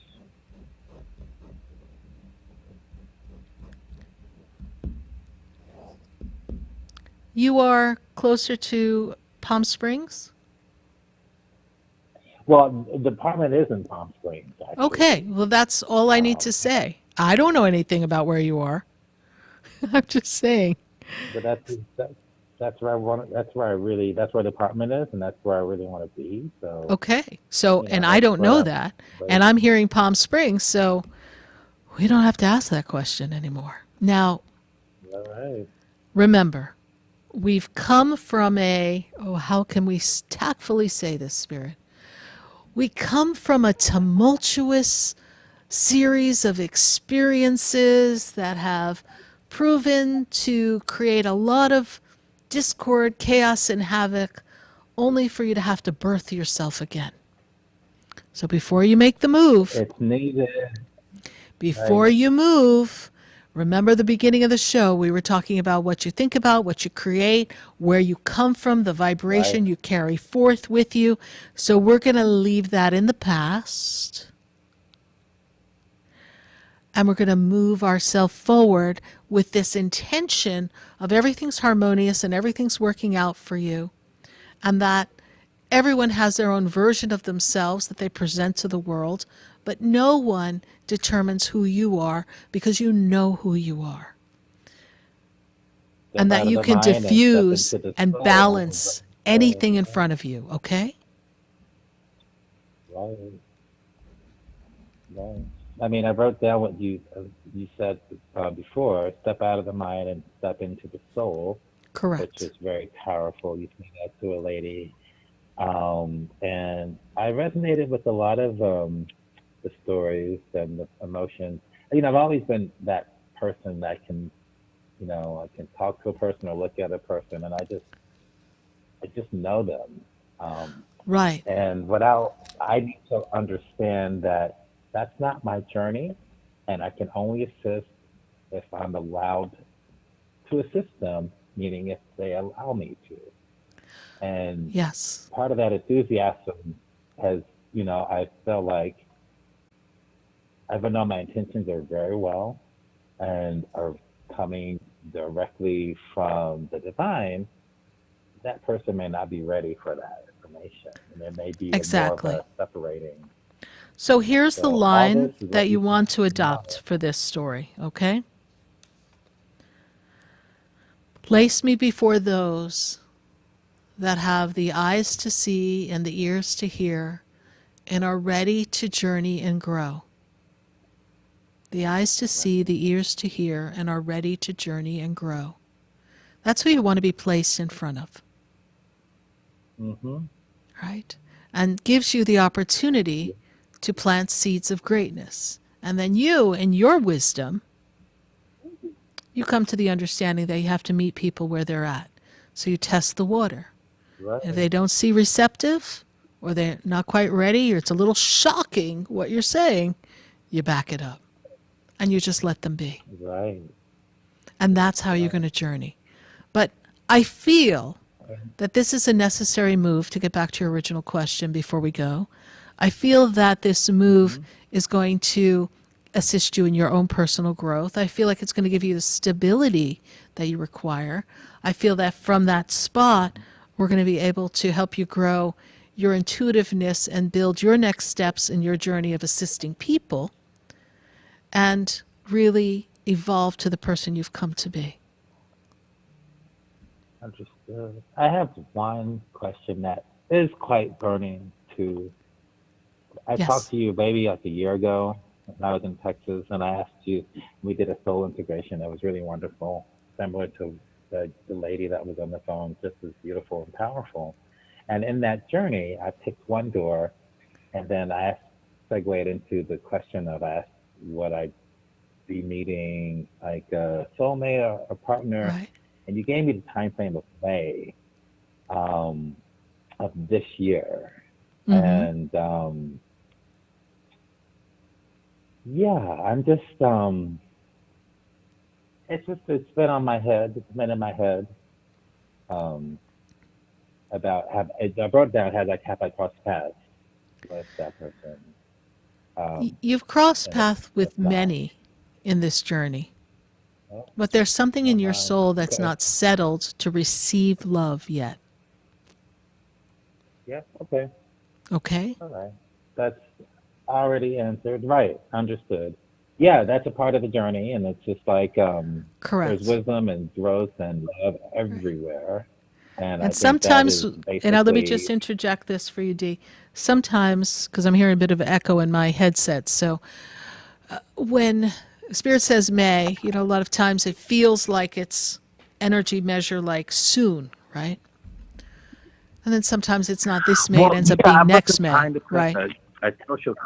You are closer to Palm Springs? Well, the apartment is in Palm Springs, actually. Okay, well, that's all I need to say. I don't know anything about where you are. I'm just saying. But that's where I want. That's where the apartment is, and that's where I really want to be. So Okay, so, and I don't know that, and I'm hearing Palm Springs, so we don't have to ask that question anymore. Now, all right. remember, we've come from how can we tactfully say this, Spirit? We come from a tumultuous series of experiences that have proven to create a lot of discord, chaos, and havoc, only for you to have to birth yourself again. So before you make the move, It's needed. before Right. you move, remember the beginning of the show, we were talking about what you think about, what you create, where you come from, the vibration you carry forth with you. So we're going to leave that in the past. And we're going to move ourselves forward with this intention of everything's harmonious and everything's working out for you. And that everyone has their own version of themselves that they present to the world, but no one determines who you are because you know who you are. And that you can diffuse and balance anything in front of you, okay? Right. Right. I mean, I wrote down what you said before: step out of the mind and step into the soul. Correct. Which is very powerful. You said that to a lady, and I resonated with a lot of the stories and the emotions. You know, I've always been that person that can, I can talk to a person or look at a person, and I just know them. Right. And I need to understand that that's not my journey, and I can only assist if I'm allowed to assist them, meaning if they allow me to. And yes, part of that enthusiasm has, I felt like, even though my intentions are very well and are coming directly from the divine, that person may not be ready for that information, and there may be exactly more of a separating. So here's the line this is that what you want to adopt for this story, okay? Place me before those that have the eyes to see and the ears to hear and are ready to journey and grow. The eyes to see, the ears to hear, and are ready to journey and grow. That's who you want to be placed in front of. Mm-hmm. Right? And gives you the opportunity to plant seeds of greatness. And then you, in your wisdom, you come to the understanding that you have to meet people where they're at. So you test the water. Right. And if they don't see receptive, or they're not quite ready, or it's a little shocking what you're saying, you back it up. And you just let them be. Right. And that's how you're going to journey. But I feel that this is a necessary move, to get back to your original question before we go. I feel that this move is going to assist you in your own personal growth. I feel like it's going to give you the stability that you require. I feel that from that spot, we're going to be able to help you grow your intuitiveness and build your next steps in your journey of assisting people and really evolve to the person you've come to be. Understood. I have one question that is quite burning too. I Yes. talked to you maybe like a year ago when I was in Texas, and I asked you, we did a soul integration that was really wonderful, similar to the lady that was on the phone, just as beautiful and powerful. And in that journey, I picked one door, and then I segued into the question of I asked would I be meeting like a soulmate or a partner, Right. and you gave me the time frame of May of this year. Mhm. And yeah, I'm just it's been on my head. It's been in my head about I wrote down have I crossed paths with that person. You've crossed And paths with it's not. many in this journey, Oh, but there's something in your soul that's okay. not settled to receive love yet. Yeah. Okay. Okay? All right. That's already answered. Right. Understood. Yeah, that's a part of the journey, and it's just like Correct. there's wisdom and growth and love everywhere, and I And think that sometimes, is and now let me just basically interject this for you, Dee. Sometimes, because I'm hearing a bit of an echo in my headset, so when Spirit says may, a lot of times it feels like it's energy measure like soon, right? And then sometimes it's not this May, it ends up being next May, right? a social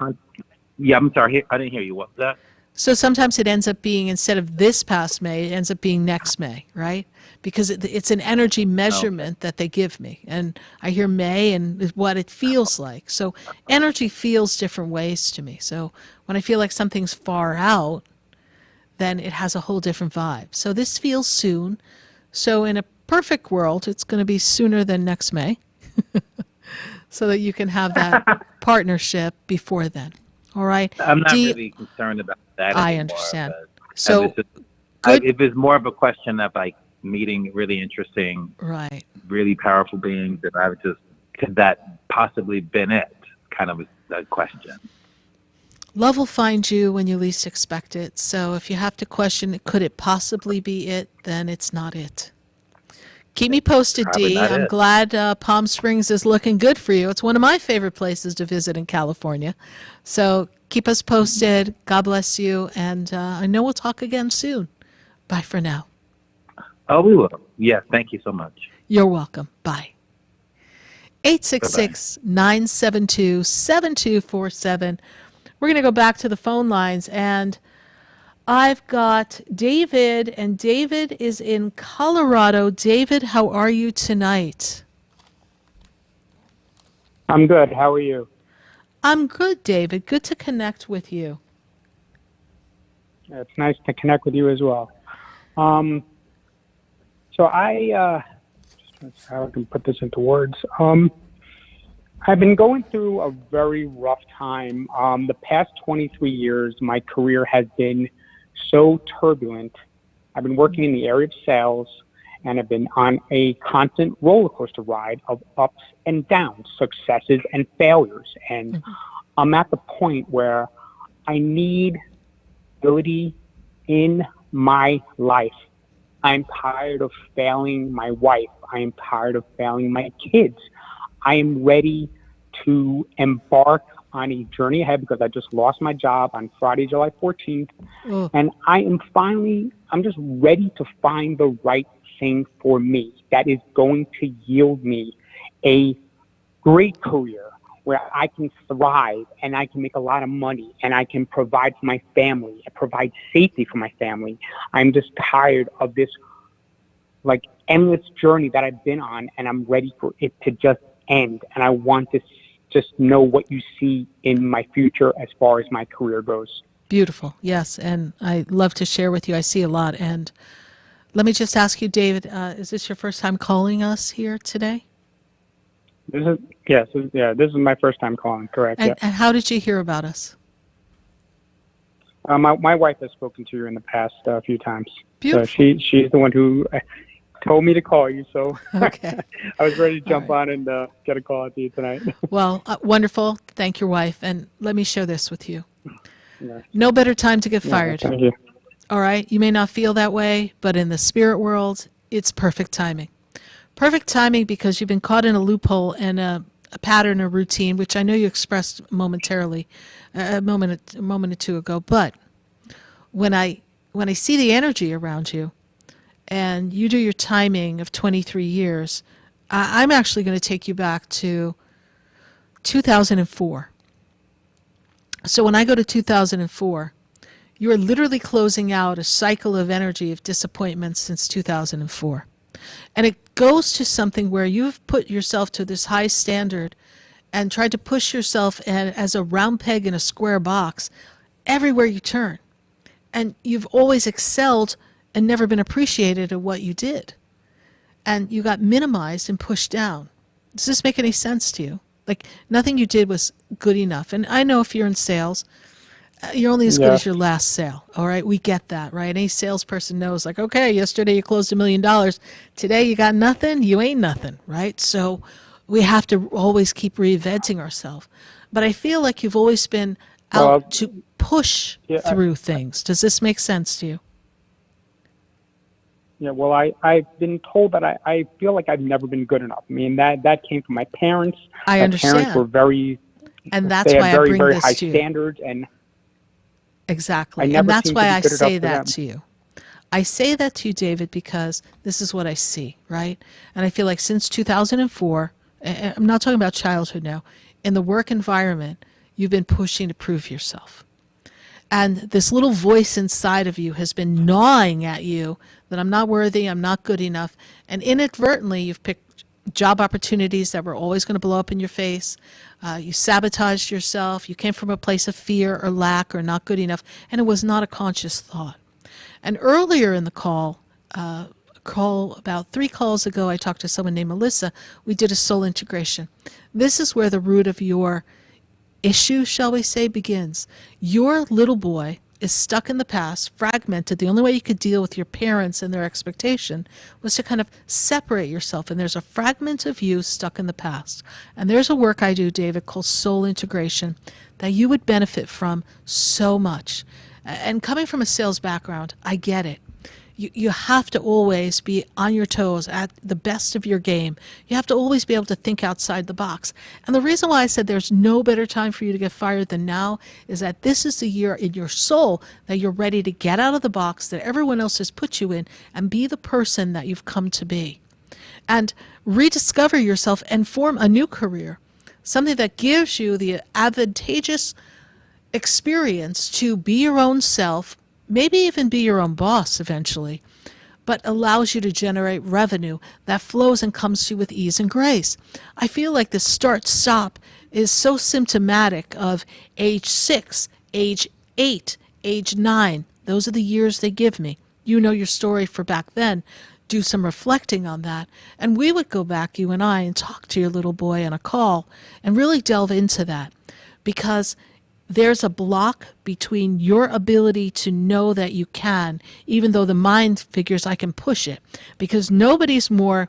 Yeah, I'm sorry, I didn't hear you. What was that? So sometimes it ends up being, instead of this past May, it ends up being next May, right? Because it's an energy measurement that they give me. And I hear May and what it feels like. So energy feels different ways to me. So when I feel like something's far out, then it has a whole different vibe. So this feels soon. So in a perfect world, it's going to be sooner than next May so that you can have that partnership before then. All right? I'm not really concerned about that I anymore, understand. but So it's just- good. if it's more of a question of like meeting really interesting, Right. really powerful beings, that I would just could that possibly been it? Kind of a question. Love will find you when you least expect it. So if you have to question, could it possibly be it, then it's not it. Keep me posted, Probably Dee. not I'm it. glad Palm Springs is looking good for you. It's one of my favorite places to visit in California. So keep us posted. God bless you. And I know we'll talk again soon. Bye for now. Oh, we will. Yeah, thank you so much. You're welcome. Bye. 866-972-7247. We're going to go back to the phone lines, and I've got David, and David is in Colorado. David, how are you tonight? I'm good. How are you? I'm good, David. Good to connect with you. It's nice to connect with you as well. So I just trying to see how I can put this into words. I've been going through a very rough time. The past 23 years, my career has been so turbulent. I've been working in the area of sales, and I've been on a constant roller coaster ride of ups and downs, successes and failures. And I'm at the point where I need stability in my life. I'm tired of failing my wife. I am tired of failing my kids. I am ready to embark on a journey ahead because I just lost my job on Friday, July 14th. And I'm just ready to find the right thing for me that is going to yield me a great career where I can thrive and I can make a lot of money and I can provide for my family and provide safety for my family. I'm just tired of this like endless journey that I've been on, and I'm ready for it to just end. And I want to just know what you see in my future as far as my career goes. Beautiful. Yes, and I love to share with you. I see a lot. And let me just ask you, David, is this your first time calling us here today? This is my first time calling, correct. And how did you hear about us? My wife has spoken to you in the past few times. Beautiful. So she's the one who told me to call you, so Okay. I was ready to jump on and get a call at you tonight. Well, wonderful. Thank your wife. And let me share this with you. Yeah. No better time to get Yeah, fired. thank you. All right? You may not feel that way, but in the spirit world, it's perfect timing. Perfect timing because you've been caught in a loophole and a pattern or routine, which I know you expressed momentarily, a moment or two ago. But when I see the energy around you, and you do your timing of 23 years, I'm actually going to take you back to 2004. So when I go to 2004, you are literally closing out a cycle of energy of disappointment since 2004. And it goes to something where you've put yourself to this high standard and tried to push yourself as a round peg in a square box everywhere you turn. And you've always excelled and never been appreciated at what you did. And you got minimized and pushed down. Does this make any sense to you? Like, nothing you did was good enough. And I know if you're in sales, you're only as good Yeah. as your last sale. All right? We get that, right? Any salesperson knows, like, okay, yesterday you closed $1 million. Today you got nothing. You ain't nothing, right? So we have to always keep reinventing ourselves. But I feel like you've always been out to push through things. Does this make sense to you? Yeah, well, I've been told that I feel like I've never been good enough. I mean, that came from my parents. I My understand. parents were very, And that's they why had very, I bring very this high to you. standards, and Exactly. I never And that's seemed why to be I good enough say for that them. to you. I say that to you, David, because this is what I see, right? And I feel like since 2004, I'm not talking about childhood now, in the work environment, you've been pushing to prove yourself. And this little voice inside of you has been gnawing at you that I'm not worthy, I'm not good enough. And inadvertently, you've picked job opportunities that were always going to blow up in your face. You sabotaged yourself. You came from a place of fear or lack or not good enough. And it was not a conscious thought. And earlier in the call about 3 calls ago, I talked to someone named Melissa. We did a soul integration. This is where the root of your issue, shall we say, begins. Your little boy is stuck in the past, fragmented. The only way you could deal with your parents and their expectation was to kind of separate yourself. And there's a fragment of you stuck in the past. And there's a work I do, David, called soul integration that you would benefit from so much. And coming from a sales background, I get it. You have to always be on your toes at the best of your game. You have to always be able to think outside the box. And the reason why I said there's no better time for you to get fired than now is that this is the year in your soul that you're ready to get out of the box that everyone else has put you in and be the person that you've come to be. And rediscover yourself and form a new career, something that gives you the advantageous experience to be your own self, maybe even be your own boss eventually, but allows you to generate revenue that flows and comes to you with ease and grace. I feel like the start-stop is so symptomatic of age 6, age 8, age 9. Those are the years they give me. You know your story for back then. Do some reflecting on that. And we would go back, you and I, and talk to your little boy on a call and really delve into that, because there's a block between your ability to know that you can, even though the mind figures I can push it, because nobody's more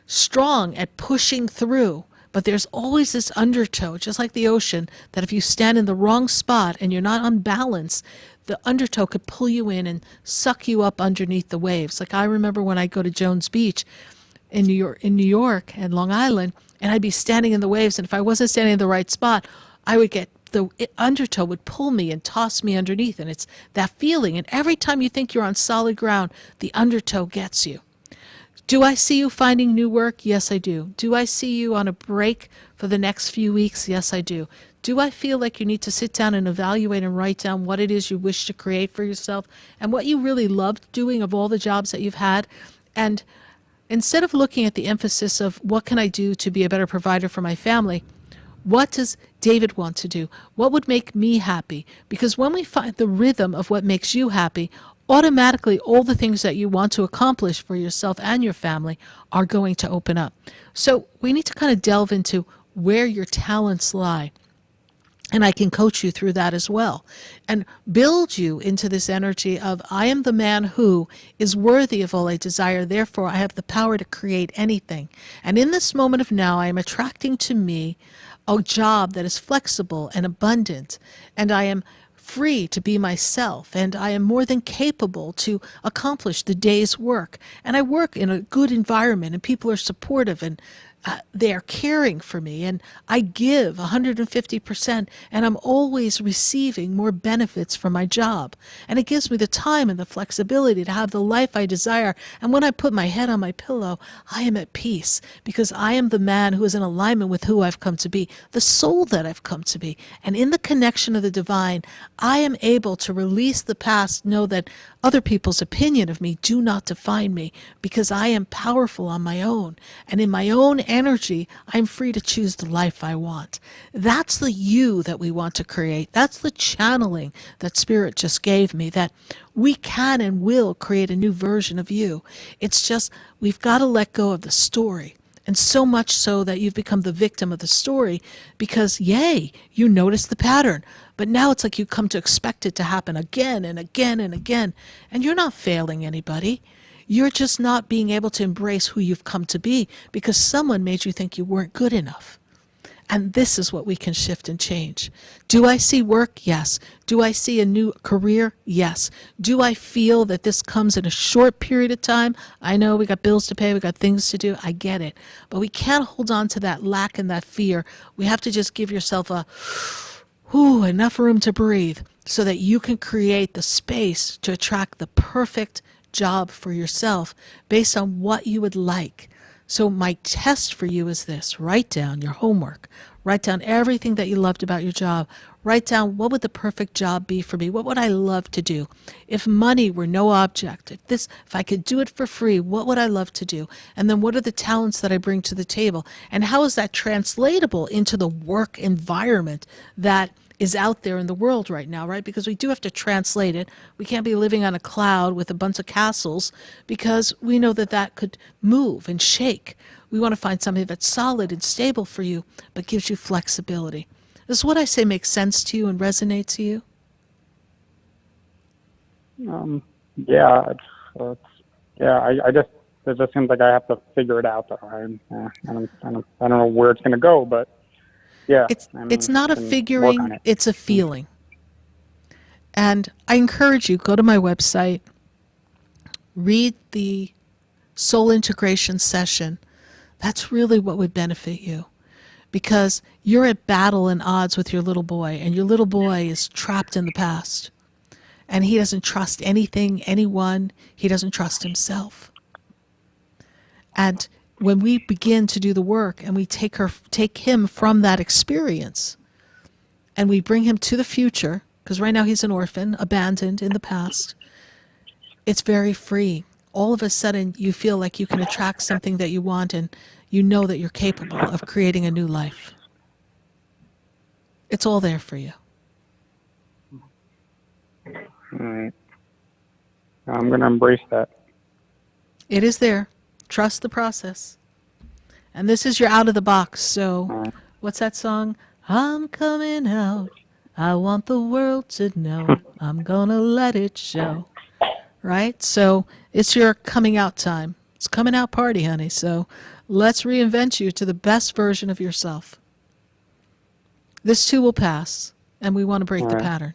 strong at pushing through. But there's always this undertow, just like the ocean, that if you stand in the wrong spot and you're not on balance, the undertow could pull you in and suck you up underneath the waves. Like I remember when I go to Jones Beach in New York and Long Island, and I'd be standing in the waves, and if I wasn't standing in the right spot, I would get the undertow would pull me and toss me underneath, and it's that feeling. And every time you think you're on solid ground, the undertow gets you. Do I see you finding new work? Yes, I do. Do I see you on a break for the next few weeks? Yes, I do. Do I feel like you need to sit down and evaluate and write down what it is you wish to create for yourself and what you really loved doing of all the jobs that you've had? And instead of looking at the emphasis of what can I do to be a better provider for my family, what does David want to do? What would make me happy? Because when we find the rhythm of what makes you happy, automatically all the things that you want to accomplish for yourself and your family are going to open up. So we need to kind of delve into where your talents lie. And I can coach you through that as well and build you into this energy of, I am the man who is worthy of all I desire. Therefore, I have the power to create anything. And in this moment of now, I am attracting to me a job that is flexible and abundant. And I am free to be myself. And I am more than capable to accomplish the day's work. And I work in a good environment and people are supportive and they are caring for me, and I give 150%, and I'm always receiving more benefits from my job. And it gives me the time and the flexibility to have the life I desire. And when I put my head on my pillow, I am at peace because I am the man who is in alignment with who I've come to be, the soul that I've come to be. And in the connection of the divine, I am able to release the past, know that other people's opinion of me do not define me because I am powerful on my own. And in my own energy, I'm free to choose the life I want. That's the you that we want to create. That's the channeling that Spirit just gave me, that we can and will create a new version of you. It's just, we've got to let go of the story. And so much so that you've become the victim of the story because, yay, you notice the pattern. But now it's like you come to expect it to happen again and again and again. And you're not failing anybody. You're just not being able to embrace who you've come to be because someone made you think you weren't good enough. And this is what we can shift and change. Do I see work? Yes. Do I see a new career? Yes. Do I feel that this comes in a short period of time? I know we got bills to pay, we got things to do. I get it. But we can't hold on to that lack and that fear. We have to just give yourself enough room to breathe so that you can create the space to attract the perfect job for yourself based on what you would like. So my test for you is this. Write down your homework. Write down everything that you loved about your job. Write down, what would the perfect job be for me? What would I love to do? If money were no object, if I could do it for free, what would I love to do? And then what are the talents that I bring to the table? And how is that translatable into the work environment that is out there in the world right now, right? Because we do have to translate it. We can't be living on a cloud with a bunch of castles because we know that that could move and shake. We want to find something that's solid and stable for you, but gives you flexibility. Does what I say make sense to you and resonate to you? Yeah, it just seems like I have to figure it out. I don't know where it's going to go, but yeah. It's not a figuring, it's a feeling. And I encourage you, go to my website, read the soul integration session. That's really what would benefit you. Because you're at battle and odds with your little boy, and your little boy is trapped in the past. And he doesn't trust anything, anyone. He doesn't trust himself. And when we begin to do the work and we take him from that experience and we bring him to the future, because right now he's an orphan, abandoned in the past, it's very free. All of a sudden you feel like you can attract something that you want and you know that you're capable of creating a new life. It's all there for you. All right. I'm going to embrace that. It is there. Trust the process. And this is your out of the box. So what's that song? I'm coming out. I want the world to know. I'm gonna let it show. Right? So it's your coming out time. It's coming out party, honey. So let's reinvent you to the best version of yourself. This too will pass, and we want to break the pattern.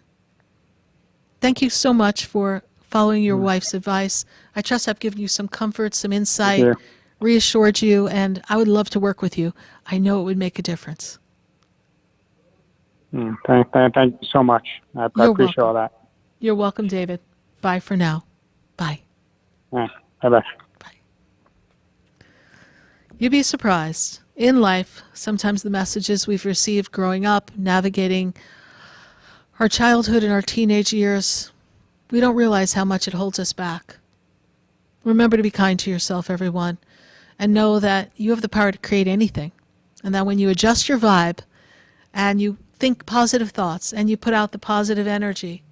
Thank you so much for following your wife's advice. I trust I've given you some comfort, some insight, reassured you, and I would love to work with you. I know it would make a difference. Thank you so much. I appreciate all that. You're welcome, David. Bye for now. Bye. Bye-bye. You'd be surprised. In life, sometimes the messages we've received growing up, navigating our childhood and our teenage years, we don't realize how much it holds us back. Remember to be kind to yourself, everyone, and know that you have the power to create anything. And that when you adjust your vibe and you think positive thoughts and you put out the positive energy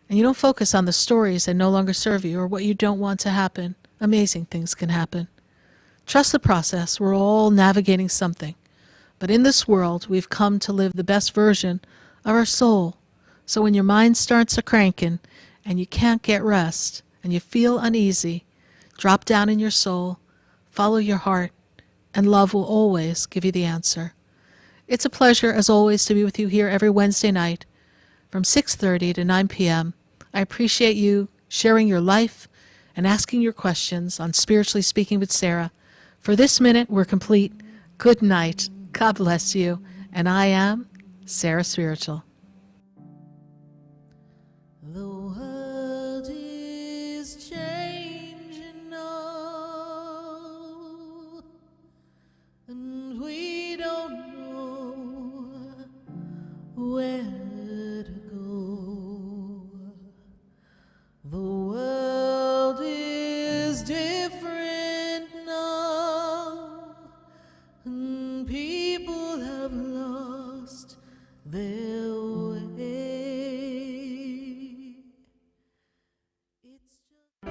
and you don't focus on the stories that no longer serve you or what you don't want to happen, amazing things can happen. Trust the process. We're all navigating something. But in this world, we've come to live the best version of our soul. So when your mind starts a-cranking and you can't get rest and you feel uneasy, drop down in your soul, follow your heart, and love will always give you the answer. It's a pleasure, as always, to be with you here every Wednesday night from 6:30 to 9 p.m. I appreciate you sharing your life and asking your questions on Spiritually Speaking with Sarah. For this minute, we're complete. Good night. God bless you. And I am Sarah Spiritual. The world is changing now, and we don't know where to go. The world is different now, and people have lost their way.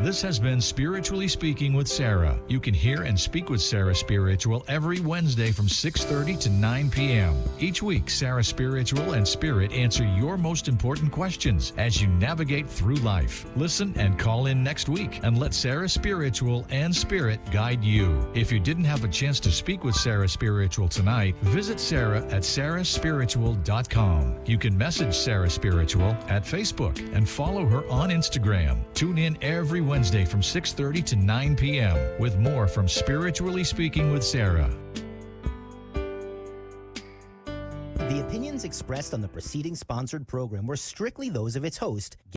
This has been Spiritually Speaking with Sarah. You can hear and speak with Sarah Spiritual every Wednesday from 6:30 to 9 p.m. Each week, Sarah Spiritual and Spirit answer your most important questions as you navigate through life. Listen and call in next week and let Sarah Spiritual and Spirit guide you. If you didn't have a chance to speak with Sarah Spiritual tonight, visit Sarah at SarahSpiritual.com. You can message Sarah Spiritual at Facebook and follow her on Instagram. Tune in every Wednesday from 6:30 to 9 p.m. with more from Spiritually Speaking with Sarah. The opinions expressed on the preceding sponsored program were strictly those of its host.